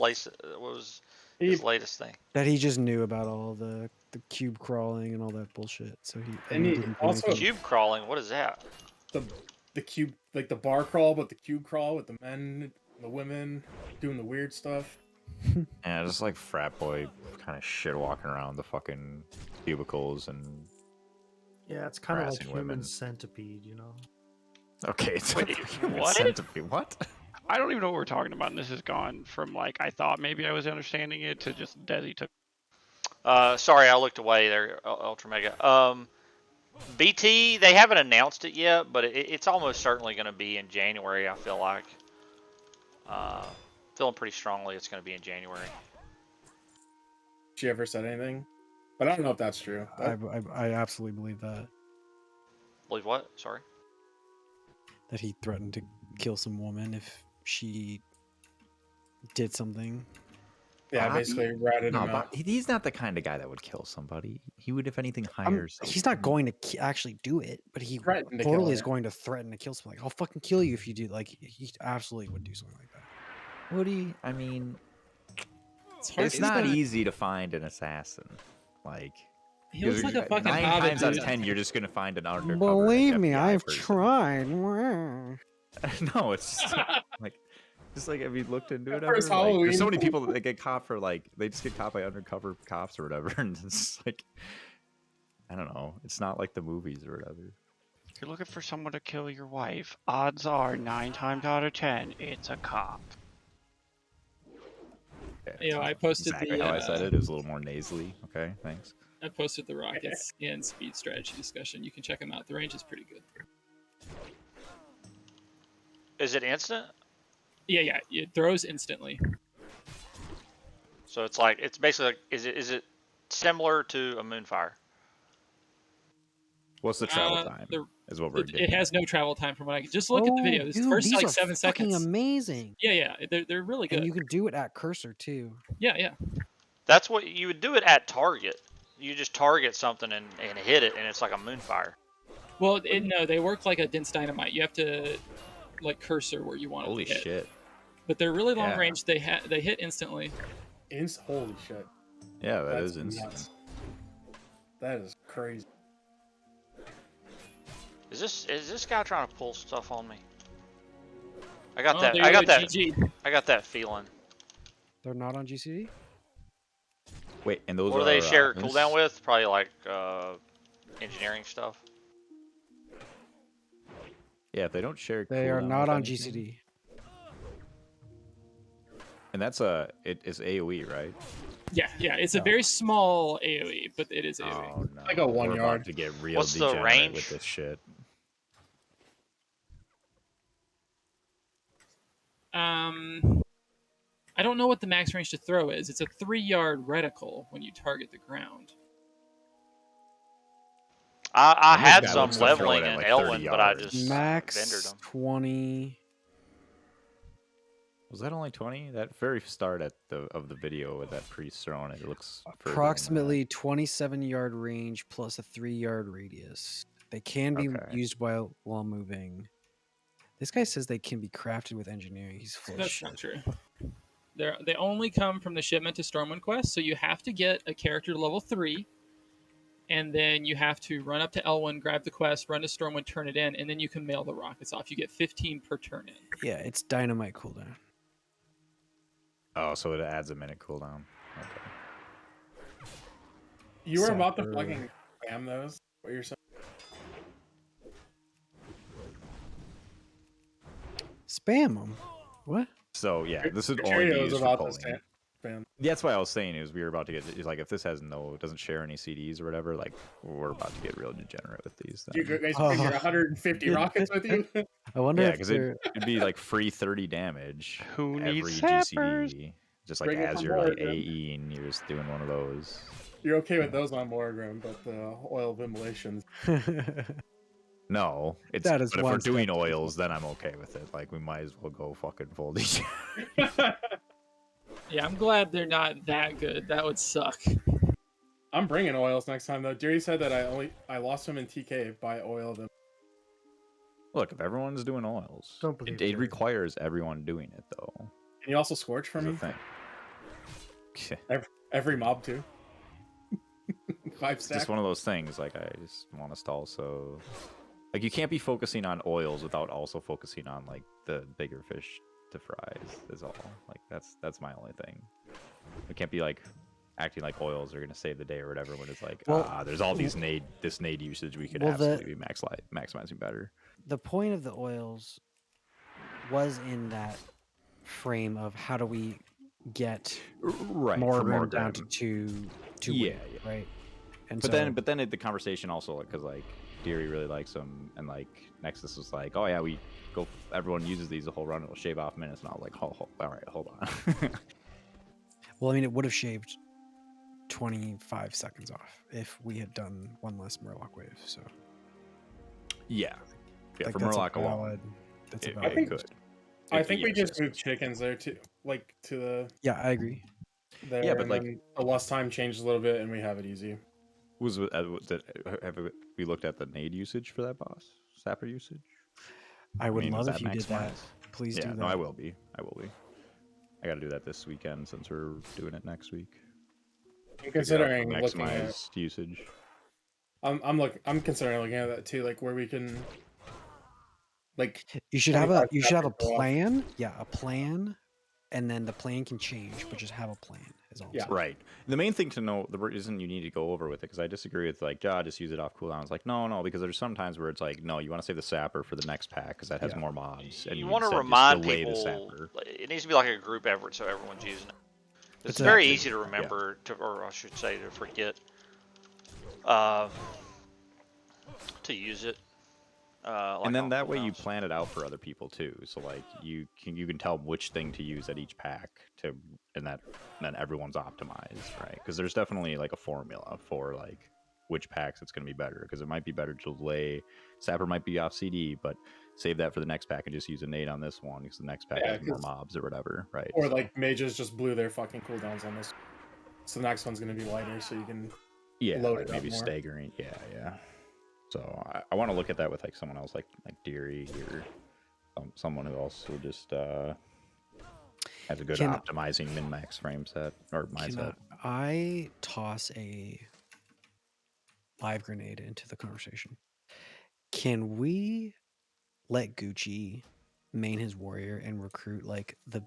his latest thing? That he just knew about all the cube crawling and all that bullshit. So he didn't also cube crawling. What is that? The cube, like the bar crawl, but the cube crawl with the men, and the women doing the weird stuff. Yeah, just like frat boy kind of shit walking around the fucking cubicles and. Yeah, it's kind of like harassing human women. centipede, you know. Okay, it's Wait, human what? centipede. What? I don't even know what we're talking about, and this has gone from like I thought maybe I was understanding it to just Desi took. Sorry, I looked away there, Ultra Mega. BT, they haven't announced it yet, but it's almost certainly going to be in January. I feel like. Feeling pretty strongly it's going to be in January. She ever said anything? But I don't know if that's true. I absolutely believe that. Believe what? Sorry. That he threatened to kill some woman if she did something. Yeah, basically ratted him out. He's not the kind of guy that would kill somebody. He would, if anything, hire someone. He's not going to actually do it, but he totally is going to threaten to kill someone. Like, I'll fucking kill you if you do. Like, he absolutely would do something like that. Would he? I mean, It's not easy to find an assassin. Like, he looks like a fucking 9 hobbit, times out of dude. 10, you're just gonna find an undercover. Believe me, FBI I've person. tried. No, it's just, just like have you looked into it ever? First Like, Halloween. there's so many people that they get caught for they just get caught by undercover cops or whatever, and it's like I don't know. It's not like the movies or whatever. If you're looking for someone to kill your wife, odds are 9 times out of 10 it's a cop. Yeah, I posted exactly how I said it. It was a little more nasally. Okay, thanks. I posted the rockets and speed strategy discussion. You can check them out. The range is pretty good. Is it instant? Yeah, it throws instantly. So it's basically like, is it similar to a Moonfire? What's the travel time? Is what we're getting. It has no travel time from what I can. Just look at the video. This first these like are 7 fucking seconds. amazing. Yeah, they're really good. And you can do it at cursor too. Yeah. That's what you would do it at target. You just target something and hit it, and it's like a Moonfire. Well, no, they work like a dense dynamite. You have to like cursor where you want Holy it to hit. shit. But they're really long Yeah. range. They hit instantly. Holy shit. Yeah, That's is instant. nuts. That is crazy. Is this guy trying to pull stuff on me? I got Oh, that. there I you got go, that. GG. I got that feeling. They're not on GCD? Wait, and those What are do they share this- cooldown with? Probably like engineering stuff. Yeah, if they don't share. They are cooldown not with on anything- GCD. And that's it's AOE, right? Yeah. It's a very small AOE, but it is AOE. Oh no. I go 1 We're yard. about to get real What's the degenerate range? with this shit. I don't know what the max range to throw is. It's a 3-yard reticle when you target the ground. I And this had guy some looks to throw it leveling at, in like, 30 Elwyn, but I yards. just vendored Max them. 20. Was that only 20? That very start of the video with that priest throwing it looks further than that. Approximately 27-yard range plus a 3-yard radius. They can be Okay. used while moving. This guy says they can be crafted with engineering. He's full of That's shit. not true. They only come from the shipment to Stormwind Quest, so you have to get a character to level 3, and then you have to run up to Elwyn, grab the quest, run to Stormwind, turn it in, and then you can mail the rockets off. You get 15 per turn in. Yeah, it's dynamite cooldown. Oh, so it adds a minute cooldown. Okay. You were about to Sapper. fucking spam those. What you're saying? Spam them. What? So yeah, this is only Cheerio be was used for about to polling. spam. That's why I was saying is we were about to get is like if this has doesn't share any CDs or whatever, like we're about to get real degenerate with these. You Then. guys bring your 150 rockets with you? I wonder Yeah, if because they're... it'd be like free 30 damage Who every needs sappers? GCD. Just like Bring it as from you're like Oregon. AEing, you're just doing one of those. You're okay with those on Morrigan, but the oil of immolations. No, it's That is but if we're one step doing too oils, then I'm okay with it. Like we might as well go fucking full DJ. Yeah, I'm glad they're not that good. That would suck. I'm bringing oils next time though. Jerry said that I lost him in TK by oil them. Look, if everyone's doing oils, Don't believe it Jerry. requires everyone doing it though. Can you also scorch for That's me? the thing. Every mob too. 5 It's stack. just one of those things. Like I just want us to also, like you can't be focusing on oils without also focusing on like the bigger fish to fries. Is all. Like that's my only thing. We can't be like acting like oils are gonna save the day or whatever when it's like there's all these nade usage we could absolutely be maximizing better. The point of the oils was in that frame of how do we get Right, more for more room down to grim. two Yeah, weight, yeah. right? And But so, then the conversation also like because like Deary really likes them and like Nexus was like, oh yeah, we go everyone uses these the whole run, it'll shave off minutes, and I was like, all right, hold on. well, I mean, it would have shaved 25 seconds off if we had done one less Murloc wave. So yeah, like, for that's a Murloc alone, valid- that's a it valid could. I think we just moved chickens there to the Yeah, I agree. there. Yeah, but, and like- then the lost time changed a little bit, and we have it easy. Have we looked at the nade usage for that boss? Sapper usage? I would mean, is love if that you did that. maximized? Please Yeah, do that. no, I will be. I got to do that this weekend since we're doing it next week. I'm considering Figure out looking at. maximized usage. I'm considering looking at that too, like where we can. Like You should have a 25 plan. Yeah, a plan, and then the plan can change, but just have a plan. Is all. I'm Yeah. saying. Right. The main thing to know, the reason you need to go over with it, because I disagree with like, just use it off cooldown. It's like, no, because there's some times where it's like, no, you want to save the sapper for the next pack because that has more mobs. And You want to instead just remind delay the people. sapper. It needs to be like a group effort, so everyone's using it. It's It's very actually- easy to remember, or I should say, to forget to use it. Like And then on that way you cooldowns. plan it out for other people too. So like you can tell which thing to use at each pack and then everyone's optimized, right? Because there's definitely like a formula for like which packs it's going to be better. Because it might be better to delay sapper might be off CD, but save that for the next pack and just use a nade on this one because the next pack has more 'cause- mobs or whatever, right? Or like mages just blew their fucking cooldowns on this, so the next one's gonna be lighter, so you can. Yeah, load like it up maybe more. staggering. Yeah. So I want to look at that with like someone else, like Deary or someone who also just has a good Can- optimizing min max frame set or Can mindset. I toss a live grenade into the conversation? Can we let Gucci main his warrior and recruit like the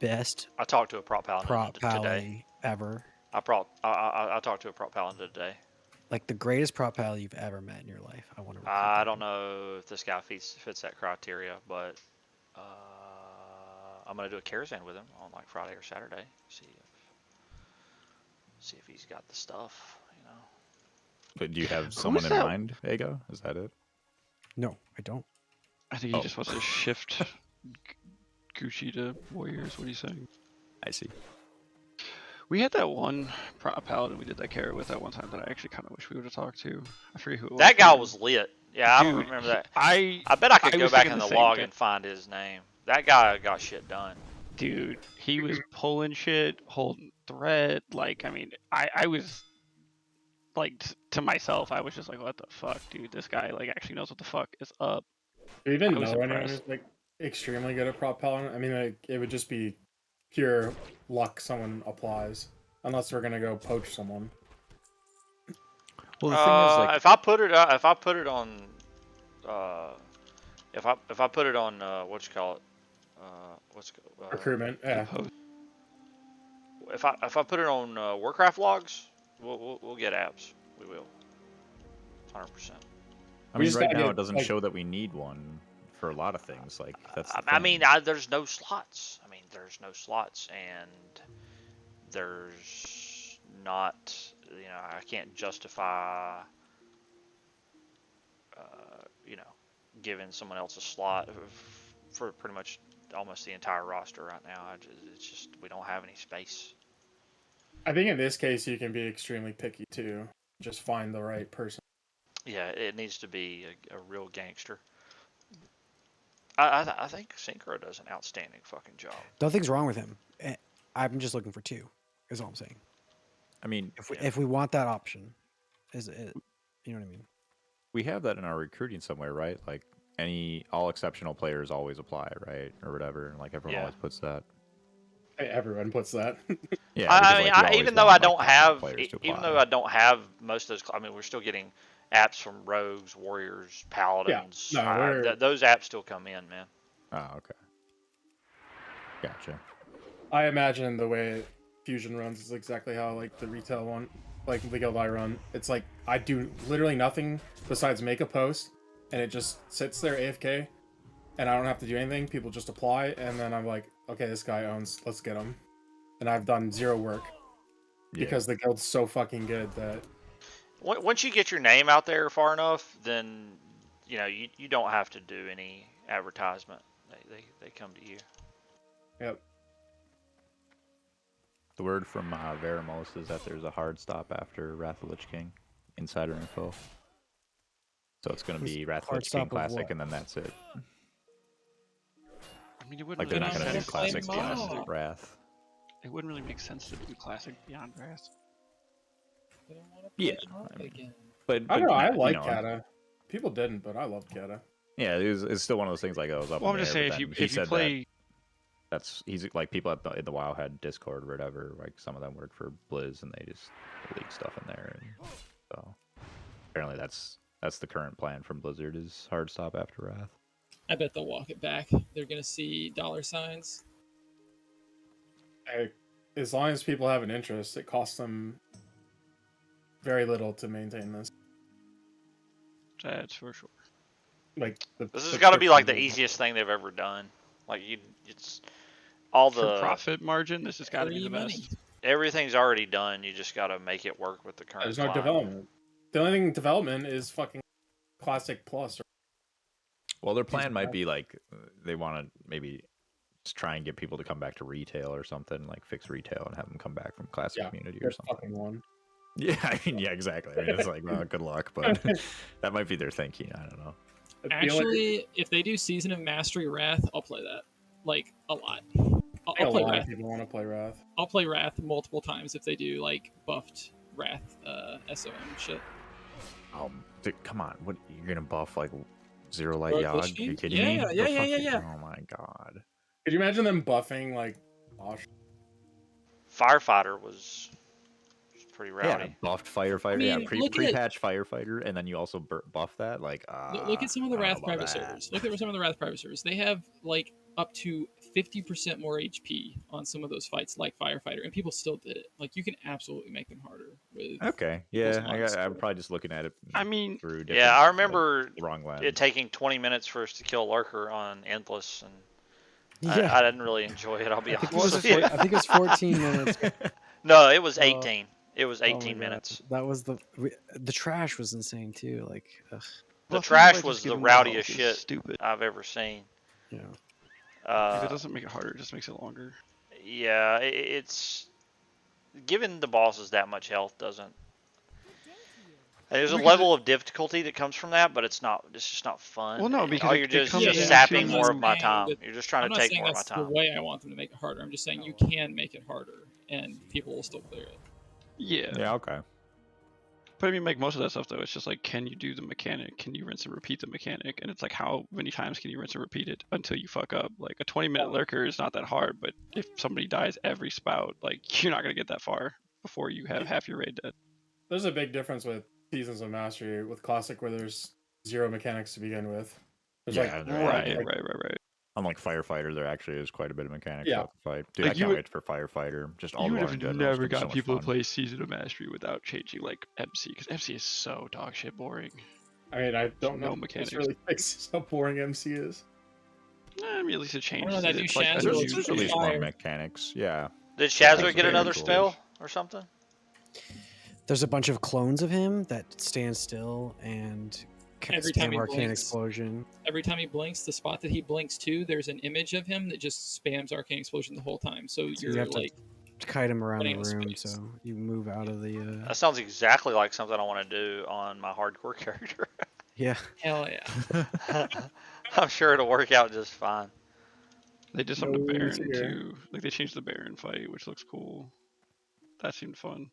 best I talked to a prop paladin prop today. pally ever? I talked to a prop paladin today. Like the greatest prop pally you've ever met in your life. I want to. I don't know if this guy fits that criteria, but I'm gonna do a caravan with him on like Friday or Saturday. See if he's got the stuff, you know. But do you have someone in that? mind, Ego? Is that it? No, I don't. I think he just wants to shift Gucci to warriors. What are you saying? I see. We had that one paladin we did that carry with that one time that I actually kind of wish we would have talked to. I forget who it was. That guy but- was lit. Yeah, I don't Dude, remember that. I bet I could go was back thinking in the same log thing. and find his name. That guy got shit done. Dude, he was pulling shit, holding thread. Like, I mean, I was like to myself, I was just like, what the fuck, dude? This guy like actually knows what the fuck is up. Do you even I was know anyone impressed. who's like extremely good at prop paladin? I mean, like, it would just be pure luck someone applies, unless we're gonna go poach someone. Well, the thing is, like, If I put it on, if I put it on, what you call it, Recruitment, yeah. If I put it on Warcraft logs, we'll get abs. We will, 100%. I mean, just right gotta now get, it doesn't like- show that we need one for a lot of things. Like that's. The I thing. mean, there's no slots. There's no slots, and there's not. I can't justify. Giving someone else a slot for pretty much almost the entire roster right now. It's just we don't have any space. I think in this case you can be extremely picky too. Just find the right person. Yeah, it needs to be a real gangster. I think Synchro does an outstanding fucking job. Nothing's wrong with him. I'm just looking for two. Is all I'm saying. I mean, If we want that option, is it? You know what I mean? we have that in our recruiting somewhere, right? Like all exceptional players always apply, right, or whatever. And like everyone Yeah. always puts that. Everyone puts that. Yeah. I because, mean, like, we always even though want, I like, don't top have, players to even apply. though I don't have most of those, I mean, we're still getting apps from rogues, warriors, paladins. No, we're- Those apps still come in, man. Oh, okay. Gotcha. I imagine the way Fusion runs is exactly how like the retail one, like the guild I run. It's like I do literally nothing besides make a post, and it just sits there AFK, and I don't have to do anything. People just apply, and then I'm like, okay, this guy owns. Let's get him. And I've done zero work because the guild's so fucking good that. Once you get your name out there far enough, then you don't have to do any advertisement. They come to you. Yep. The word from Veramos is that there's a hard stop after Wrath of Lich King. Insider info. So it's going to be Wrath of Hard Lich King stop of Classic, what? and then that's it. I mean, it wouldn't Like they're really not make going to do sense Classic to beyond do- Wrath. It wouldn't really make sense to do classic beyond Wrath. Yeah. But I don't know. I you like know, Kata. People didn't, but I loved Kata. Yeah, it's still one of those things like, oh, it was up Well, in I'm the just air, saying, but if you then he if you said play, he's like people in the WoW had Discord or whatever. Like some of them worked for Blizz and they just leak stuff in there. And so apparently that's the current plan from Blizzard is hard stop after Wrath. I bet they'll walk it back. They're gonna see dollar signs. As long as people have an interest, it costs them very little to maintain this. that's for sure. Like This has got to be like the easiest thing they've ever done. Like it's all For the profit margin, this has got to be the Free money. best. everything's already done. You just got to make it work with the current. There's no climate. development. The only thing development is fucking Classic Plus. Well, their plan might be like they want to maybe just try and get people to come back to retail or something, like fix retail and have them come back from Classic Community or Good something. fucking one. Yeah, I mean, yeah, exactly. I mean, it's like, well, good luck, but that might be their thinking. I don't know. Actually, if they do Season of Mastery Wrath, I'll play that. Like, a lot. I think I'll a play lot Wrath. of people want to play Wrath. I'll play Wrath multiple times if they do, like, buffed Wrath SOM shit. Come on, what you're gonna buff like Zero Light Rogue Lich Yogg? Are you King? kidding Yeah, me? yeah, The yeah, fuck- yeah, yeah. Oh my god. Could you imagine them buffing like Osh? Firefighter was pretty rowdy. Yeah, buffed firefighter. I mean, yeah, look at- pre-patch firefighter, and then you also buff that. Like, Look at some of the I don't Wrath know about private that. servers. Look at some of the Wrath private servers. They have like up to 50% more HP on some of those fights, like Firefighter, and people still did it. Like you can absolutely make them harder with. Okay, those yeah, mods. I'm probably just looking at it. I mean, through Yeah, different, I remember the wrong lens. it taking 20 minutes for us to kill Lurker on Endless, and Yeah. I didn't really enjoy it. I'll be I think, honest with you. I think it was 14 minutes. No, it was Oh. 18. It was Oh my 18 God. minutes. That was the trash was insane too. Like, ugh. The Buffing trash by was just the giving rowdiest health is shit Stupid. I've ever seen. Yeah. If it doesn't make it harder, it just makes it longer. Yeah, it's giving the bosses that much health doesn't. There's a Because level of difficulty that comes from that, but it's not. It's just not fun. Well, no, And because all it- you're it just comes you're into- sapping I'm more not of my saying time. that- You're just trying I'm to not take saying more of my that's the time. way I want them to make it harder. I'm just saying you can make it harder, and people will still clear it. Yeah. Yeah, okay. But I mean, like most of that stuff though, it's just like, can you do the mechanic? Can you rinse and repeat the mechanic? And it's like, how many times can you rinse and repeat it until you fuck up? Like a 20-minute lurker is not that hard, but if somebody dies every spout, like you're not gonna get that far before you have half your raid dead. There's a big difference with Seasons of Mastery with Classic, where there's 0 mechanics to begin with. There's Yeah, like there are. Right. Unlike Firefighter, there actually is quite a bit of mechanics Yeah. throughout the fight. Dude, Like, I you can't would- wait for Firefighter. Just all You would lore have in general. never It's gonna got be so people much to fun. play Season of Mastery without changing like MC, because MC is so dog shit boring. I mean, I don't No know if mechanics. this really fixes how boring MC is. I mean, at least it changes. that it. new It's like a Shazza new- There's at least Fire. more mechanics. Yeah. Did Yeah, Shazza it's get very another cool. spell or something? There's a bunch of clones of him that stand still and Every time spam he Arcane blinks. Explosion. Every time he blinks, the spot that he blinks to, there's an image of him that just spams Arcane Explosion the whole time. So So you you're have to like, kite him around the running out of room, space. so you move out of the. That sounds exactly like something I want to do on my hardcore character. Yeah. hell yeah. I'm sure it'll work out just fine. They did something to No Baron fear. too. Like they changed the Baron fight, which looks cool. That seemed fun.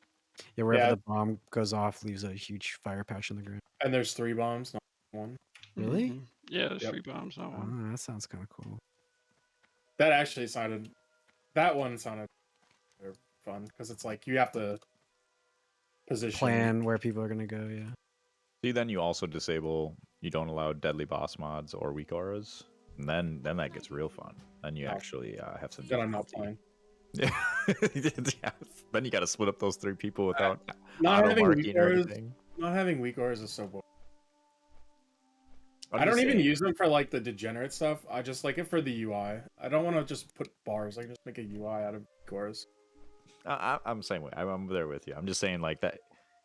Yeah, wherever Yeah. the bomb goes off, leaves a huge fire patch in the ground. And there's 3 bombs, not 1. Really? Mhm. Yeah, there's Yep. 3 bombs, not one. Oh, that sounds kind of cool. That actually sounded. That one sounded fun because it's like you have to position. Plan where people are gonna go. Yeah. See, then you also disable. You don't allow deadly boss mods or weak auras, and then that gets real fun. Then you Oh. actually have some. That I'm not difficulty. playing. Yeah. Then you got to split up those 3 people without Not auto having weak marking or auras. anything. Not having weak auras is so boring. I'm I don't just even saying. use them for like the degenerate stuff. I just like it for the UI. I don't want to just put bars. I just make a UI out of cores. I'm the same way. I'm there with you. I'm just saying like that.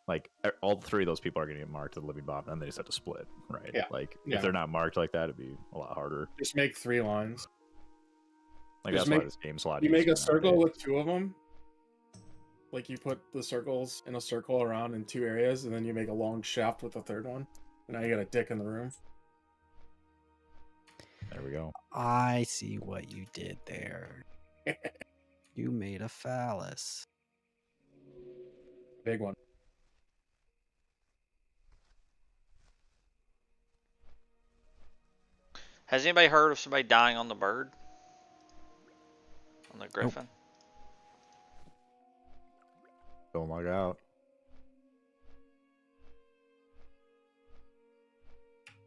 Like all 3 of those people are gonna get marked to the living bomb, and they just have to split, right? Yeah. Like Yeah. if they're not marked like that, it'd be a lot harder. Just make 3 lines. Like Just that's why make- this game's a lot You make easier a circle nowadays. with 2 of them. Like you put the circles in a circle around in 2 areas, and then you make a long shaft with the 3rd one. And now you got a dick in the room. There we go. I see what you did there. You made a phallus. Big one. Has anybody heard of somebody dying on the bird? On the griffin? Don't log out.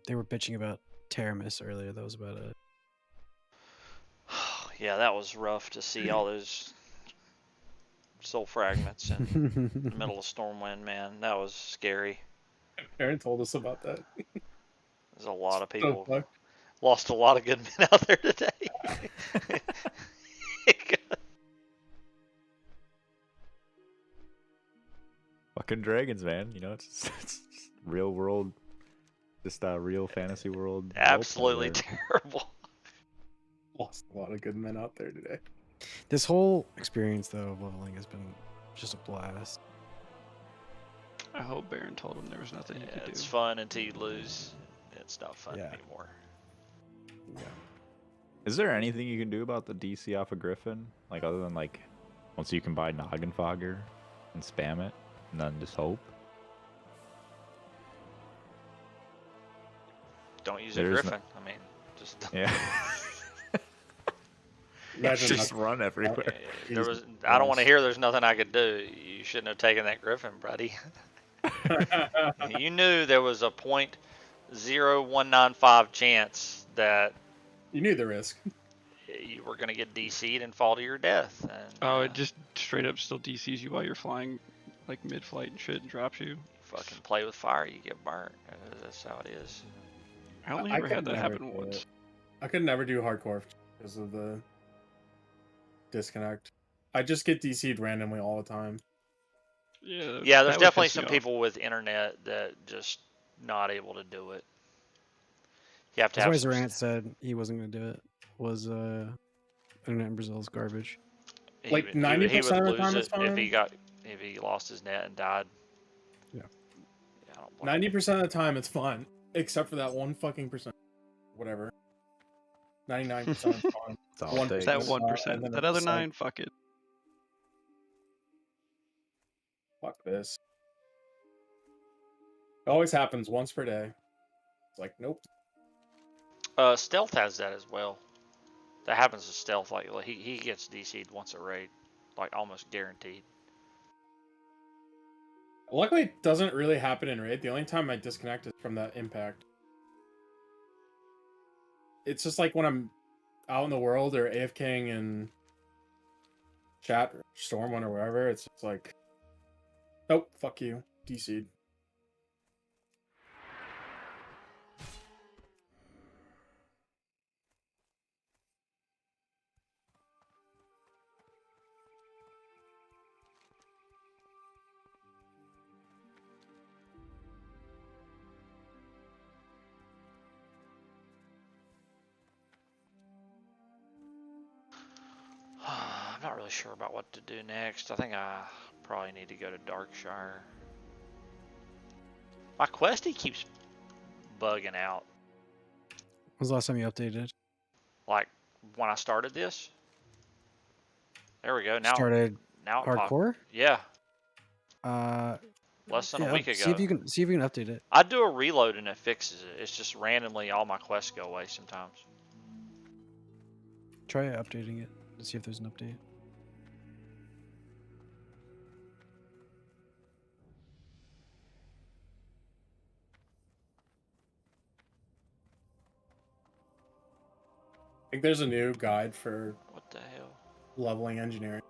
They were bitching about Teramis earlier. That was about it. Yeah, that was rough to see all those soul fragments in the middle of Stormwind, man. That was scary. Aaron told us about that. There's a lot of So people. fucked. Lost a lot of good men out there today. Fucking dragons, man. You know, it's real world, just a real fantasy world. role play Absolutely there. terrible. Lost a lot of good men out there today. This whole experience, though, of leveling has been just a blast. I hope Baron told him there was nothing he Yeah, could do. it's fun until you lose. It's not fun Yeah. anymore. Is there anything you can do about the DC off of Griffin? Like other than like once you can buy Noggenfogger and spam it and then just hope? Don't use a There is no- griffin. I mean, just Yeah. Imagine just that. run everywhere. there was. I don't want to hear. There's nothing I could do. You shouldn't have taken that griffin, buddy. You knew there was a .0195 chance that You knew the risk. you were going to get DC'd and fall to your death. And, Oh, it just straight up still DCs you while you're flying, like mid-flight and shit, and drops you. fucking play with fire, you get burnt. That's how it is. I only I ever had could that never happen do once. it. I could never do hardcore because of the disconnect. I just get DC'd randomly all the time. Yeah. Yeah, that there's would definitely piss me some off. people with internet that just not able to do it. You have to That's why have some, Zorant said he wasn't going to do it. Was Internet in Brazil's garbage. Like he would 90% of the lose time it it's if he fine. got if he lost his net and died. Yeah. Yeah, I don't blame him. 90% of the time it's fun, except for that one fucking percent. Whatever. 99% is fun. It's all it 1% takes. That is not, 1%. and then That it's other just like, 9, fuck it. fuck this. It always happens once per day. It's like, nope. Stealth has that as well. That happens to Stealth. Like he gets DC'd once a raid, like almost guaranteed. Luckily, it doesn't really happen in raid. The only time I disconnect is from that impact. It's just like when I'm out in the world or AFKing in chat or Storm one or wherever. It's just like, nope, fuck you, DC'd. I'm not really sure about what to do next. I think I probably need to go to Darkshire. My questy keeps bugging out. When was the last time you updated? Like when I started this. There we go. Now Started now it popped. hardcore? Yeah. Yeah, Less than a week ago. see if you can update it. I do a reload and it fixes it. It's just randomly all my quests go away sometimes. Try updating it to see if there's an update. I think there's a new guide for What the hell? leveling engineering.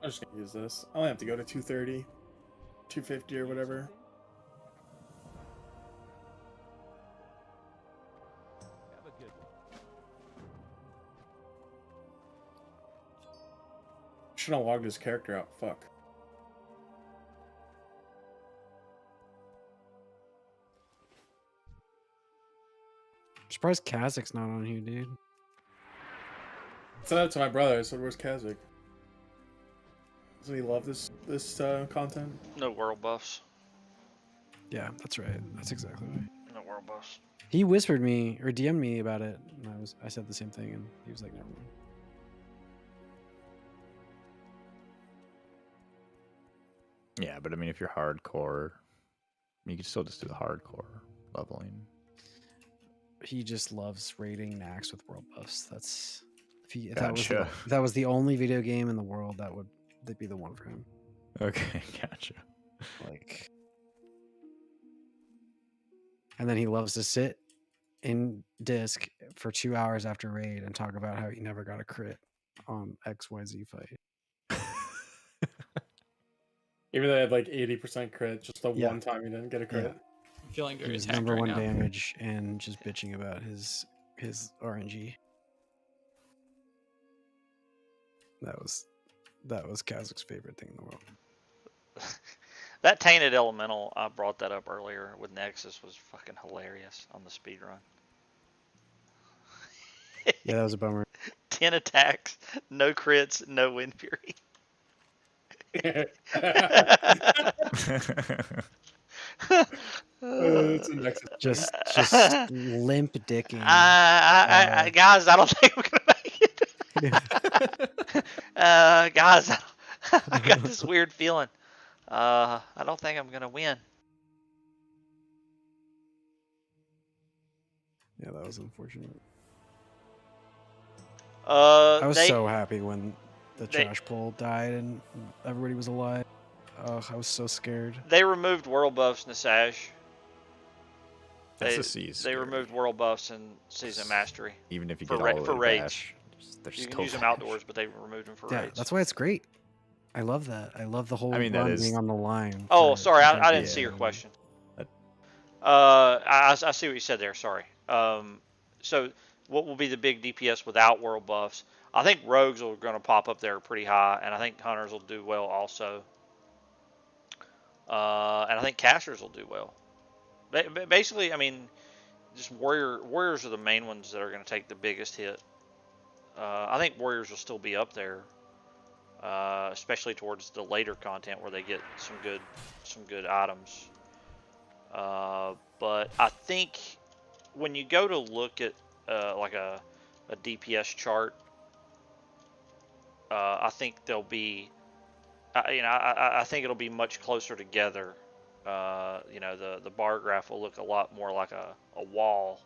I'm just gonna use this. I only have to go to 230, 250 or whatever. Have a good one. Should have logged his character out. Fuck. I'm surprised Kazac's not on here, dude. I said that to my brother. I said, "Where's Kazakh? Doesn't he love this content?" No world buffs. Yeah, that's right. That's exactly right. No world buffs. He whispered me or DM'd me about it, and I said the same thing, and he was like, "Never mind." Yeah, but I mean, if you're hardcore, you can still just do the hardcore leveling. He just loves raiding Nax with world buffs. That's if Gotcha. that was the only video game in the world that'd be the one for him. Okay, gotcha. Like, and then he loves to sit in disc for 2 hours after raid and talk about how he never got a crit on XYZ fight. Even though I had like 80% crit, just the Yeah. one time he didn't get a crit. Yeah. I'm feeling He very was attacked number right one now. damage and just bitching about his RNG. That was Kazakh's favorite thing in the world. That tainted elemental, I brought that up earlier with Nexus, was fucking hilarious on the speed run. Yeah, that was a bummer. 10 attacks, no crits, no wind fury. It's a Nexus. Just limp dicking. Guys, I don't think I'm gonna make it. Guys, I got this weird feeling. I don't think I'm gonna win. Yeah, that was unfortunate. I I was so happy when the trash pole died and everybody was alive. Oh, I was so scared. They removed world buffs in the Sage. SSC is They removed world buffs in Season Mastery. Even if you for, get all the for way to raids. Bash, they're You just can use them total outdoors, but they removed them for Yeah, raids. that's why it's great. I love that. I love the whole I mean, that run is- being on the line. Oh, for sorry, I event didn't see your games. question. That- I see what you said there. Sorry. So what will be the big DPS without world buffs? I think rogues are going to pop up there pretty high, and I think hunters will do well also. And I I think casters will do well. Basically, I mean, just warriors are the main ones that are going to take the biggest hit. I think warriors will still be up there, especially towards the later content where they get some good items. But I think when you go to look at like a DPS chart, I think they'll be, I think it'll be much closer together. The bar graph will look a lot more like a wall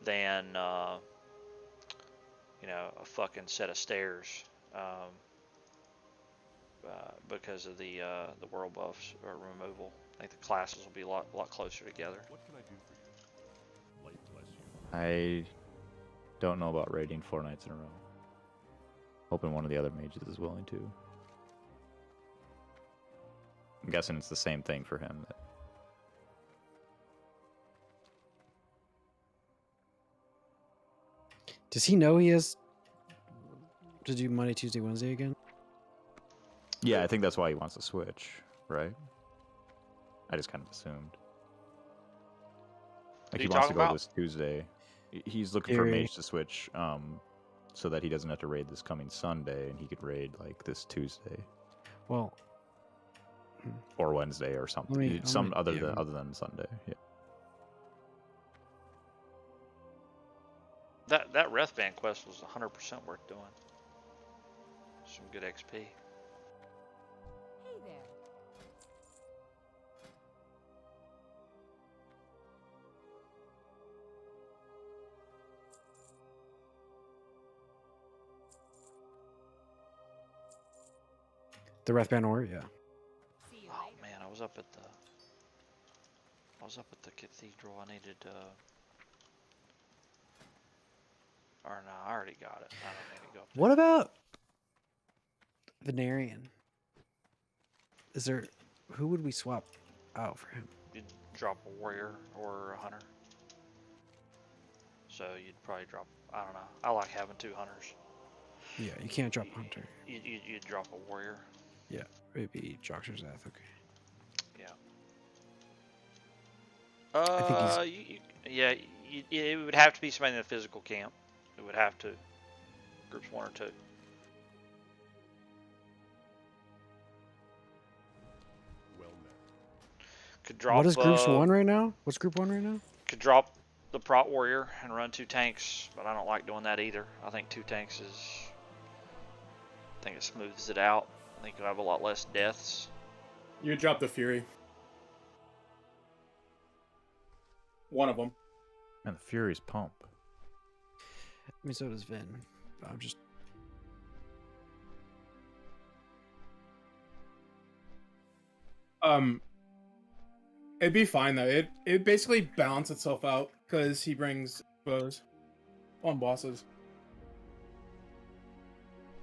than a fucking set of stairs, because of the world buffs or removal. I think the classes will be a lot closer together. What can I do for you? Light bless you. I don't know about raiding 4 nights in a row. Hoping one of the other mages is willing to. I'm guessing it's the same thing for him. Does he know he has to do Monday, Tuesday, Wednesday again? Yeah, I think that's why he wants to switch, right? I just kind of assumed. Like he wants to go this Tuesday. He's looking for a mage to switch, so that he doesn't have to raid this coming Sunday, and he could raid like this Tuesday. Well, or Wednesday or something. Other than Sunday. Yeah. That Wrathband quest was 100% worth doing. Some good XP. Hey there. The Wrathband Ore, yeah. Oh man, I was up at the cathedral. I needed or no, I already got it. I don't need to go up there. What about Venarian? Is there... Who would we swap out for him? You'd drop a warrior or a hunter. So you'd probably drop... I don't know. I like having 2 hunters. Yeah, you can't drop Hunter. You'd drop a warrior. Yeah, maybe Joxerzath, okay. Yeah. I think it would have to be somebody in a physical camp. It would have to. Groups 1 or 2. Well met. Could drop. What is Groups 1 right now? What's Group 1 right now? Could drop the Prot Warrior and run 2 tanks, but I don't like doing that either. I think 2 tanks is... I think it smooths it out. I think you'll have a lot less deaths. You drop the Fury. One of them. And the Fury's pump. I mean, so does Vin. I'm just... It'd be fine though. It basically balance itself out because he brings bows on bosses.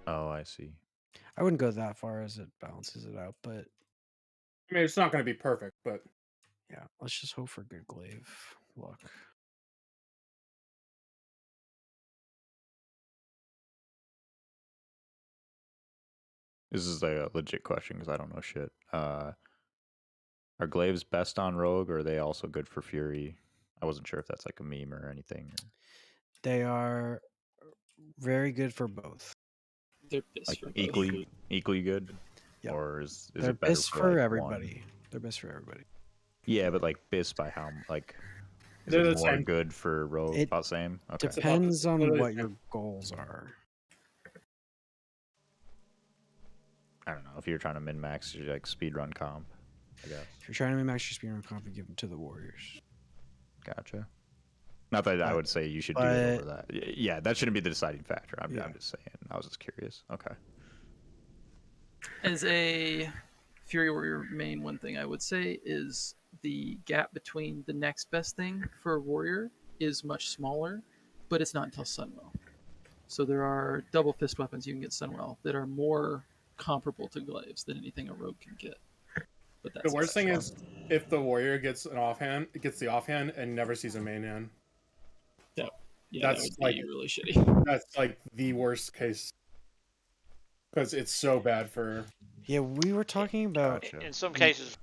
Oh, I see. I wouldn't go that far as it balances it out, but... I mean, it's not going to be perfect, but... Yeah, let's just hope for good glaive luck. This is a legit question because I don't know shit. Are glaives best on rogue, or are they also good for fury? I wasn't sure if that's like a meme or anything. They are very good for both. They're best like for equally good, Yep. or is They're it better best for for like, everybody. one? They're best for everybody. Yeah, but like best by how like is They're it the more same. good for rogue? It About same. Okay. Depends on literally what the your goals are. I don't know if you're trying to min max your like speed run comp. I guess. If you're trying to max your speedrun comp, you give them to the warriors. Gotcha. Not that I would say you should do it over that. Yeah, that shouldn't be the deciding factor. I'm just saying. I was just curious. Okay. As a Fury Warrior main, one thing I would say is the gap between the next best thing for a warrior is much smaller, but it's not until Sunwell. So there are double fist weapons you can get Sunwell that are more comparable to glaives than anything a rogue can get. But that's The worst thing is if the warrior gets the offhand and never sees a main hand. That would be really shitty. That's like the worst case because it's so bad for. Yeah, we were talking about. In some cases,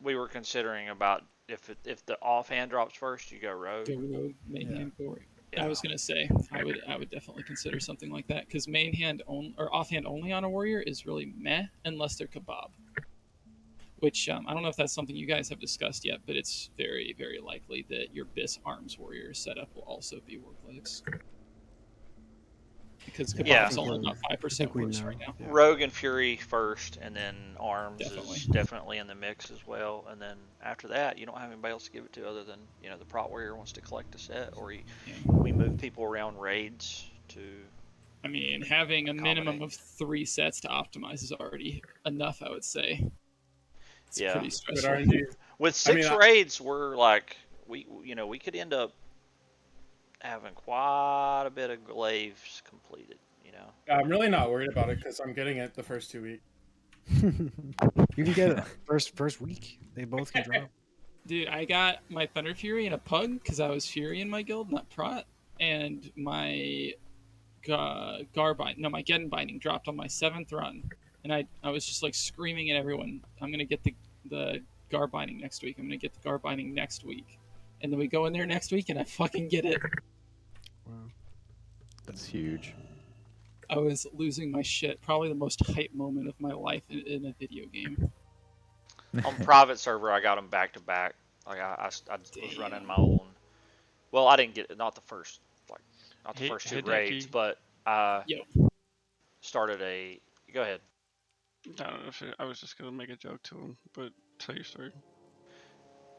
we were considering about if the offhand drops first, you go rogue. Go rogue, main hand warrior. Yeah. I was gonna say I would definitely consider something like that because main hand or offhand only on a warrior is really meh unless they're kebab. Which I don't know if that's something you guys have discussed yet, but it's very, very likely that your BIS arms warrior setup will also be warplagues. Because kebab's only about 5% worse right now. Rogue and Fury first, and then Arms Definitely. is definitely in the mix as well. And then after that, you don't have anybody else to give it to other than the prot warrior wants to collect a set, or we move people around raids to. I mean, having a minimum of 3 sets to optimize is already enough, I would say. It's pretty stressful. With 6 raids, we're like we could end up having quite a bit of glaives completed. I'm really not worried about it because I'm getting it the first 2 weeks. You can get it first week. They both can drop. Dude, I got my Thunder Fury and a Pug because I was Fury in my guild, not Prot, and my my Geddon Binding dropped on my 7th run, and I was just like screaming at everyone, I'm gonna get the Gar Binding next week. I'm gonna get the Gar Binding next week, and then we go in there next week and I fucking get it. Wow, that's huge. I was losing my shit. Probably the most hype moment of my life in a video game. On private server, I got them back to back. Like I was running my own. Well, I didn't get it. Not the first 2 raids, but started a. Go ahead. I don't know if I was just gonna make a joke to him, but tell your story.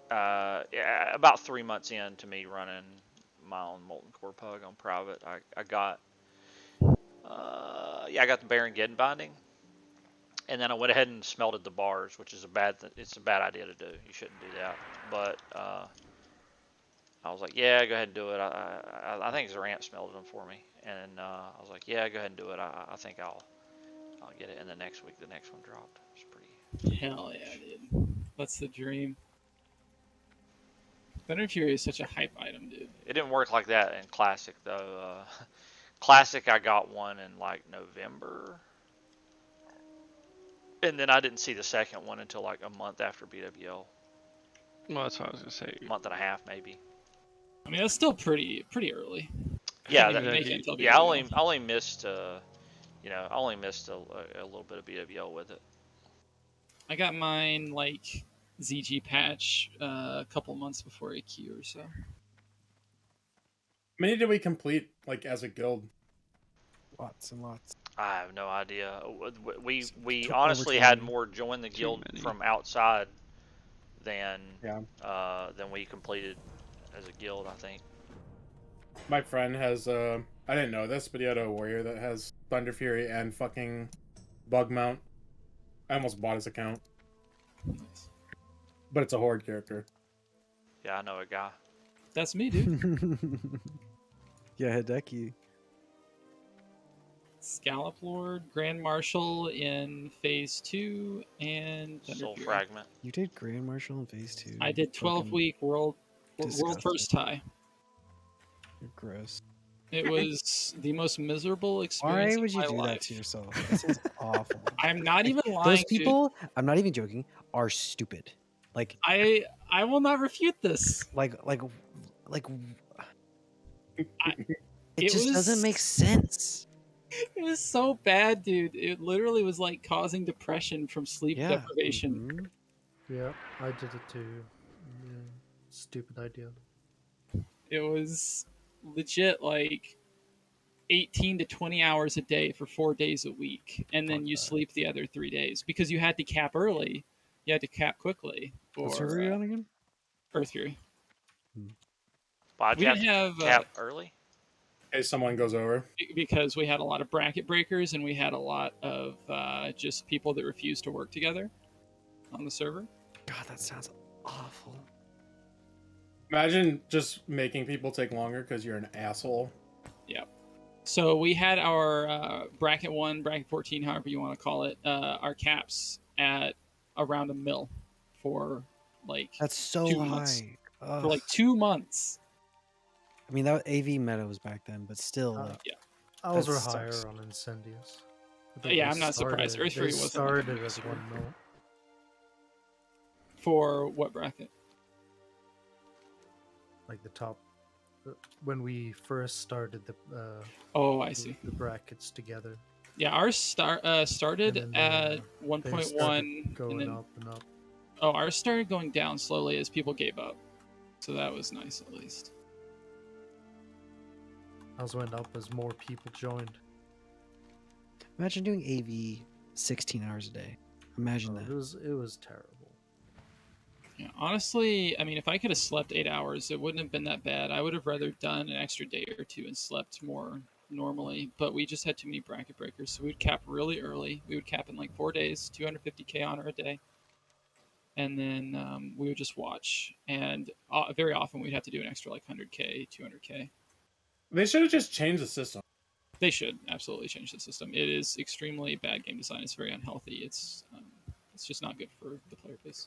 Yeah, about 3 months into me running my own Molten Core Pug on private, I got the Baron Geddon Binding, and then I went ahead and smelted the bars, which is it's a bad idea to do. You shouldn't do that. But I was like, yeah, go ahead and do it. I think Zarant smelted them for me, and I was like, yeah, go ahead and do it. I think I'll get it. And the next week, the next one dropped. It was pretty. Hell yeah, dude. That's the dream. Thunder Fury is such a hype item, dude. It didn't work like that in Classic though. Classic, I got one in like November, and then I didn't see the second one until like a month after BWL. Well, that's what I was gonna say. A month and a half, maybe. I mean, that's still pretty early. Yeah, I only missed I only missed a little bit of BWL with it. I got mine like ZG patch a couple months before AQ or so. How many did we complete, like, as a guild? Lots and lots. I have no idea. We honestly had more join the guild from outside than we completed as a guild, I think. My friend has I didn't know this, but he had a warrior that has Thunder Fury and fucking Bug Mount. I almost bought his account. Nice. But it's a horde character. Yeah, I know a guy. That's me, dude. Yeah, Hideki. Scallop Lord, Grand Marshal in Phase 2, and Soul Fragment. You did Grand Marshal in Phase 2? I did 12-week world first tie. You're gross. It was the most miserable experience Why would of you my do life. that to yourself? That sounds awful. I'm not even lying. Those people, I'm not even joking, are stupid. Like I will not refute this. It just doesn't make sense. It was so bad, dude. It literally was like causing depression from sleep deprivation. Mm-hmm. Yeah, I did it too. Yeah, stupid idea. It was legit like 18 to 20 hours a day for 4 days a week, and then you sleep the other 3 days because you had to cap early. You had to cap quickly. What server are you on again? Earth Fury. Why'd you have cap early? In case someone goes over. Because we had a lot of bracket breakers and we had a lot of just people that refused to work together on the server. God, that sounds awful. Imagine just making people take longer because you're an asshole. Yeah. So we had our bracket 1, bracket 14, however you want to call it, our caps at around $1 million for like that's so 2 high. months. For like 2 months. I mean, that AV meta was back then, but still, like, yeah. Ours were higher on Incendious. Yeah, I'm not surprised. Earth Fury wasn't started like as 1 mil. For what bracket? Like the top, when we first started the. Oh, I see. The brackets together. Yeah, ours started And then at they 1.1 started going and then up and up. oh, ours started going down slowly as people gave up. So that was nice at least. Ours went up as more people joined. Imagine doing AV 16 hours a day. Imagine that. It was terrible. Yeah, honestly, I mean, if I could have slept 8 hours, it wouldn't have been that bad. I would have rather done an extra day or two and slept more normally, but we just had too many bracket breakers, so we'd cap really early. We would cap in like 4 days, 250k honor a day, and then we would just watch. And very often we'd have to do an extra like 100k, 200k. They should have just changed the system. They should absolutely change the system. It is extremely bad game design. It's very unhealthy. It's just not good for the player base.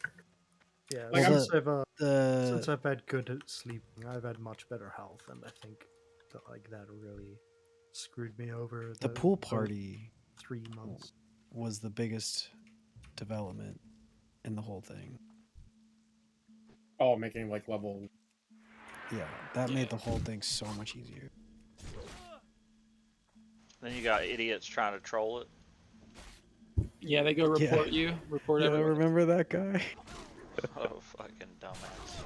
Yeah, Like, since I've had good sleeping, I've had much better health, and I think that really screwed me over. The pool party 3 months was the biggest development in the whole thing. Oh, making like level. Yeah, that made the whole thing so much easier. Then you got idiots trying to troll it. Yeah, they go report you, report Yeah, everyone. remember that guy? Oh, fucking dumbass.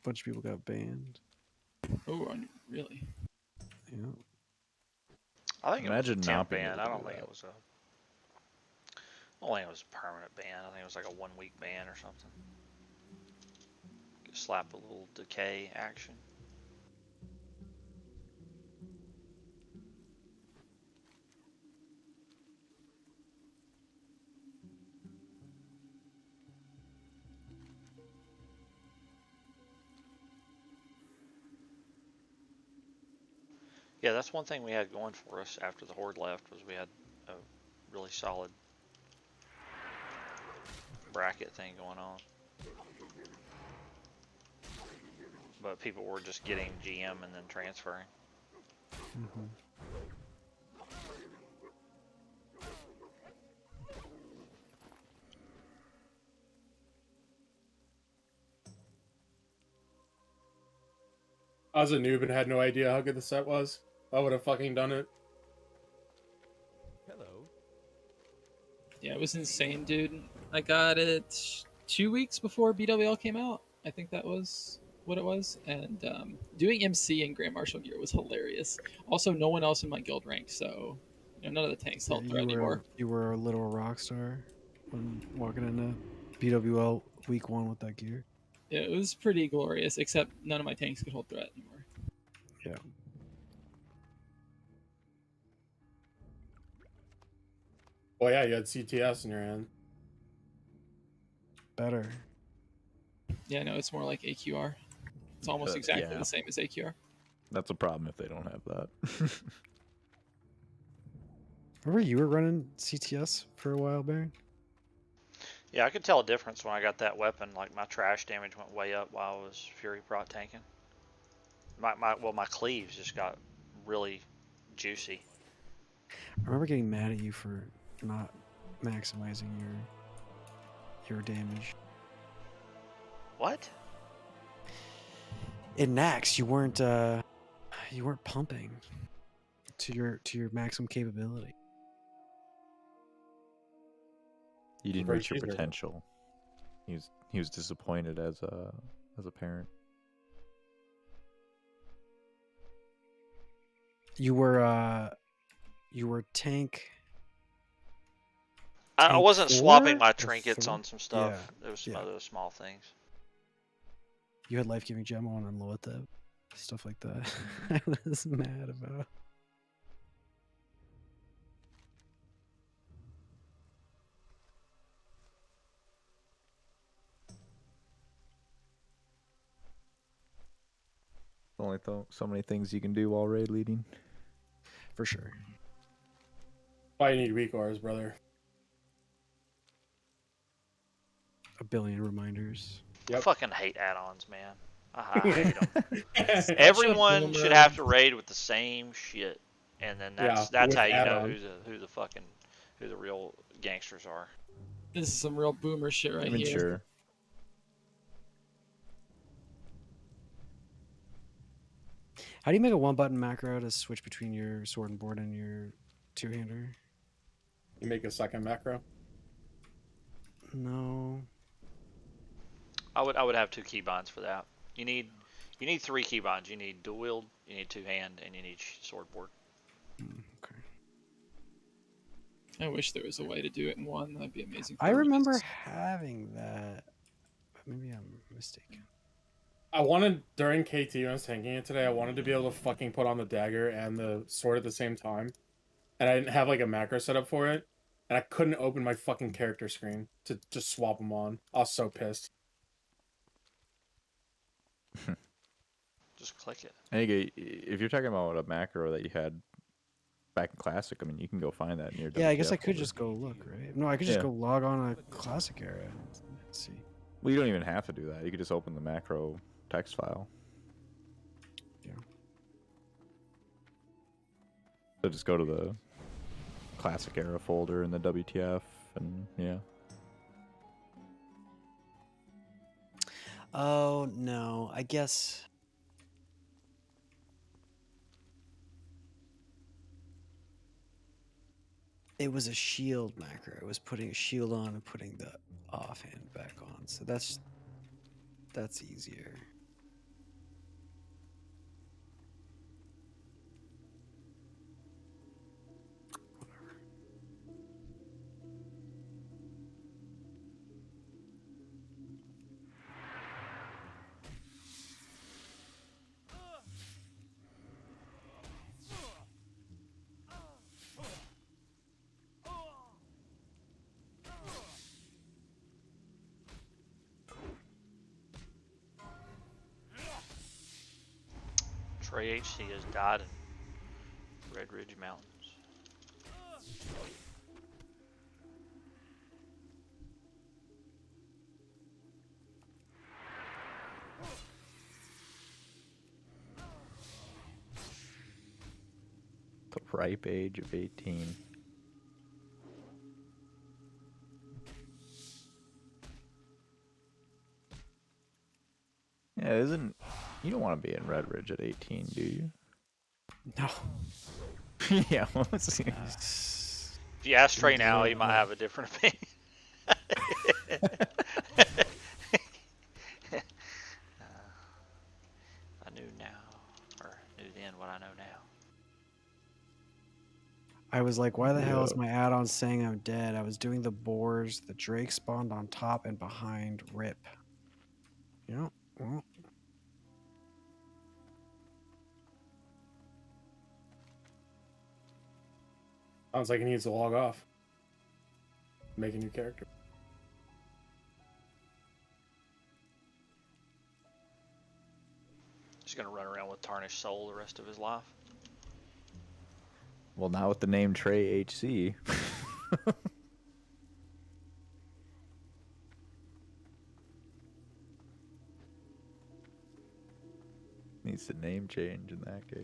Bunch of people got banned. Oh, really? Yeah. I think Imagine it was a not temp being ban. able I to don't do think that. it was a. I don't think it was a permanent ban. I think it was like a 1 week ban or something. Just slap a little decay action. Yeah, that's one thing we had going for us after the Horde left was we had a really solid bracket thing going on. But people were just getting GM and then transferring. Mm-hmm. I was a noob and had no idea how good the set was. I would have fucking done it. Hello. Yeah, it was insane, dude. I got it 2 weeks before BWL came out. I think that was what it was. And doing MC in Grand Marshal gear was hilarious. Also, no one else in my guild ranked, so none of the tanks held threat anymore. You were a little rock star when walking into BWL week 1 with that gear. Yeah, it was pretty glorious, except none of my tanks could hold threat anymore. Yeah. Oh yeah, you had CTS in your hand. Better. Yeah, no, it's more like AQR. It's almost exactly yeah. the same as AQR. That's a problem if they don't have that. Remember you were running CTS for a while, Baron? Yeah, I could tell a difference when I got that weapon. Like my trash damage went way up while I was Fury Prot tanking. My cleaves just got really juicy. I remember getting mad at you for not maximizing your damage. What? In Nax, you weren't pumping to your maximum capability. You didn't Very reach your cheater. potential. He was disappointed as a parent. You were tank. I wasn't 4 swapping my or trinkets 3? on some stuff. Yeah, There was some yeah. other small things. You had life-giving gem on Loatheb, stuff like that. I was mad about. Only so many things you can do while raid leading. For sure. Why you need weak ores, brother? A billion reminders. I fucking hate add-ons, man. I hate them. Shut Everyone up, should boomer. have to raid with the same shit. and then Yeah, that's with how you know add-on. who the real gangsters are. This is some real boomer shit right I mean, here. sure. How do you make a one-button macro to switch between your sword and board and your two-hander? You make a second macro. No. I would have 2 keybinds for that. You need 3 keybinds. You need dual wield, you need 2-hand, and you need sword board. Okay. I wish there was a way to do it in one. That'd be amazing. I remember having that, but maybe I'm mistaken. I wanted, during KT when I was tanking it today, I wanted to be able to fucking put on the dagger and the sword at the same time. And I didn't have like a macro set up for it. And I couldn't open my fucking character screen to just swap them on. I was so pissed. Just click it. Hey, if you're talking about a macro that you had back in Classic, I mean, you can go find that in your Yeah, I guess WTF I could folder. just go look, right? No, I could just Yeah. go log on a Classic era and see. Well, you don't even have to do that. You could just open the macro text file. Yeah. So just go to the Classic era folder in the WTF, and yeah. Oh, no. I guess... It was a shield macro. It was putting a shield on and putting the offhand back on. So that's easier. Trey HC has died in Red Ridge Mountains. The ripe age of 18. Yeah, isn't... You don't want to be in Red Ridge at 18, do you? No. Yeah, well, let's see. If you ask Trey now, he might have a different opinion. I knew now, or knew then what I know now. I was like, why the hell is my add-on saying I'm dead? I was doing the boars. The Drake spawned on top and behind. Rip. Yeah. Well. Sounds like he needs to log off. Make a new character. He's gonna run around with tarnished soul the rest of his life. Well, now with the name Trey HC. Needs a name change in that case.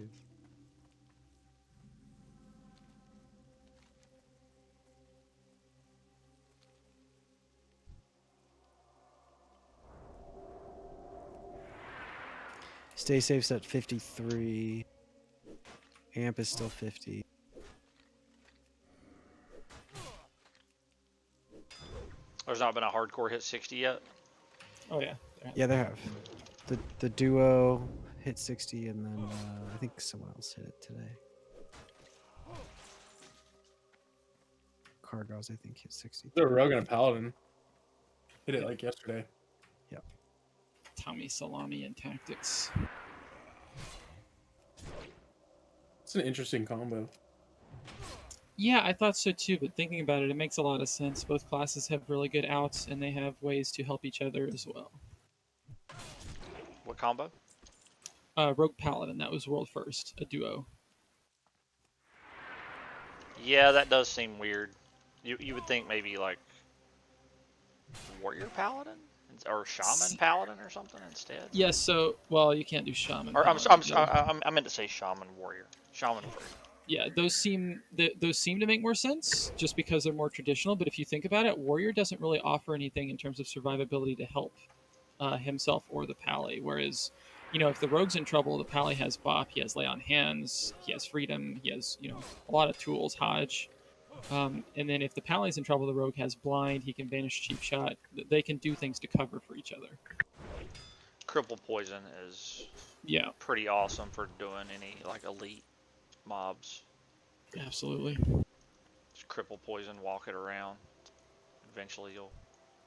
Stay safe's at 53. Amp is still 50. There's not been a hardcore hit 60 yet. Oh yeah. Yeah, they have. The duo hit 60, and then I think someone else hit it today. Cargos, I think, hit 60. The Rogue and a Paladin. Hit it like yesterday. Yep. Tommy Salami and Tactics. It's an interesting combo. Yeah, I thought so too, but thinking about it, it makes a lot of sense. Both classes have really good outs, and they have ways to help each other as well. What combo? Rogue Paladin, that was world first, a duo. Yeah, that does seem weird. You would think maybe like Warrior Paladin or Shaman Paladin or something instead. Yes, so well, you can't do Shaman. Or Paladin, no. I meant to say Shaman Warrior. Shaman Warrior. Yeah, those seem to make more sense just because they're more traditional. But if you think about it, warrior doesn't really offer anything in terms of survivability to help himself or the pally. Whereas, if the rogue's in trouble, the pally has bop, he has lay on hands, he has freedom, he has a lot of tools, hodge. And then if the pally's in trouble, the rogue has blind, he can banish cheap shot. They can do things to cover for each other. Cripple poison is pretty awesome for doing any like elite mobs. Absolutely. Just cripple poison, walk it around. Eventually you'll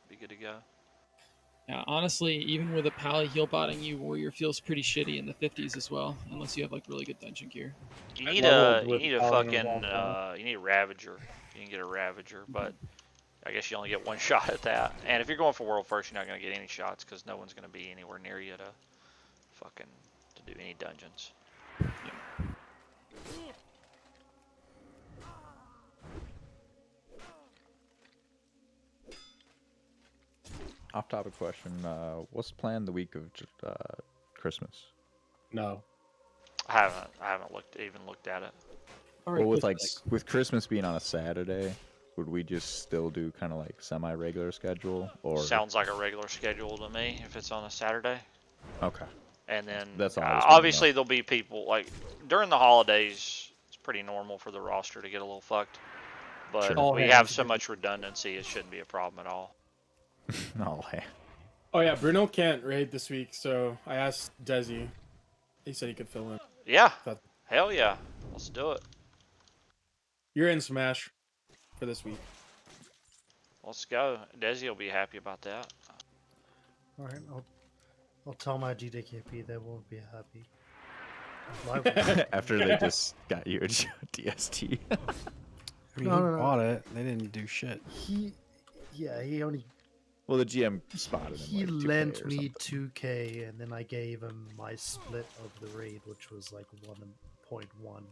be good to go. Yeah, honestly, even with a pally heal botting you, warrior feels pretty shitty in the 50s as well, unless you have like really good dungeon gear. You need a ravager. You can get a ravager, but I guess you only get one shot at that. And if you're going for world first, you're not going to get any shots because no one's going to be anywhere near you to do any dungeons. Off-topic question: what's planned the week of Christmas? No, I haven't even looked at it. Well, with Christmas being on a Saturday, would we just still do kind of like semi-regular schedule, or sounds like a regular schedule to me if it's on a Saturday? Okay. And then that's all. Obviously there'll be people like during the holidays. It's pretty normal for the roster to get a little fucked, but we have so much redundancy, it shouldn't be a problem at all. No way. Oh yeah, Bruno can't raid this week, so I asked Desi. He said he could fill in. Yeah. Hell yeah. Let's do it. You're in Smash for this week. Let's go. Desi will be happy about that. Alright, I'll tell my GDKP they won't be happy. After they just got you a DST. I mean, he bought it. They didn't do shit. He only. Well, the GM spotted him. He like 2K lent or me something. 2K, and then I gave him my split of the raid, which was like 1.1.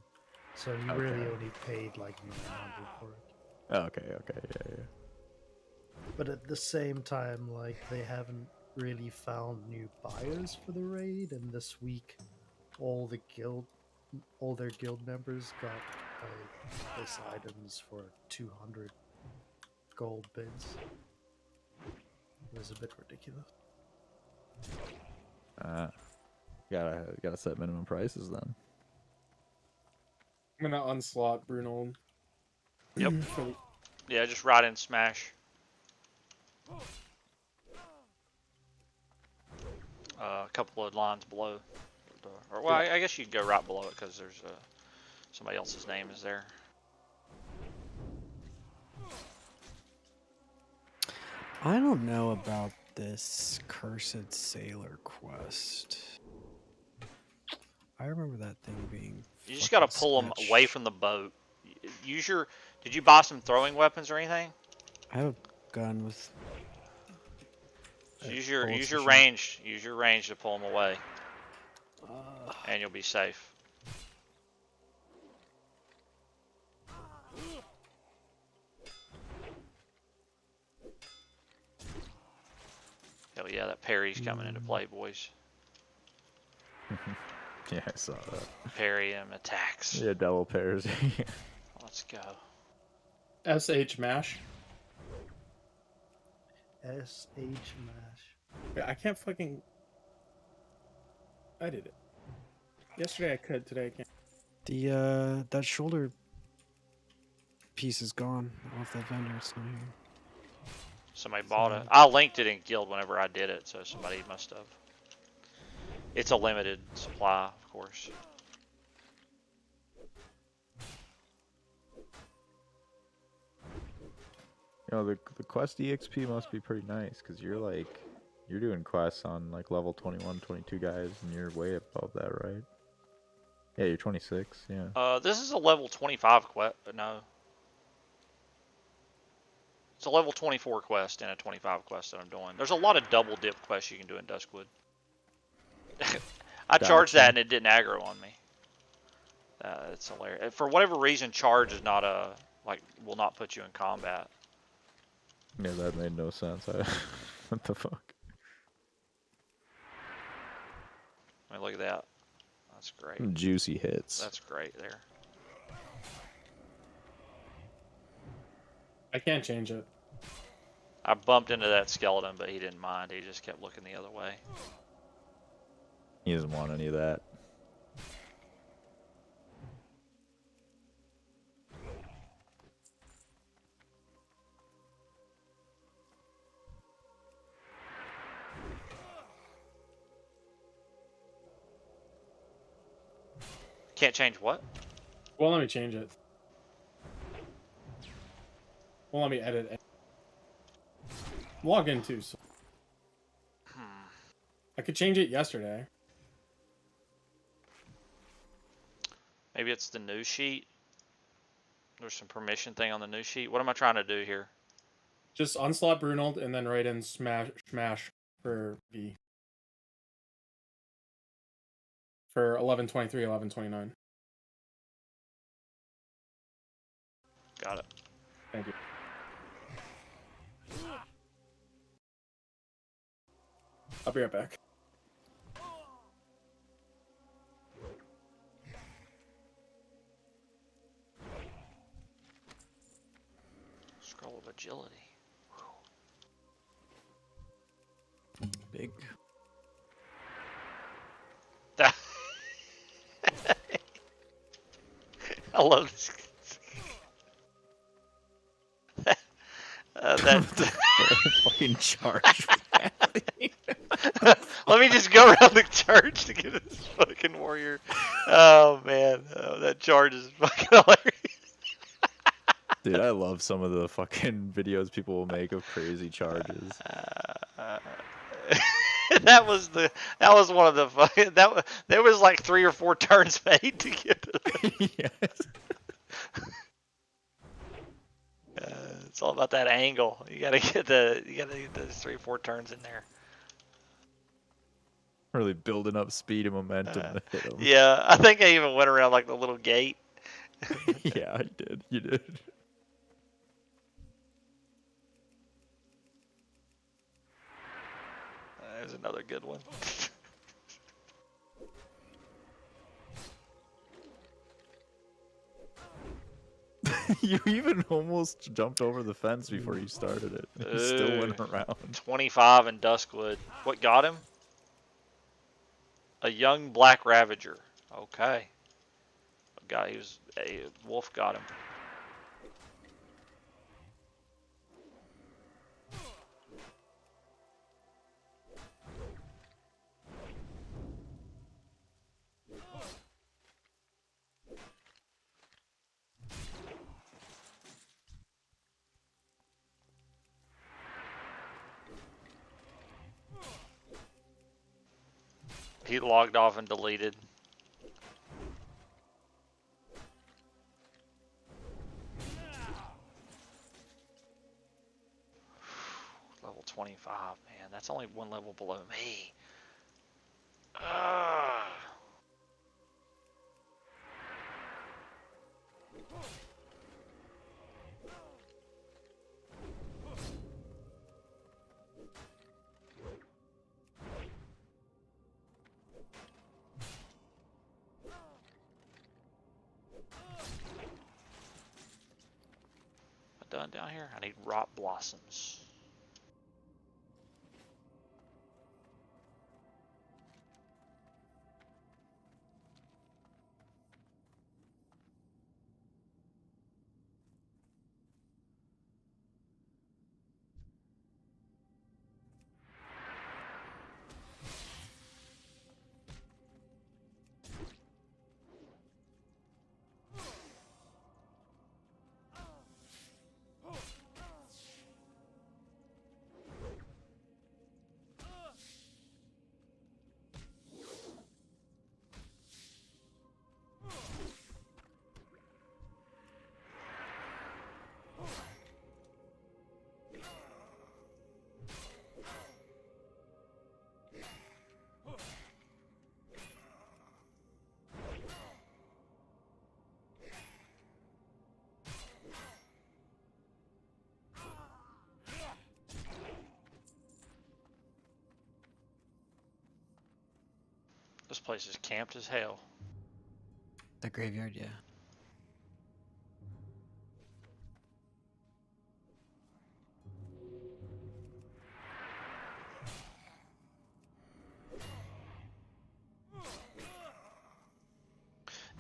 So he really only paid like 900 for it. Okay, yeah. But at the same time, like they haven't really found new buyers for the raid, and this week, all their guild members got this items for 200 gold bids. It was a bit ridiculous. Gotta set minimum prices then. I'm gonna unslot Bruno. Yep. Yeah, just ride in Smash. A couple of lines below. Or well, I guess you could go right below it because there's somebody else's name is there. I don't know about this Cursed Sailor quest. I remember that thing being. You just gotta pull them away from the boat. Did you buy some throwing weapons or anything? I have a gun with. Use your range. Use your range to pull them away, and you'll be safe. Hell yeah, that parry's coming into play, boys. Yeah, I saw that. Parry him, attacks. Yeah, double pairs. Let's go. SH Mash. SH Mash. Wait, I can't fucking. I did it. Yesterday I could, today I can't. The that shoulder piece is gone off that vendor. It's not here. Somebody bought it. I linked it in Guild whenever I did it, so somebody must have. It's a limited supply, of course. You know, the quest EXP must be pretty nice because you're doing quests on like level 21, 22 guys, and you're way above that, right? Yeah, you're 26. Yeah. This is a level 25 quest. No. It's a level 24 quest and a 25 quest that I'm doing. There's a lot of double dip quests you can do in Duskwood. I charged that and it didn't aggro on me. It's hilarious. For whatever reason, charge is not will not put you in combat. Yeah, that made no sense. What the fuck? I mean, look at that. That's great. Juicy hits. That's great there. I can't change it. I bumped into that skeleton, but he didn't mind. He just kept looking the other way. He doesn't want any of that. Can't change what? Won't let me change it. Won't let me edit it. Log in too. So. I could change it yesterday. Maybe it's the new sheet. There's some permission thing on the new sheet. What am I trying to do here? Just unslot Brunald and then write in smash for V. For 1123, 1129. Got it. Thank you. I'll be right back. Scroll of agility. Big. I love this. That fucking charge. Let me just go around the charge to get this fucking warrior. Oh man, that charge is fucking hilarious. Dude, I love some of the fucking videos people will make of crazy charges. that was one of the fucking there was like 3 or 4 turns made to get to Yes. it's all about that angle. You gotta get those 3 or 4 turns in there. Really building up speed and momentum to hit them. Yeah, I think I even went around like the little gate. Yeah, I did. You did. There's another good one. You even almost jumped over the fence before you started it. You still went around. 25 in Duskwood. What got him? A young black ravager. Okay. A wolf got him. He logged off and deleted. Level 25, man. That's only 1 level below me. Done down here? I need rot blossoms. This place is camped as hell. The graveyard, yeah.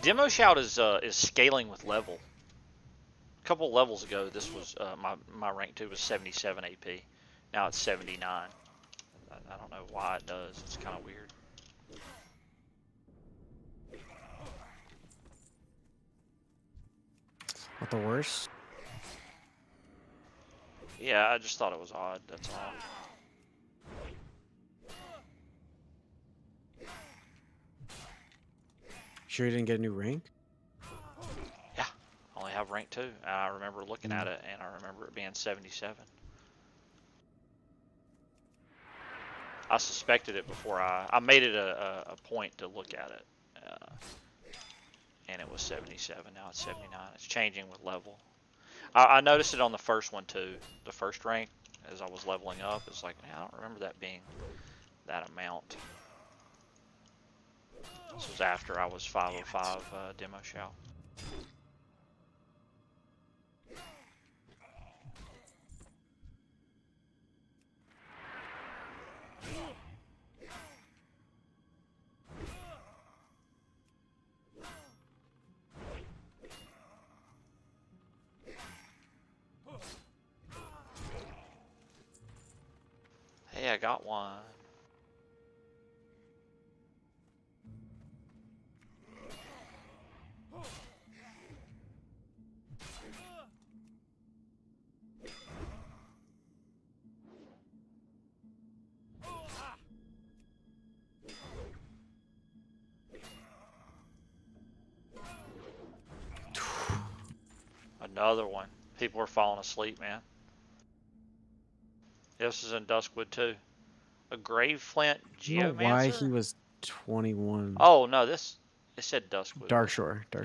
Demo shout is scaling with level. A couple levels ago, this was my rank 2 was 77 AP. Now it's 79. I don't know why it does. It's kind of weird. Not the worst. Yeah, I just thought it was odd. That's all. Sure you didn't get a new rank? Yeah, I only have rank 2. And I remember looking at it, and I remember it being 77. I suspected it before I made it a point to look at it. And it was 77. Now it's 79. It's changing with level. I noticed it on the first one too. The first rank, as I was leveling up, it's like, man, I don't remember that being that amount. This was after I was 505 demo shout. Hey, I got one. Another one. People are falling asleep, man. This is in Duskwood too. A Grave Flint I don't know Geomancer? why he was 21. Oh no, it said Duskwood. Darkshore. Yeah.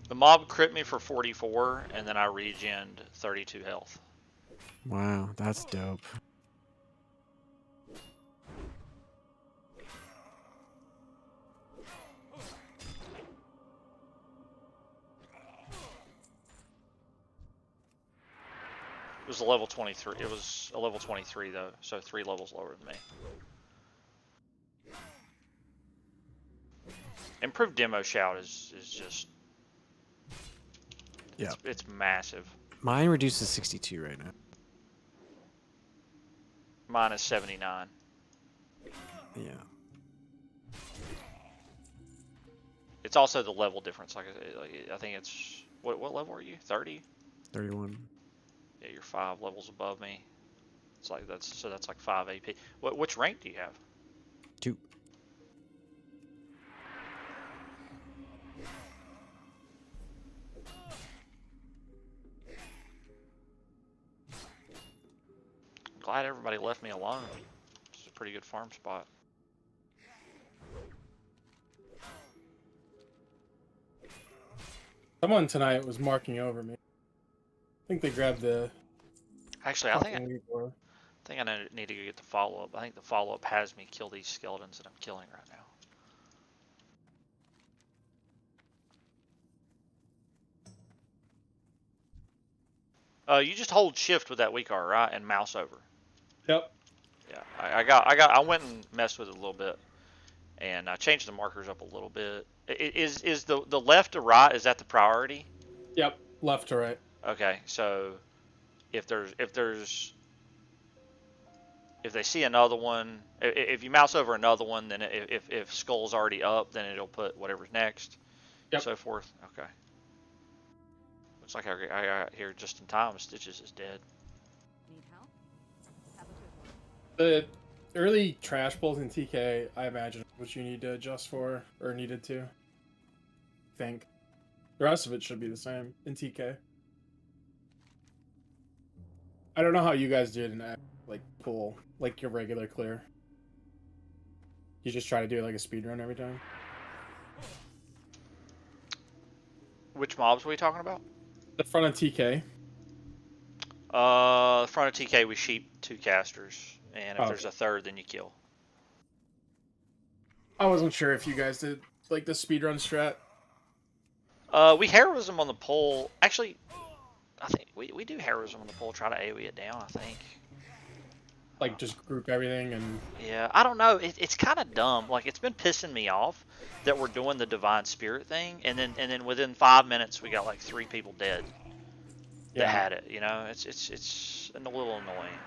The mob crit me for 44, and then I regened 32 health. Wow, that's dope. It was a level 23. It was a level 23 though, so 3 levels lower than me. Improved demo shout is just it's massive. Mine reduces 62 right now. Mine is 79. Yeah. It's also the level difference. Like I think it's what level are you? 30? 31. Yeah, you're 5 levels above me. It's like that's like 5 AP. Which rank do you have? 2. Glad everybody left me alone. It's a pretty good farm spot. Someone tonight was marking over me. I think they grabbed the. Actually, I think I need to go get the follow-up. I think the follow-up has me kill these skeletons that I'm killing right now. You just hold shift with that weak R, right, and mouse over. Yep. Yeah, I went and messed with it a little bit, and I changed the markers up a little bit. Is the left to right, is that the priority? Yep, left to right. Okay, so if they see another one, if you mouse over another one, then if skull's already up, then it'll put whatever's next, yep. So forth. Okay. Looks like I got here just in time. Stitches is dead. Need help? Have a good one. The early trash pulls in TK, I imagine, what you need to adjust for, or needed to. I think. The rest of it should be the same in TK. I don't know how you guys do it in like pool, like your regular clear. You just try to do like a speed run every time. Which mobs were we talking about? The front of TK. Front of TK we sheep 2 casters, and if Oh, there's a third, then you kill. I wasn't sure if you guys did like the speed run strat. We heroism on the pole. Actually, I think we do heroism on the pole. Try to AoE it down. I think. Like just group everything and. Yeah, I don't know. It's kind of dumb. Like it's been pissing me off that we're doing the divine spirit thing, and then within 5 minutes we got like 3 people dead that had it. You know, it's a little annoying.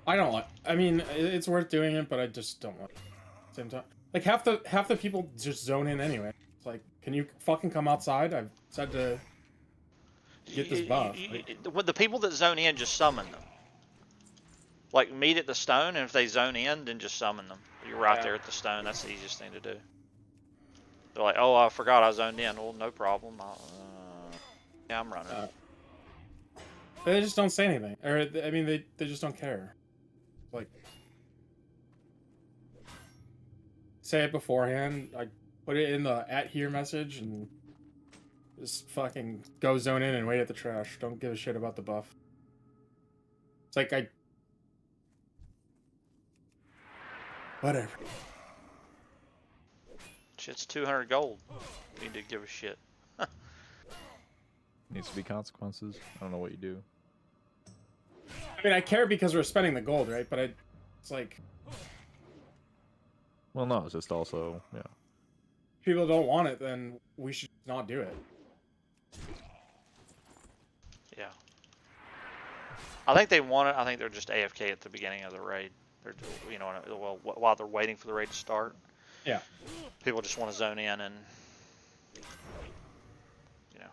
I don't like. I mean, it's worth doing it, but I just don't want. It. At the same time, like half the people just zone in anyway. It's like, can you fucking come outside? I've said to get this buff. With the people that zone in, just summon them. Like meet at the stone, and if they zone in, then just summon them. You're right there at the stone. That's the easiest thing to do. They're like, oh, I forgot I zoned in. Well, no problem. Yeah, I'm running. They just don't say anything, or I mean, they just don't care. Like, say it beforehand. I put it in the @here message and just fucking go zone in and wait at the trash. Don't give a shit about the buff. It's like whatever. Shit's 200 gold. We need to give a shit. Needs to be consequences. I don't know what you do. I mean, I care because we're spending the gold, right? But it's like. Well, no, it's just also, yeah. If people don't want it, then we should not do it. Yeah. I think they want it. I think they're just AFK at the beginning of the raid. They're, you know, well, while they're waiting for the raid to start. Yeah. People just want to zone in and, you know.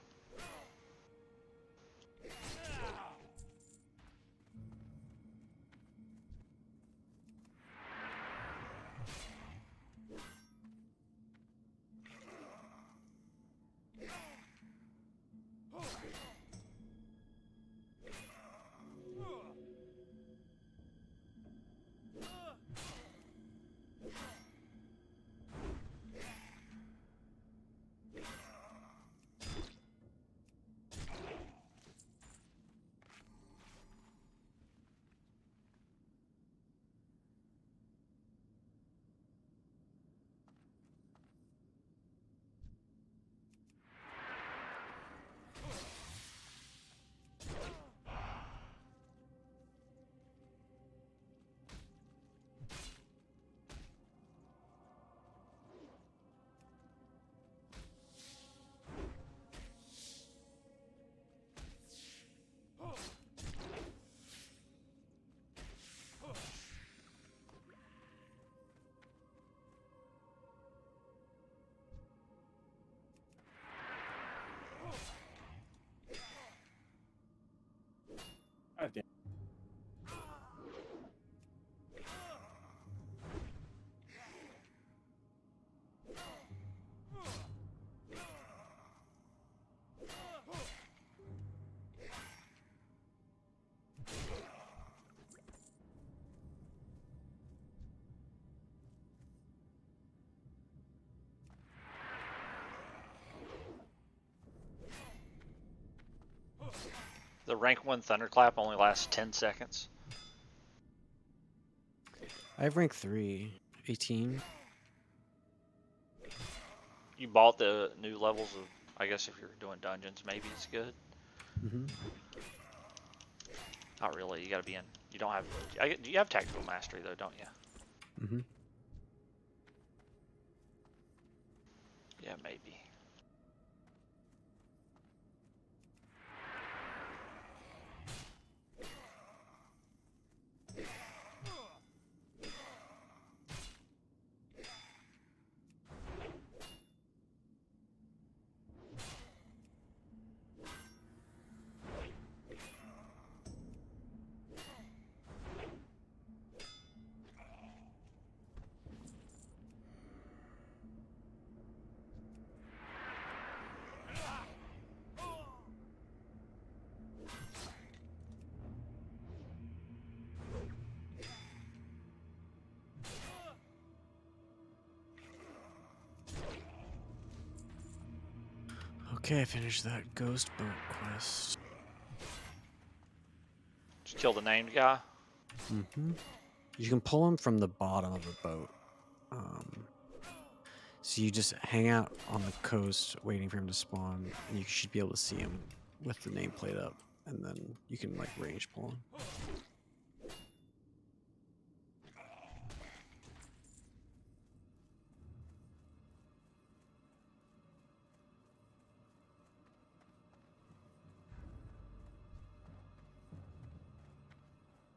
God damn. The rank 1 thunderclap only lasts 10 seconds. I have rank 3, 18. You bought the new levels of, I guess if you're doing dungeons, maybe it's good. Mm-hmm. Not really. You gotta be in. You don't have. You have tactical mastery though, don't you? Mm-hmm. Yeah, maybe. Okay, I finished that ghost boat quest. Just kill the named guy. Mm-hmm. You can pull him from the bottom of the boat. So you just hang out on the coast waiting for him to spawn, and you should be able to see him with the nameplate up, and then you can like range pull him.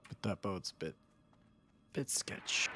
But that boat's a bit sketch.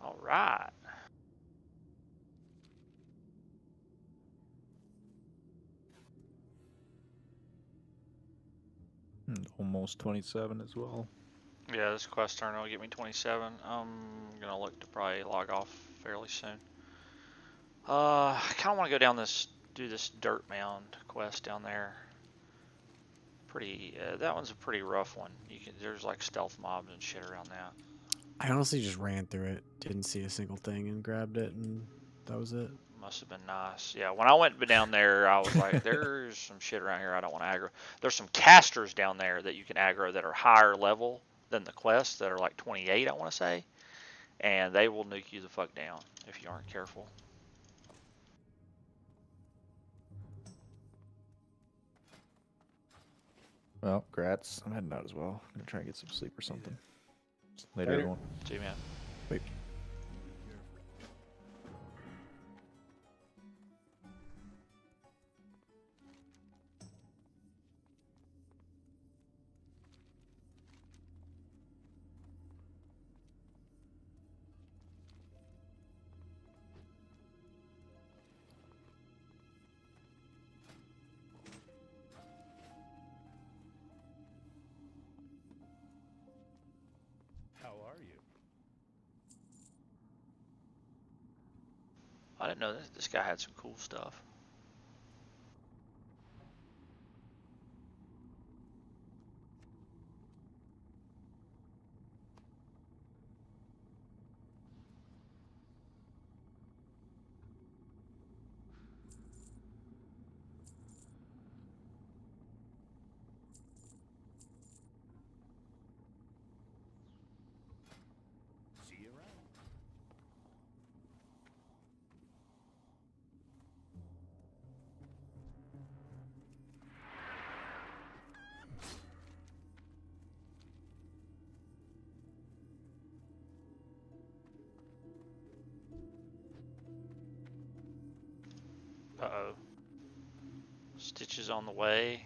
All right. Almost 27 as well. Yeah, this quest turn will get me 27. I'm gonna look to probably log off fairly soon. I kind of want to go down do this dirt mound quest down there. That one's a pretty rough one. There's like stealth mobs and shit around that. I honestly just ran through it, didn't see a single thing, and grabbed it, and that was it. Must have been nice. Yeah, when I went down there, I was like, there's some shit around here I don't want to aggro. There's some casters down there that you can aggro that are higher level than the quest, that are like 28, I want to say. And they will nuke you the fuck down if you aren't careful. Well, grats. I'm heading out as well. I'm gonna try and get some sleep or something. Later, Later. everyone. See you, man. Wait. How are you? I didn't know this guy had some cool stuff. Uh-oh. Stitches on the way.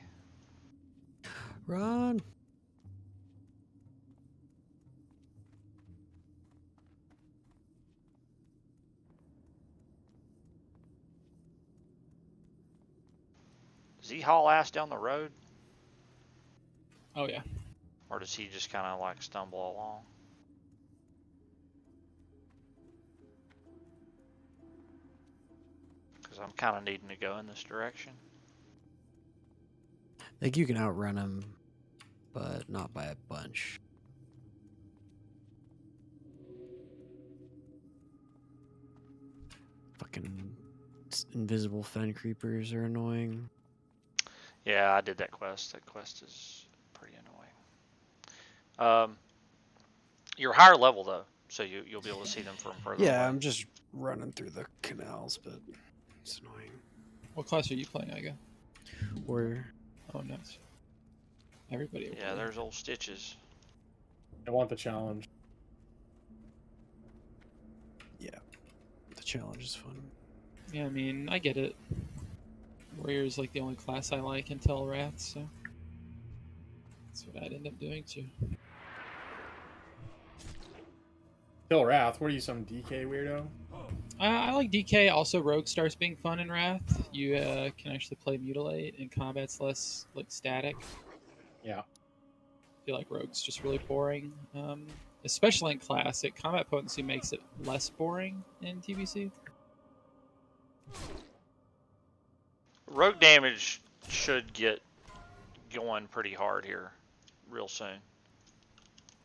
Run. Does he haul ass down the road? Oh yeah. Or does he just kind of like stumble along? Because I'm kind of needing to go in this direction. Like you can outrun him, but not by a bunch. Fucking invisible fen creepers are annoying. Yeah, I did that quest. That quest is pretty annoying. You're higher level though, so you'll be able to see them from further Yeah, away. I'm just running through the canals, but it's annoying. What class are you playing, Iga? Warrior. Oh, nice. Everybody. Yeah, there's old Stitches. I want the challenge. Yeah, the challenge is fun. Yeah, I mean, I get it. Warrior is like the only class I like until Wrath, so that's what I'd end up doing too. Kill Wrath. What are you, some DK weirdo? I like DK. Also, Rogue starts being fun in Wrath. You can actually play Mutilate, and combat's less like static. Yeah. I feel like Rogue's just really boring, especially in Classic. Combat potency makes it less boring in TBC. Rogue damage should get going pretty hard here real soon.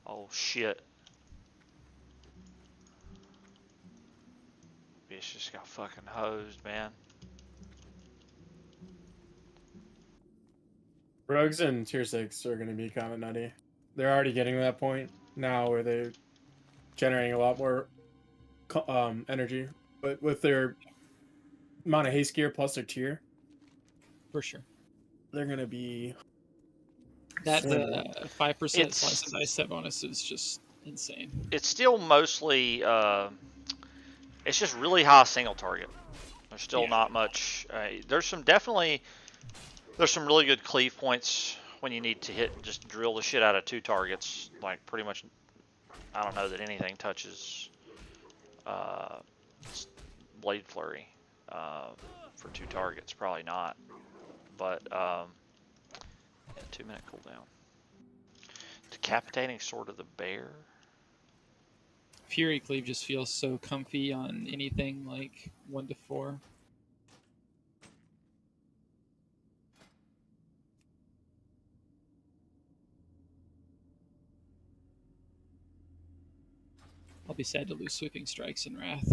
Oh shit. Bitch just got fucking hosed, man. Rogues in tier 6 are going to be kind of nutty. They're already getting to that point now where they're generating a lot more energy. But with their amount of haste gear plus their tier, For sure. they're going to be... That 5% slice and dice set bonus is just insane. It's still mostly, it's just really high single target. There's still not much. There's some really good cleave points when you need to hit, just drill the shit out of 2 targets. Like pretty much, I don't know that anything touches Blade Flurry for 2 targets. Probably not. But yeah, 2-minute cooldown. Decapitating Sword of the Bear. Fury Cleave just feels so comfy on anything like 1 to 4. I'll be sad to lose Sweeping Strikes in Wrath.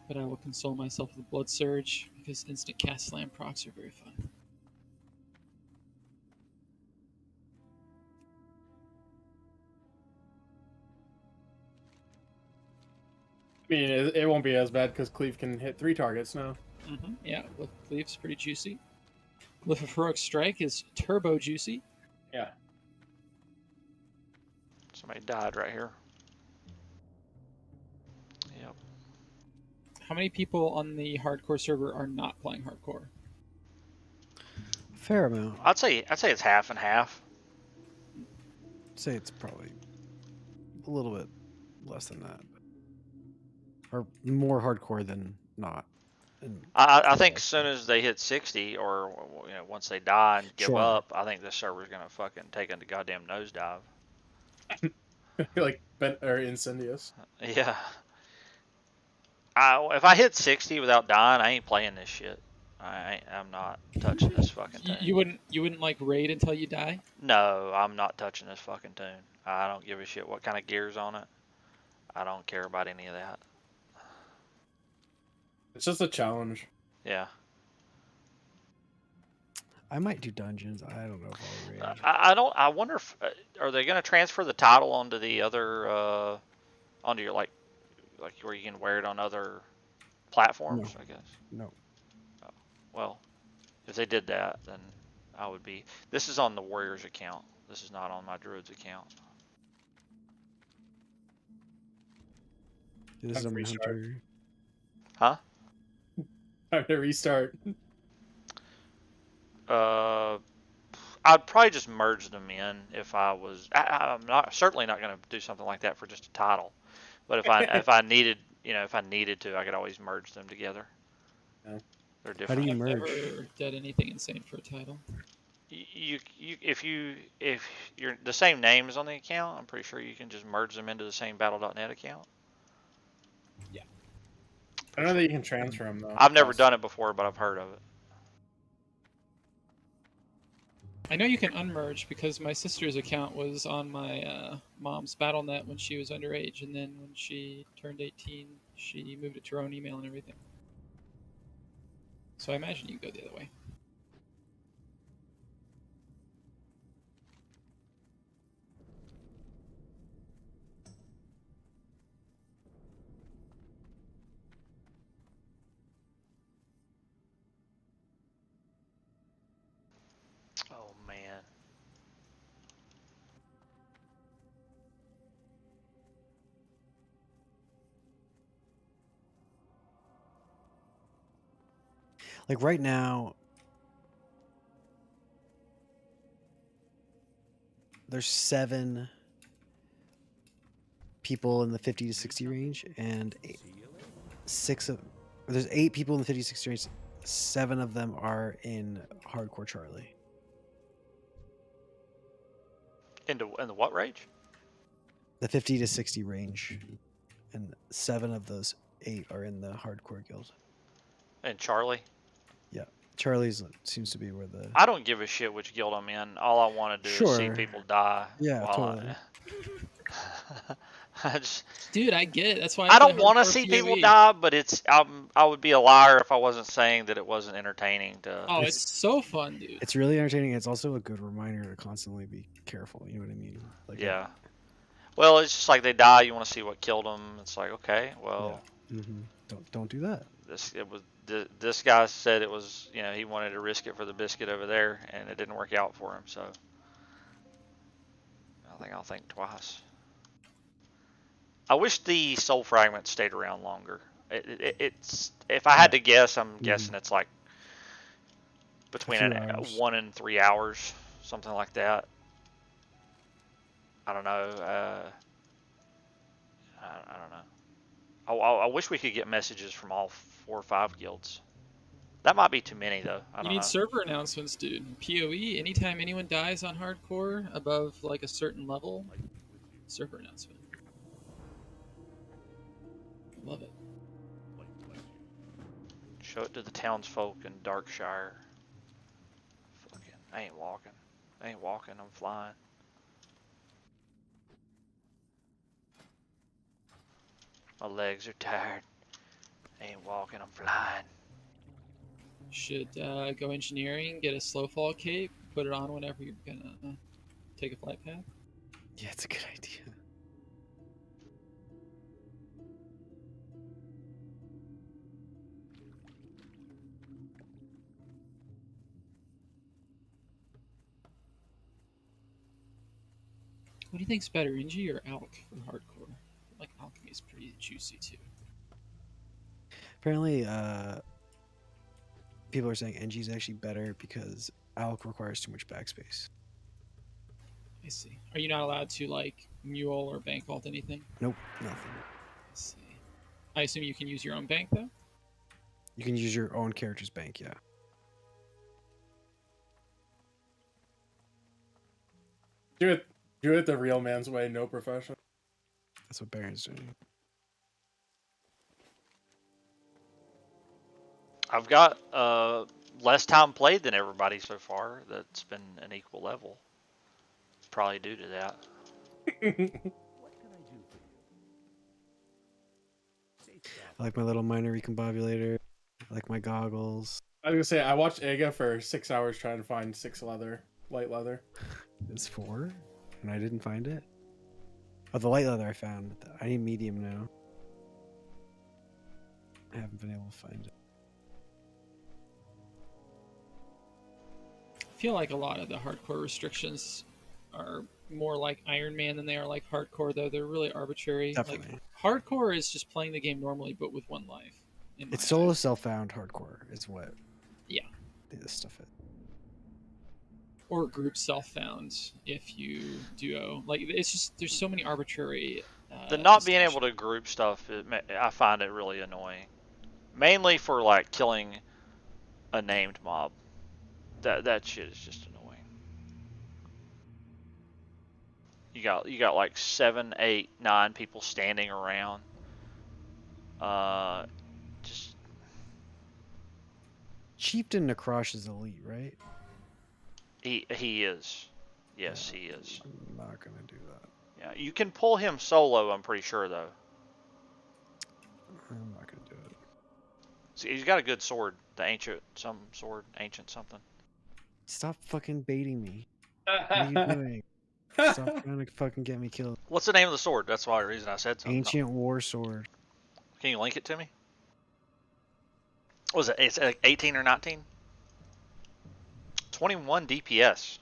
But I will console myself with Blood Surge, because instant cast slam procs are very fun. I mean, it won't be as bad because Cleave can hit 3 targets now. Yeah, with Cleave's pretty juicy. Glyph of Heroic Strike is turbo juicy. Yeah. Somebody died right here. Yep. How many people on the hardcore server are not playing hardcore? Fair amount. I'd say it's half and half. I'd say it's probably a little bit less than that, or more hardcore than not. I think as soon as they hit 60, or once they die and give up, I think this server's gonna fucking take a goddamn nosedive. Like Incendious. Yeah. If I hit 60 without dying, I ain't playing this shit. I'm not touching this fucking tune. You wouldn't like raid until you die? No, I'm not touching this fucking tune. I don't give a shit what kind of gear's on it. I don't care about any of that. It's just a challenge. Yeah. I might do dungeons. I don't know if I'll raid. I wonder if are they gonna transfer the title onto the other onto your like where you can wear it on other platforms? No. I guess. No. Oh, well, if they did that, then I would be. This is on the Warriors account. This is not on my Druids account. This is Time to a restart. hunter. Huh? Time to restart. I'd probably just merge them in if I was. I'm not certainly not going to do something like that for just a title. But if I needed, if I needed to, I could always merge them together. Yeah. They're How do different. you I've merge? never done anything insane for a title. If you're the same names on the account, I'm pretty sure you can just merge them into the same Battle.net account. I don't know that you can transfer them though. I've never done it before, but I've heard of it. I know you can unmerge because my sister's account was on my mom's Battle.net when she was underage, and then when she turned 18, she moved it to her own email and everything. So I imagine you can go the other way. Oh man. Like right now, there's 7 people in the 50 to 60 range, and 8 people in the 50 to 60 range. 7 of them are in hardcore Charlie. In the what range? The 50 to 60 range, and 7 of those 8 are in the hardcore guild. And Charlie? Yeah, Charlie's seems to be where the. I don't give a shit which guild I'm in. All I want to do is see Sure. people die. Yeah, while totally. Dude, I get it. That's why I play don't want to hardcore see PoE. people die, but I would be a liar if I wasn't saying that it wasn't entertaining to. Oh, it's so fun, dude. It's really entertaining. It's also a good reminder to constantly be careful. You know what I mean? Like, Yeah. Well, it's just like they die. You want to see what killed them. It's like, okay, well, Don't do that. this guy said it was, he wanted to risk it for the biscuit over there, and it didn't work out for him. So I think I'll think twice. I wish the soul fragment stayed around longer. It's if I had to guess, I'm guessing it's like between few hours. 1 and 3 hours, something like that. I don't know. I don't know. I wish we could get messages from all 4 or 5 guilds. That might be too many though. I You don't need know. server announcements, dude. PoE, anytime anyone dies on hardcore above like a certain level, server announcement. Love it. Show it to the townsfolk in Darkshire. Fucking, I ain't walking. I'm flying. My legs are tired. I ain't walking, I'm flying. Should go engineering, get a slow fall cape, put it on whenever you're gonna take a flight path. Yeah, it's a good idea. What do you think's better, Inji or Alk for hardcore? Like Alchemy is pretty juicy too. Apparently, people are saying NG is actually better because Alk requires too much backspace. I see. Are you not allowed to like mule or bank vault anything? Nope, nothing. I see. I assume you can use your own bank though. You can use your own character's bank, yeah. Do it the real man's way, no profession. That's what Baron's doing. I've got less time played than everybody so far. That's been an equal level. Probably due to that. I like my little miner recombobulator. I like my goggles. I was gonna say I watched Ega for 6 hours trying to find 6 light leather. It's 4, and I didn't find it. Oh, the light leather I found. I need medium now. I haven't been able to find it. I feel like a lot of the hardcore restrictions are more like Iron Man than they are like hardcore, though. They're really arbitrary. Definitely. Like hardcore is just playing the game normally, but with one life. in my It's solo eyes. self-found hardcore is what Yeah. this stuff is. Or group self-found if you duo. Like it's just there's so many arbitrary. The not being able to group stuff, I find it really annoying. Mainly for like killing a named mob. That shit is just annoying. You got like 7, 8, 9 people standing around. Just Chieftain ahn'qiraj is elite, right? he is. Yes, he is. I'm not gonna do that. Yeah, you can pull him solo. I'm pretty sure though. I'm not gonna do it. See, he's got a good sword. The ancient something. Stop fucking baiting me. What are you doing? Stop trying to fucking get me killed. What's the name of the sword? That's why the reason I said something. Ancient war sword. Can you link it to me? What was it? It's 18 or 19? 21 DPS.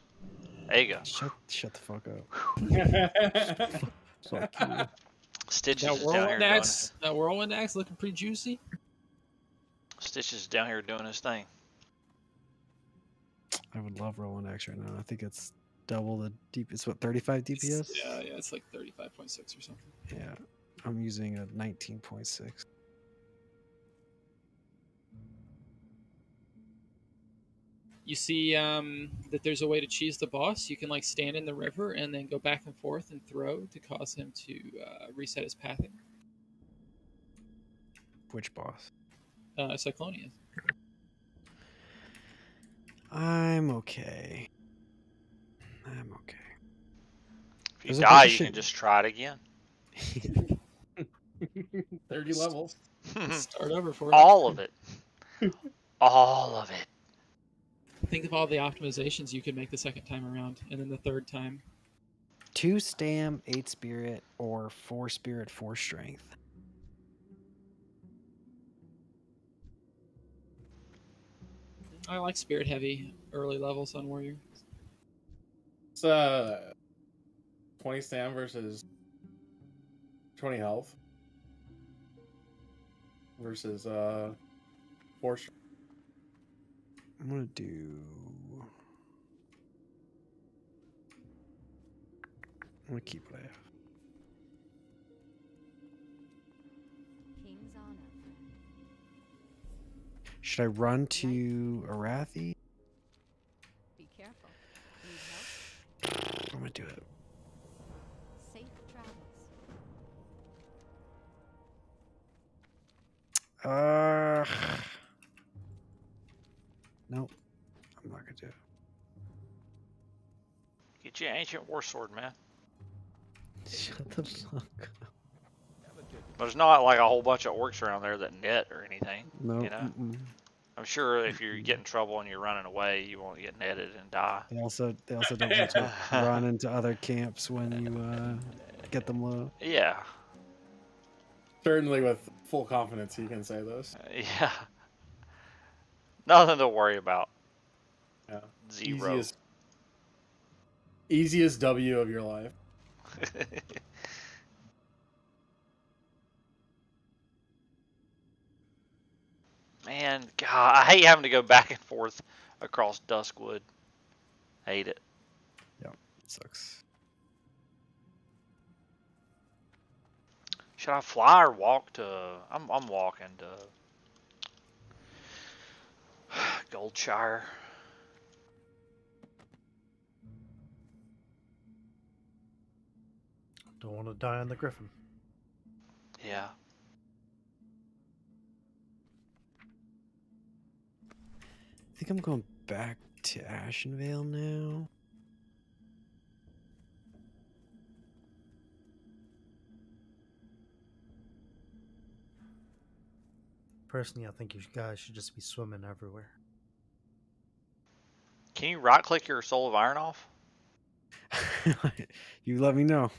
There you go. Shut the fuck up. Fuck you. Stitches That is down here whirlwind doing axe, that whirlwind axe looking pretty juicy. Stitches is down here doing his thing. I would love rolling X right now. I think it's double the deep. It's what, 35 DPS? Yeah, it's like 35.6 or something. Yeah, I'm using a 19.6. You see that there's a way to cheese the boss. You can like stand in the river and then go back and forth and throw to cause him to reset his pathing. Which boss? Cyclonia. I'm okay. I'm okay. If you There's a die, bunch of you shit- can just try it again. 30 levels. Start over for All of it. All of it. Think of all the optimizations you could make the second time around, and then the third time. 2 stam, 8 spirit, or 4 spirit, 4 strength. I like spirit heavy early levels on warrior. It's 20 stam versus 20 health versus 4 strength. I'm gonna do. I'm gonna keep what I have. King's honor. Should I run to Arathi? Be careful. Need help? I'm gonna do it. Safe travels. Nope. I'm not gonna do it. Get you an ancient war sword, man. Shut the fuck up. There's not like a whole bunch of orcs around there that net or anything. No. You know? I'm sure if you get in trouble and you're running away, you won't get netted and die. They also don't want to run into other camps when you get them low. Yeah. Certainly with full confidence you can say this. Yeah. Nothing to worry about. Yeah. Zero. Easiest W of your life. Man, God, I hate having to go back and forth across Duskwood. Hate it. Yep, it sucks. Should I fly or walk to? I'm walking to Goldshire. Don't want to die on the Griffin. Yeah. I think I'm going back to Ashenvale now. Personally, I think you guys should just be swimming everywhere. Can you right click your Soul of Iron off? You let me know.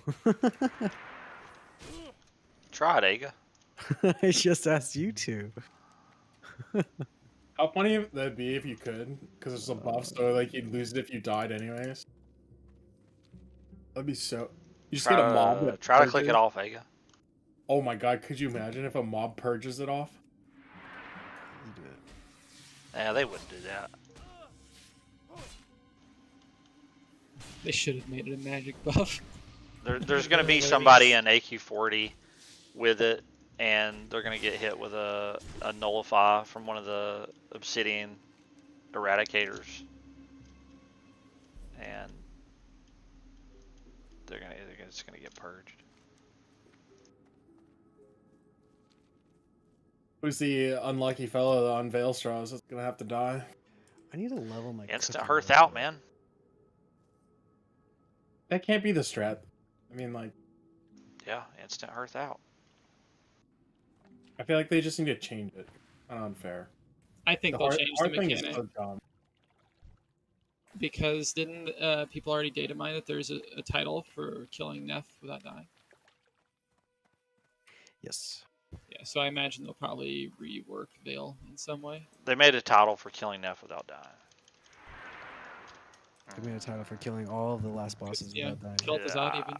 Try it, Aga. I just asked you to. How funny would that be if you could? Because it's a buff, so like you'd lose it if you died anyways. That'd be so. You just get a mob that Try to click it purges. off, Vega. Oh my god, could you imagine if a mob purges it off? You do it. Yeah, they wouldn't do that. They should have made it a magic buff. There's going to be somebody in AQ40 with it, and they're going to get hit with a nullify from one of the Obsidian eradicators, and they're just going to get purged. Who's the unlucky fellow on Veil Straws that's gonna have to die? I need to level my Instant cooking hearth level. out, man. That can't be the strat. I mean, like, Yeah, instant hearth out. I feel like they just need to change it. Unfair. I think they'll change the thing is mechanic. so dumb. Because didn't people already data mine that there's a title for killing Neff without dying? Yes. Yeah, so I imagine they'll probably rework Veil in some way. They made a title for killing Neff without dying. Give me a title for killing all of the last bosses Yeah, without dying. kill Fazad even.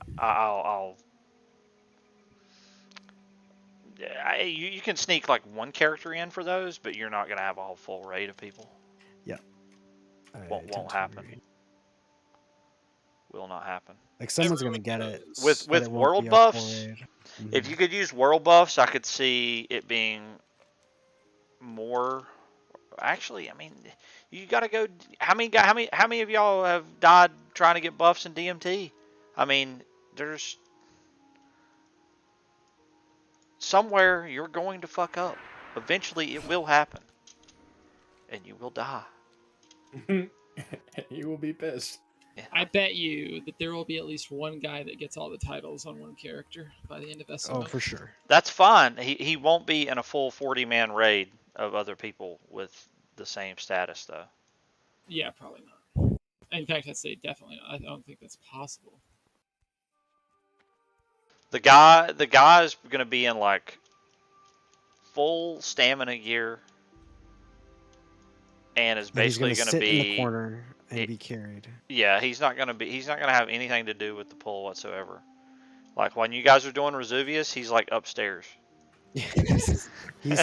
You can sneak like one character in for those, but you're not gonna have a whole full raid of people. Yeah. I Won't tend to happen. agree. Will not happen. Like someone's gonna get it. With but it won't world be a full buffs, raid. if you could use world buffs, I could see it being more. Actually, I mean, you gotta go. How many of y'all have died trying to get buffs in DMT? I mean, there's somewhere you're going to fuck up. Eventually, it will happen, and you will die. You will be pissed. Yeah. I bet you that there will be at least one guy that gets all the titles on one character by the end of SoM. Oh, for sure. That's fine. He won't be in a full 40-man raid of other people with the same status, though. Yeah, probably not. In fact, I'd say definitely not. I don't think that's possible. The guy is going to be in like full stamina gear, and is basically going to sit be in the corner and be carried. Yeah, he's not going to have anything to do with the pull whatsoever. Like when you guys are doing Resuvius, he's like upstairs. He's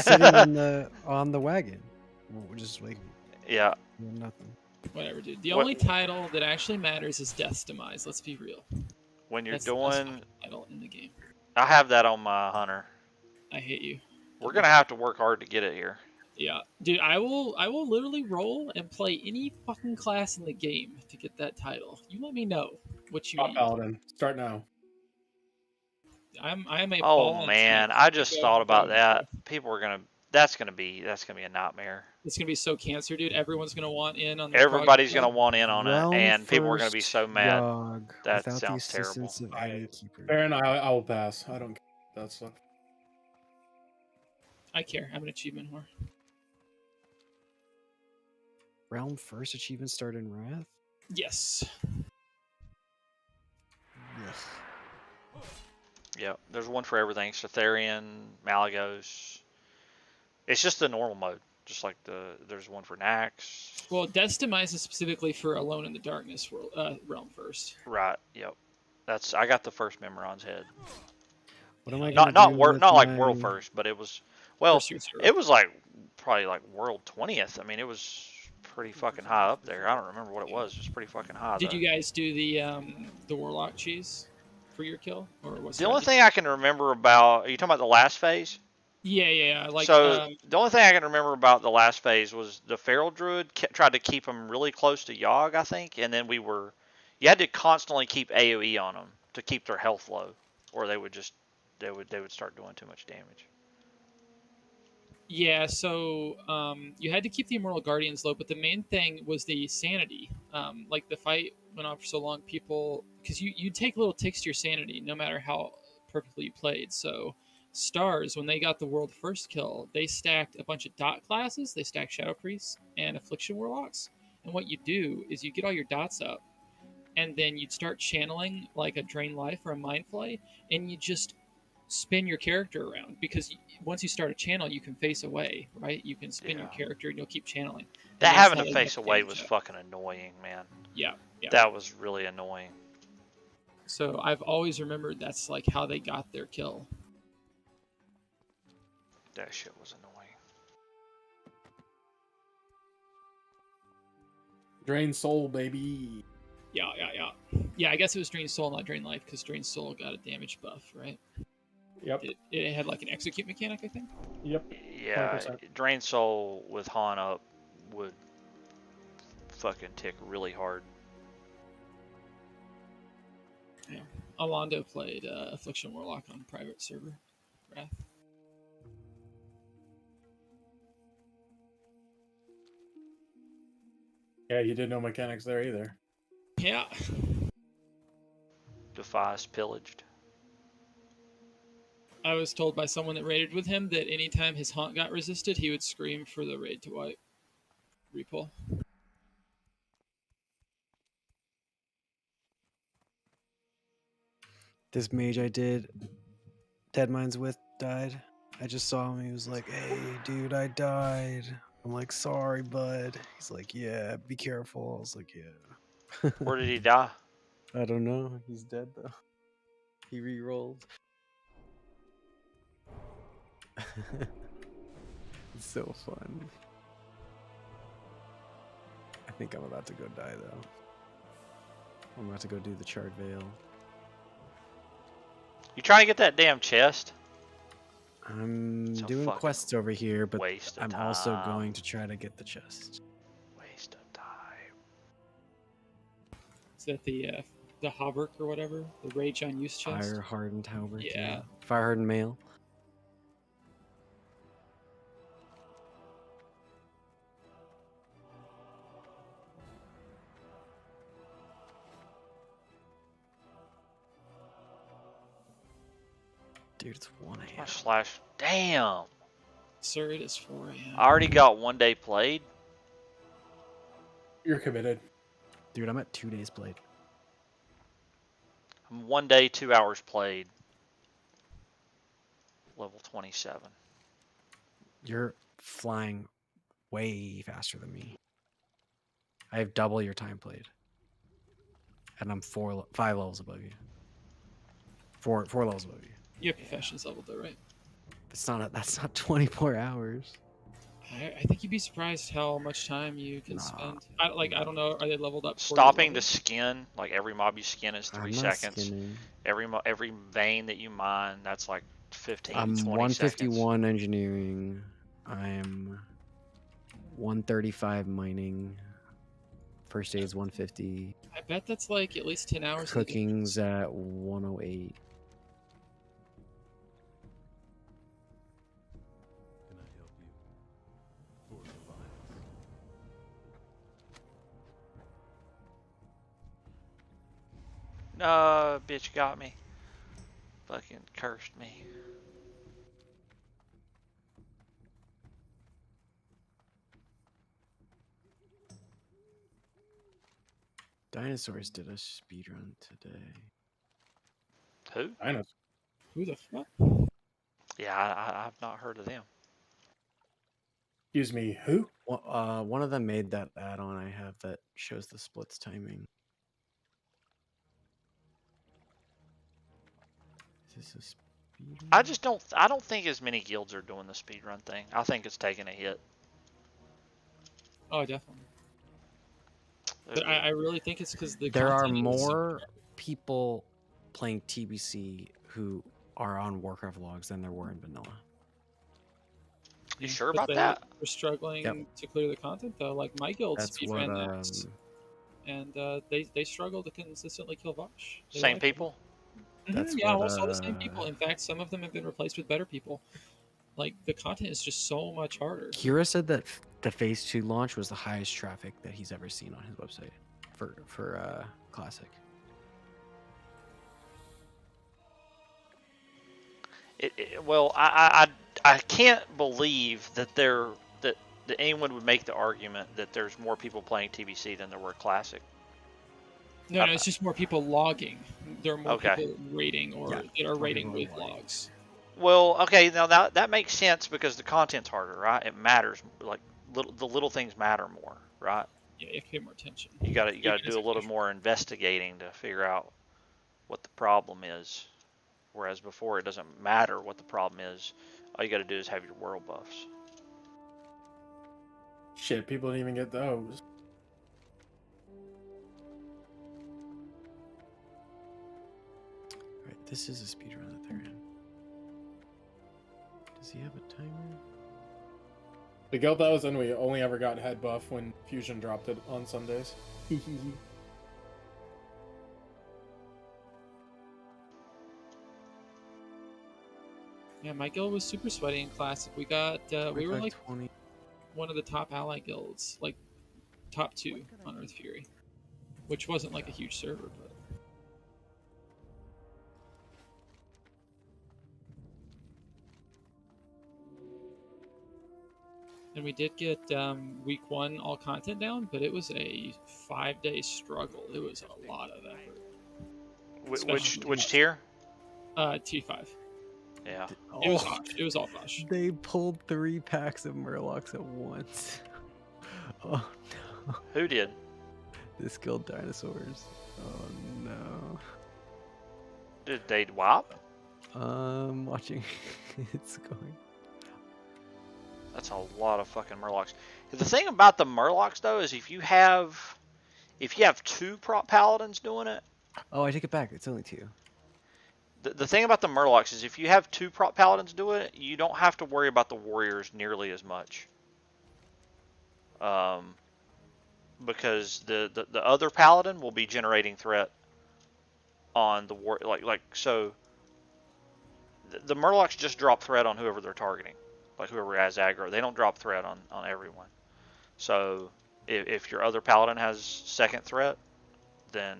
sitting on the wagon, just waiting. Yeah. Nothing. Whatever, dude. The only title that actually matters is Death's Demise. Let's be real. When you're That's the best doing, title in the game. I have that on my hunter. I hate you. We're gonna have to work hard to get it here. Yeah, dude. I will literally roll and play any fucking class in the game to get that title. You let me know what you Top need. Paladin. Start now. I'm a Oh ball man, and I just go thought about go. that. People are gonna. That's gonna be a nightmare. It's gonna be so cancer, dude. Everyone's gonna want in on the Everybody's project. gonna want in on it, and people are gonna be so mad. Yogg That without the sounds terrible. assistance of any keeper. Baron, I will pass. I don't care that stuff. I care. I'm an achievement whore. Realm first achievement start in Wrath? Yes. Yes. Yeah, there's one for everything. Cytherian, Malagos. It's just the normal mode. Just like there's one for Nax. Well, Death's Demise is specifically for Alone in the Darkness realm first. Right. Yep. I got the first Memoron's head. What am I Not like world first, but it was it was like probably like world 20th. I mean, it was pretty fucking high up there. I don't remember what it was. It was pretty fucking high. Did you guys do the Warlock cheese for your kill, or was the only thing I can remember about? Are you talking about the last phase? Yeah. Like so the only thing I can remember about the last phase was the Feral Druid tried to keep him really close to Yogg, I think, and then you had to constantly keep AOE on them to keep their health low, or they would start doing too much damage. Yeah, so you had to keep the Immortal Guardians low, but the main thing was the sanity. Like the fight went on for so long, because you take little ticks to your sanity no matter how perfectly you played. So Stars, when they got the world first kill, they stacked a bunch of dot classes. They stacked Shadow Priests and Affliction Warlocks. And what you do is you get all your dots up, and then you'd start channeling like a Drain Life or a Mind Flay, and you just spin your character around, because once you start a channel, you can face away, right? You can spin your character and you'll keep channeling. That having to face away was fucking annoying, man. Yeah. That was really annoying. So I've always remembered that's like how they got their kill. That shit was annoying. Drain soul, baby. Yeah. Yeah, I guess it was Drain Soul, not Drain Life, because Drain Soul got a damage buff, right? Yep. It had like an execute mechanic, I think. Yep. Yeah, 20%. Drain Soul with Han up would fucking tick really hard. Yeah. Alondo played Affliction Warlock on private server. Wrath. Yeah, you did no mechanics there either. Yeah. Defies pillaged. I was told by someone that raided with him that anytime his haunt got resisted, he would scream for the raid to wipe. Repull. This mage I did Deadmines with died. I just saw him. He was like, "Hey, dude, I died." I'm like, "Sorry, bud." He's like, "Yeah, be careful." I was like, "Yeah." Where did he die? I don't know. He's dead though. He re-rolled. It's so fun. I think I'm about to go die though. I'm about to go do the Charred Veil. You trying to get that damn chest? I'm It's a doing fucking quests over here, but waste of I'm also time. going to try to get the chest. Waste of time. Is that the Hauberk or whatever? The Rage on Use chest? Fire hardened halberd. Yeah. Fire hardened mail. Dude, it's 1 My a.m. slash. Damn. Sir, it is 4 a.m. I already got 1 day played. You're committed. Dude, I'm at 2 days played. I'm 1 day, 2 hours played. Level 27. You're flying way faster than me. I have double your time played. And I'm 5 levels above you. Four levels above you. You have Professions level though, right? That's not 24 hours. I think you'd be surprised how much time you can spend. I don't know. Are they leveled up? Stopping to skin, like every mob you skin is 3 I'm not seconds. skinning. Every vein that you mine, that's like 15, I'm 20 151 engineering. I'm 135 mining. First aid's 150. I bet that's like at least 10 hours. Cooking's at 108. Can I help you? For Alliance. No, bitch got me. Fucking cursed me. Dinosaurs did a speedrun today. Who? Dinosaurs. Who the fuck? Yeah, I've not heard of them. Excuse me, who? Well, one of them made that add-on I have that shows the splits timing. Is this a speedrun? I don't think as many guilds are doing the speedrun thing. I think it's taking a hit. Oh, definitely. But I really think it's because There are content is so more people playing TBC who are on Warcraft logs than there were in vanilla. You sure But about that? We're struggling Yep. to clear the content though. Like my guild That's speedran what, X, and they struggle to consistently kill Vosh. They Same like it. people? That's yeah, what, almost all the same people. In fact, some of them have been replaced with better people. Like the content is just so much harder. Kira said that the Phase 2 launch was the highest traffic that he's ever seen on his website for Classic. Well, I can't believe that that anyone would make the argument that there's more people playing TBC than there were Classic. No, it's just more people logging. There are more Okay. people rating or that are rating with logs. Well, okay, now that makes sense because the content's harder, right? It matters. Like the little things matter more, right? Yeah, you have to pay more attention. You got to Even as do a a little more investigating to figure out what the problem is. Whereas before, it doesn't matter what the problem is. All you got to do is have your world buffs. Shit, people didn't even get those. Alright, this is a speedrun that they're in. Does he have a timer? The guild that was in, we only ever got head buff when Fusion dropped it on Sundays. Yeah, my guild was super sweaty in Classic. We got we were like 20. one of the top ally guilds, like top 2 on Earth Fury, which wasn't like a huge server, but. And we did get week 1 all content down, but it was a 5-day struggle. It was a lot of effort. Which tier? T5. Yeah. It was off. It was all Bosch. They pulled 3 packs of Murlocs at once. Oh no. Who did? This guild dinosaurs. Oh no. Did they WAP? Watching it's going. That's a lot of fucking Murlocs. The thing about the Murlocs though is if you have 2 prop paladins doing it. Oh, I take it back. It's only 2. The thing about the Murlocs is if you have 2 prop paladins doing it, you don't have to worry about the warriors nearly as much. Because the other paladin will be generating threat on the war, so. The Murlocs just drop threat on whoever they're targeting, like whoever has aggro. They don't drop threat on everyone. So if your other paladin has second threat, then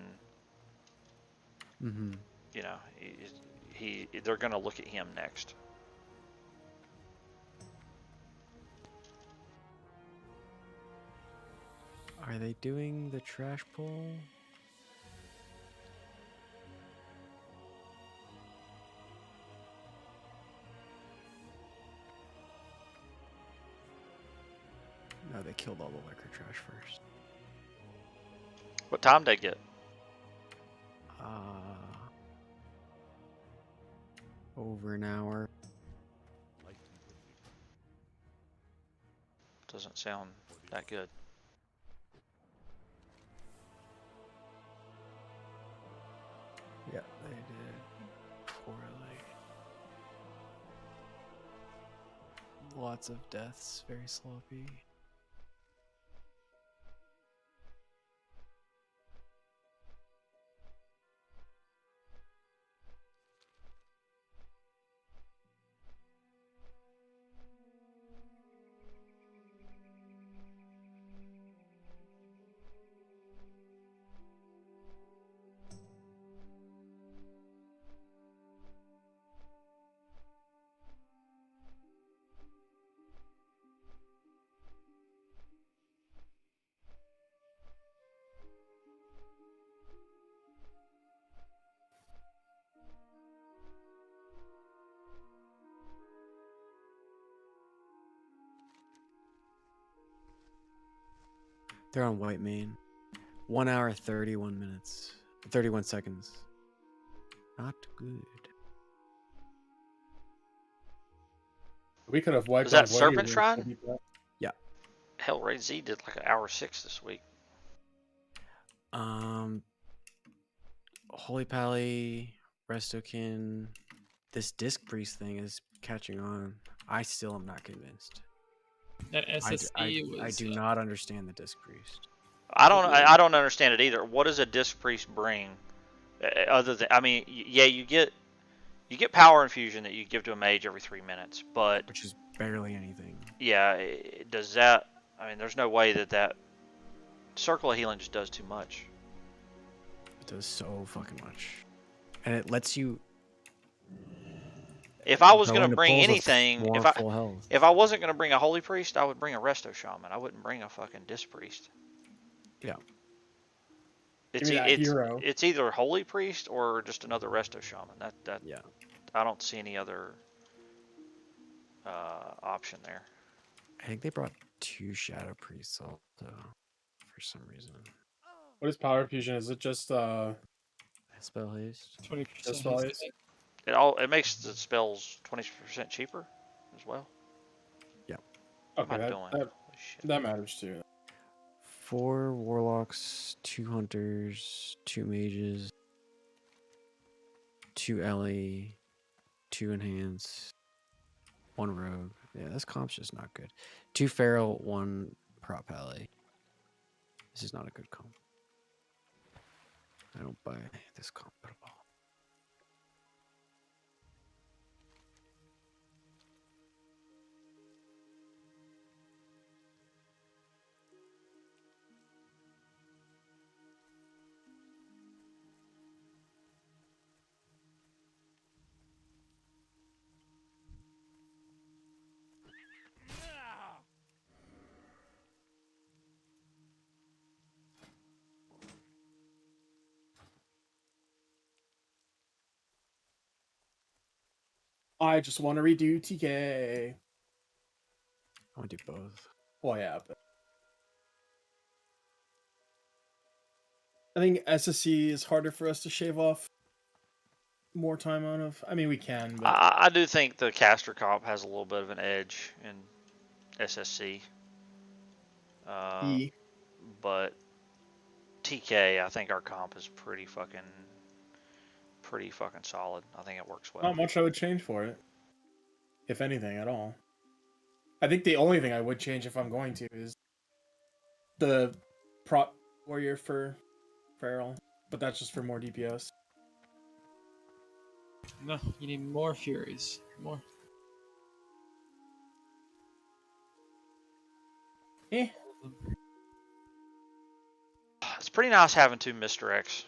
you know they're gonna look at him next. Are they doing the trash pull? No, they killed all the liquor trash first. What time did they get? Over an hour. Doesn't sound that good. Yeah, they did poorly. Lots of deaths, very sloppy. They're on white main. 1 hour 31 minutes. 31 seconds. Not good. We could have wiped Was that out Void Serpent Eaters Shrine? to beat that. Yeah. Hell, Ray Z did like an hour 6 this week. Holy Pally, Restokin. This Disc Priest thing is catching on. I still am not convinced. That SSD was. I do not understand the Disc Priest. I don't understand it either. What does a Disc Priest bring? Other than, I mean, yeah, you get power infusion that you give to a mage every 3 minutes, but which is barely anything. Yeah, does that? I mean, there's no way that Circle of Healing just does too much. It does so fucking much, and it lets you. If I was go gonna into bring pulls with anything, more if full health. I wasn't gonna bring a Holy Priest, I would bring a Resto Shaman. I wouldn't bring a fucking Disc Priest. Yeah. It's either Holy Priest or just another Resto Shaman. That yeah. I don't see any other option there. I think they brought 2 Shadow Priests also for some reason. What is power fusion? Is it just Spell haste. 20%. Just spell haste. It makes the spells 20% cheaper as well. Yep. What Okay, am I that, doing? that, Holy shit. that matters too. 4 warlocks, 2 hunters, 2 mages, 2 LA, 2 enhance, 1 rogue. Yeah, this comp's just not good. 2 feral, 1 prop ally. This is not a good comp. I don't buy this comp at all. I just want to redo TK. I want to do both. Well, yeah. But I think SSC is harder for us to shave off more time out of. I mean, we can, but I do think the caster comp has a little bit of an edge in SSC. But TK, I think our comp is pretty fucking solid. I think it works well. not much I would change for it, if anything at all. I think the only thing I would change if I'm going to is the prop warrior for feral, but that's just for more DPS. No, you need more Furies. More. Eh. It's pretty nice having 2 Mr. X.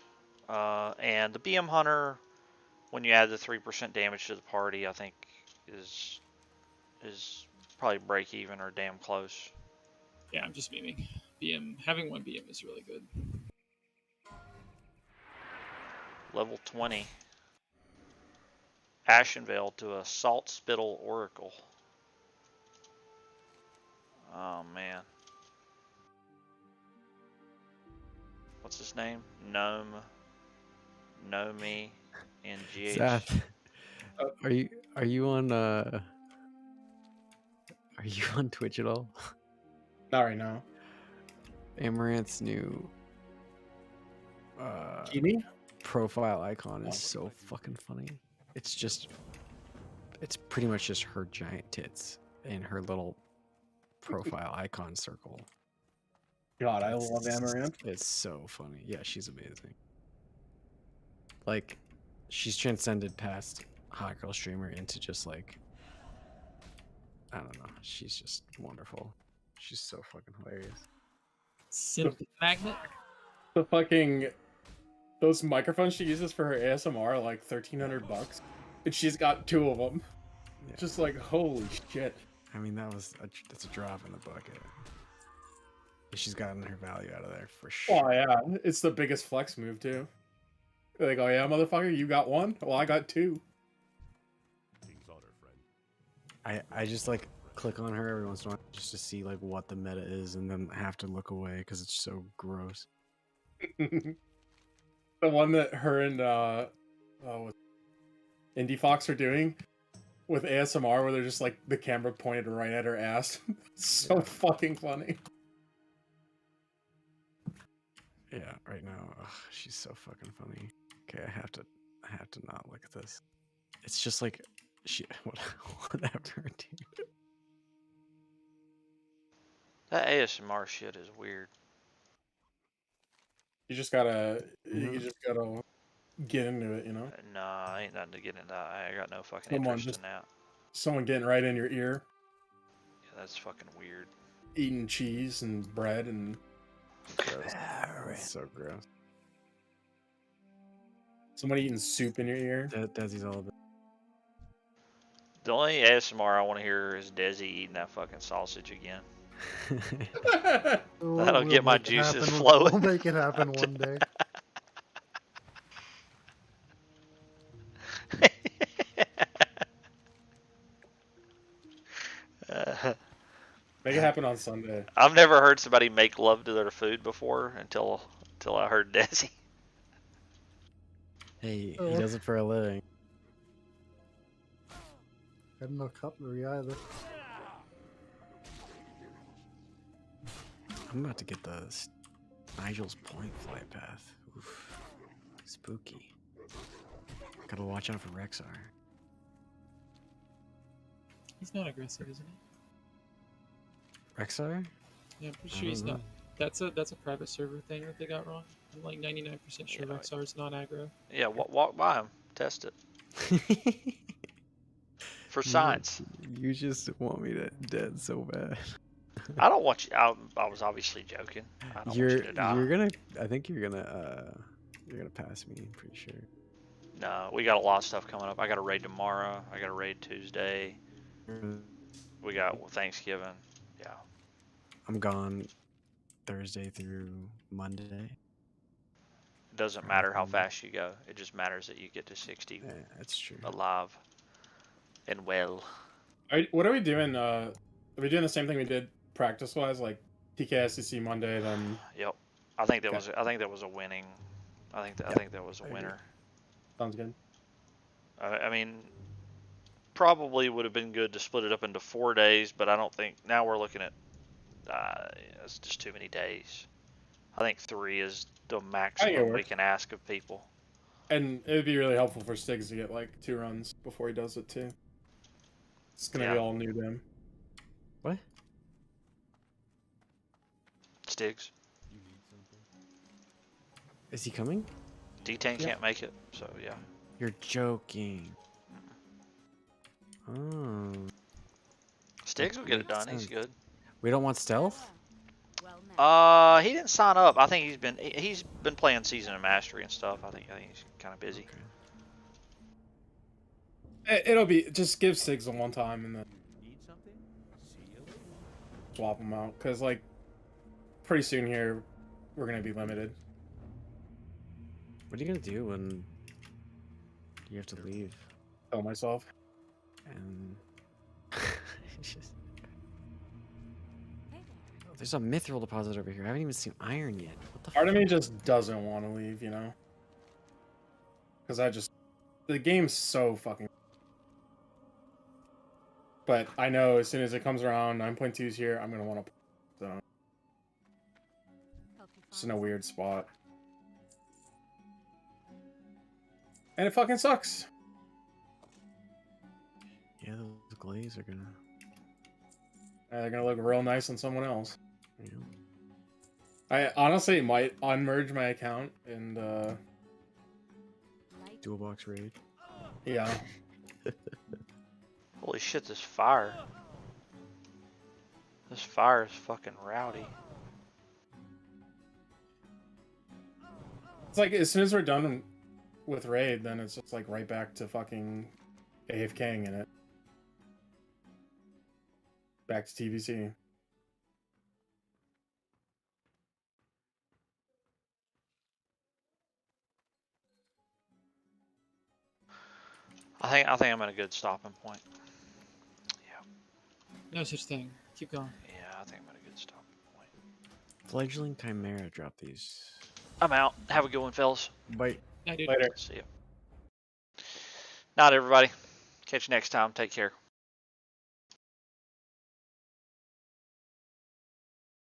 And the BM Hunter, when you add the 3% damage to the party, I think is probably break even or damn close. Yeah, I'm just memeing. BM, having 1 BM is really good. Level 20. Ashenvale to a Salt Spittle Oracle. Oh man. What's his name? Nomi NGH. Seth, are you on Twitch at all? Not right now. Amaranth's new Kimi? profile icon is so fucking funny. It's pretty much just her giant tits in her little profile icon circle. God, I love Amaranth. It's so funny. Yeah, she's amazing. Like, she's transcended past hot girl streamer into just like, I don't know. She's just wonderful. She's so fucking hilarious. Simp magnet. The fucking those microphones she uses for her ASMR are like $1,300, and she's got 2 of them. Yeah. Just like holy shit. I mean, that's a drop in the bucket. She's gotten her value out of there for sure. Oh yeah, it's the biggest flex move too. Like, oh yeah, motherfucker, you got 1? Well, I got 2. King's honor, friend. I just like click on her every once in a while just to see like what the meta is, and then have to look away because it's so gross. The one that her and Indie Fox are doing with ASMR, where they're just like the camera pointed right at her ass. It's so fucking funny. Yeah, right now, she's so fucking funny. Okay, I have to not look at this. It's just like whatever, dude. That ASMR shit is weird. You just gotta get into it, you know. Nah, I ain't nothing to get into. I got no fucking Come on, interest just- in that. Someone getting right in your ear, Yeah, that's fucking weird. eating cheese and bread and Gross. It's so gross. someone eating soup in your ear. Desi's all about. The only ASMR I want to hear is Desi eating that fucking sausage again. That'll get my juices flowing. We'll make it happen one day. Make it happen on Sunday. I've never heard somebody make love to their food before until I heard Desi. Hey, Oh. he does it for a living. Had no cutlery either. I'm about to get the Nigel's Point flight path. Oof. Spooky. Gotta watch out for Rexar. He's not aggressive, isn't he? Rexar? Yeah, I'm pretty sure he's not. That's a private server thing that they got wrong. I'm like 99% sure Rexar's not aggro. Yeah, walk by him, test it for science. You just want me to dead so bad. I don't want you. I was obviously joking. I don't want you to die. I think you're gonna pass me. I'm pretty sure. No, we got a lot of stuff coming up. I got a raid tomorrow. I got a raid Tuesday. We got Thanksgiving. Yeah. I'm gone Thursday through Monday. It doesn't matter how fast you go. It just matters that you get to 60. Yeah, that's true. Alive and well. What are we doing? Are we doing the same thing we did practice-wise, like TKSCC Monday, then? Yep. I think that was a winning. I think that was a winner. Sounds good. I mean, probably would have been good to split it up into 4 days, but I don't think now we're looking at it's just too many days. I think 3 is the maximum we can ask of people. And it would be really helpful for Stiggs to get like 2 runs before he does it too. It's gonna be all new to him. What? Stiggs. Is he coming? D10 can't make it, so yeah. You're joking. Oh. Stiggs will get it done. He's good. We don't want stealth? He didn't sign up. I think he's been playing Season of Mastery and stuff. I think he's kind of busy. It'll be just give Stiggs them one time and then swap them out, because like pretty soon here we're gonna be limited. What are you gonna do when you have to leave? Tell myself. And just... There's a mithril deposit over here. I haven't even seen iron yet. What the Part of me just doesn't want to leave, you know? Because the game's so fucking... But I know as soon as it comes around, 9.2's here, I'm going to want to... So... It's in a weird spot. And it fucking sucks. Yeah, those glaze are gonna... They're gonna look real nice on someone else. Yeah. I honestly might unmerge my account and Dual box raid. Yeah. Holy shit, this fire. This fire is fucking rowdy. It's like as soon as we're done with raid, then it's just like right back to fucking AFKing in it. Back to TVC. I think I'm at a good stopping point. Yeah. No such thing. Keep going. Yeah, I think I'm at a good stopping point. Fledgling Chimera drop these. I'm out. Have a good one, fellas. Bye. Night, dude. Later. See ya. Night, everybody. Catch you next time. Take care.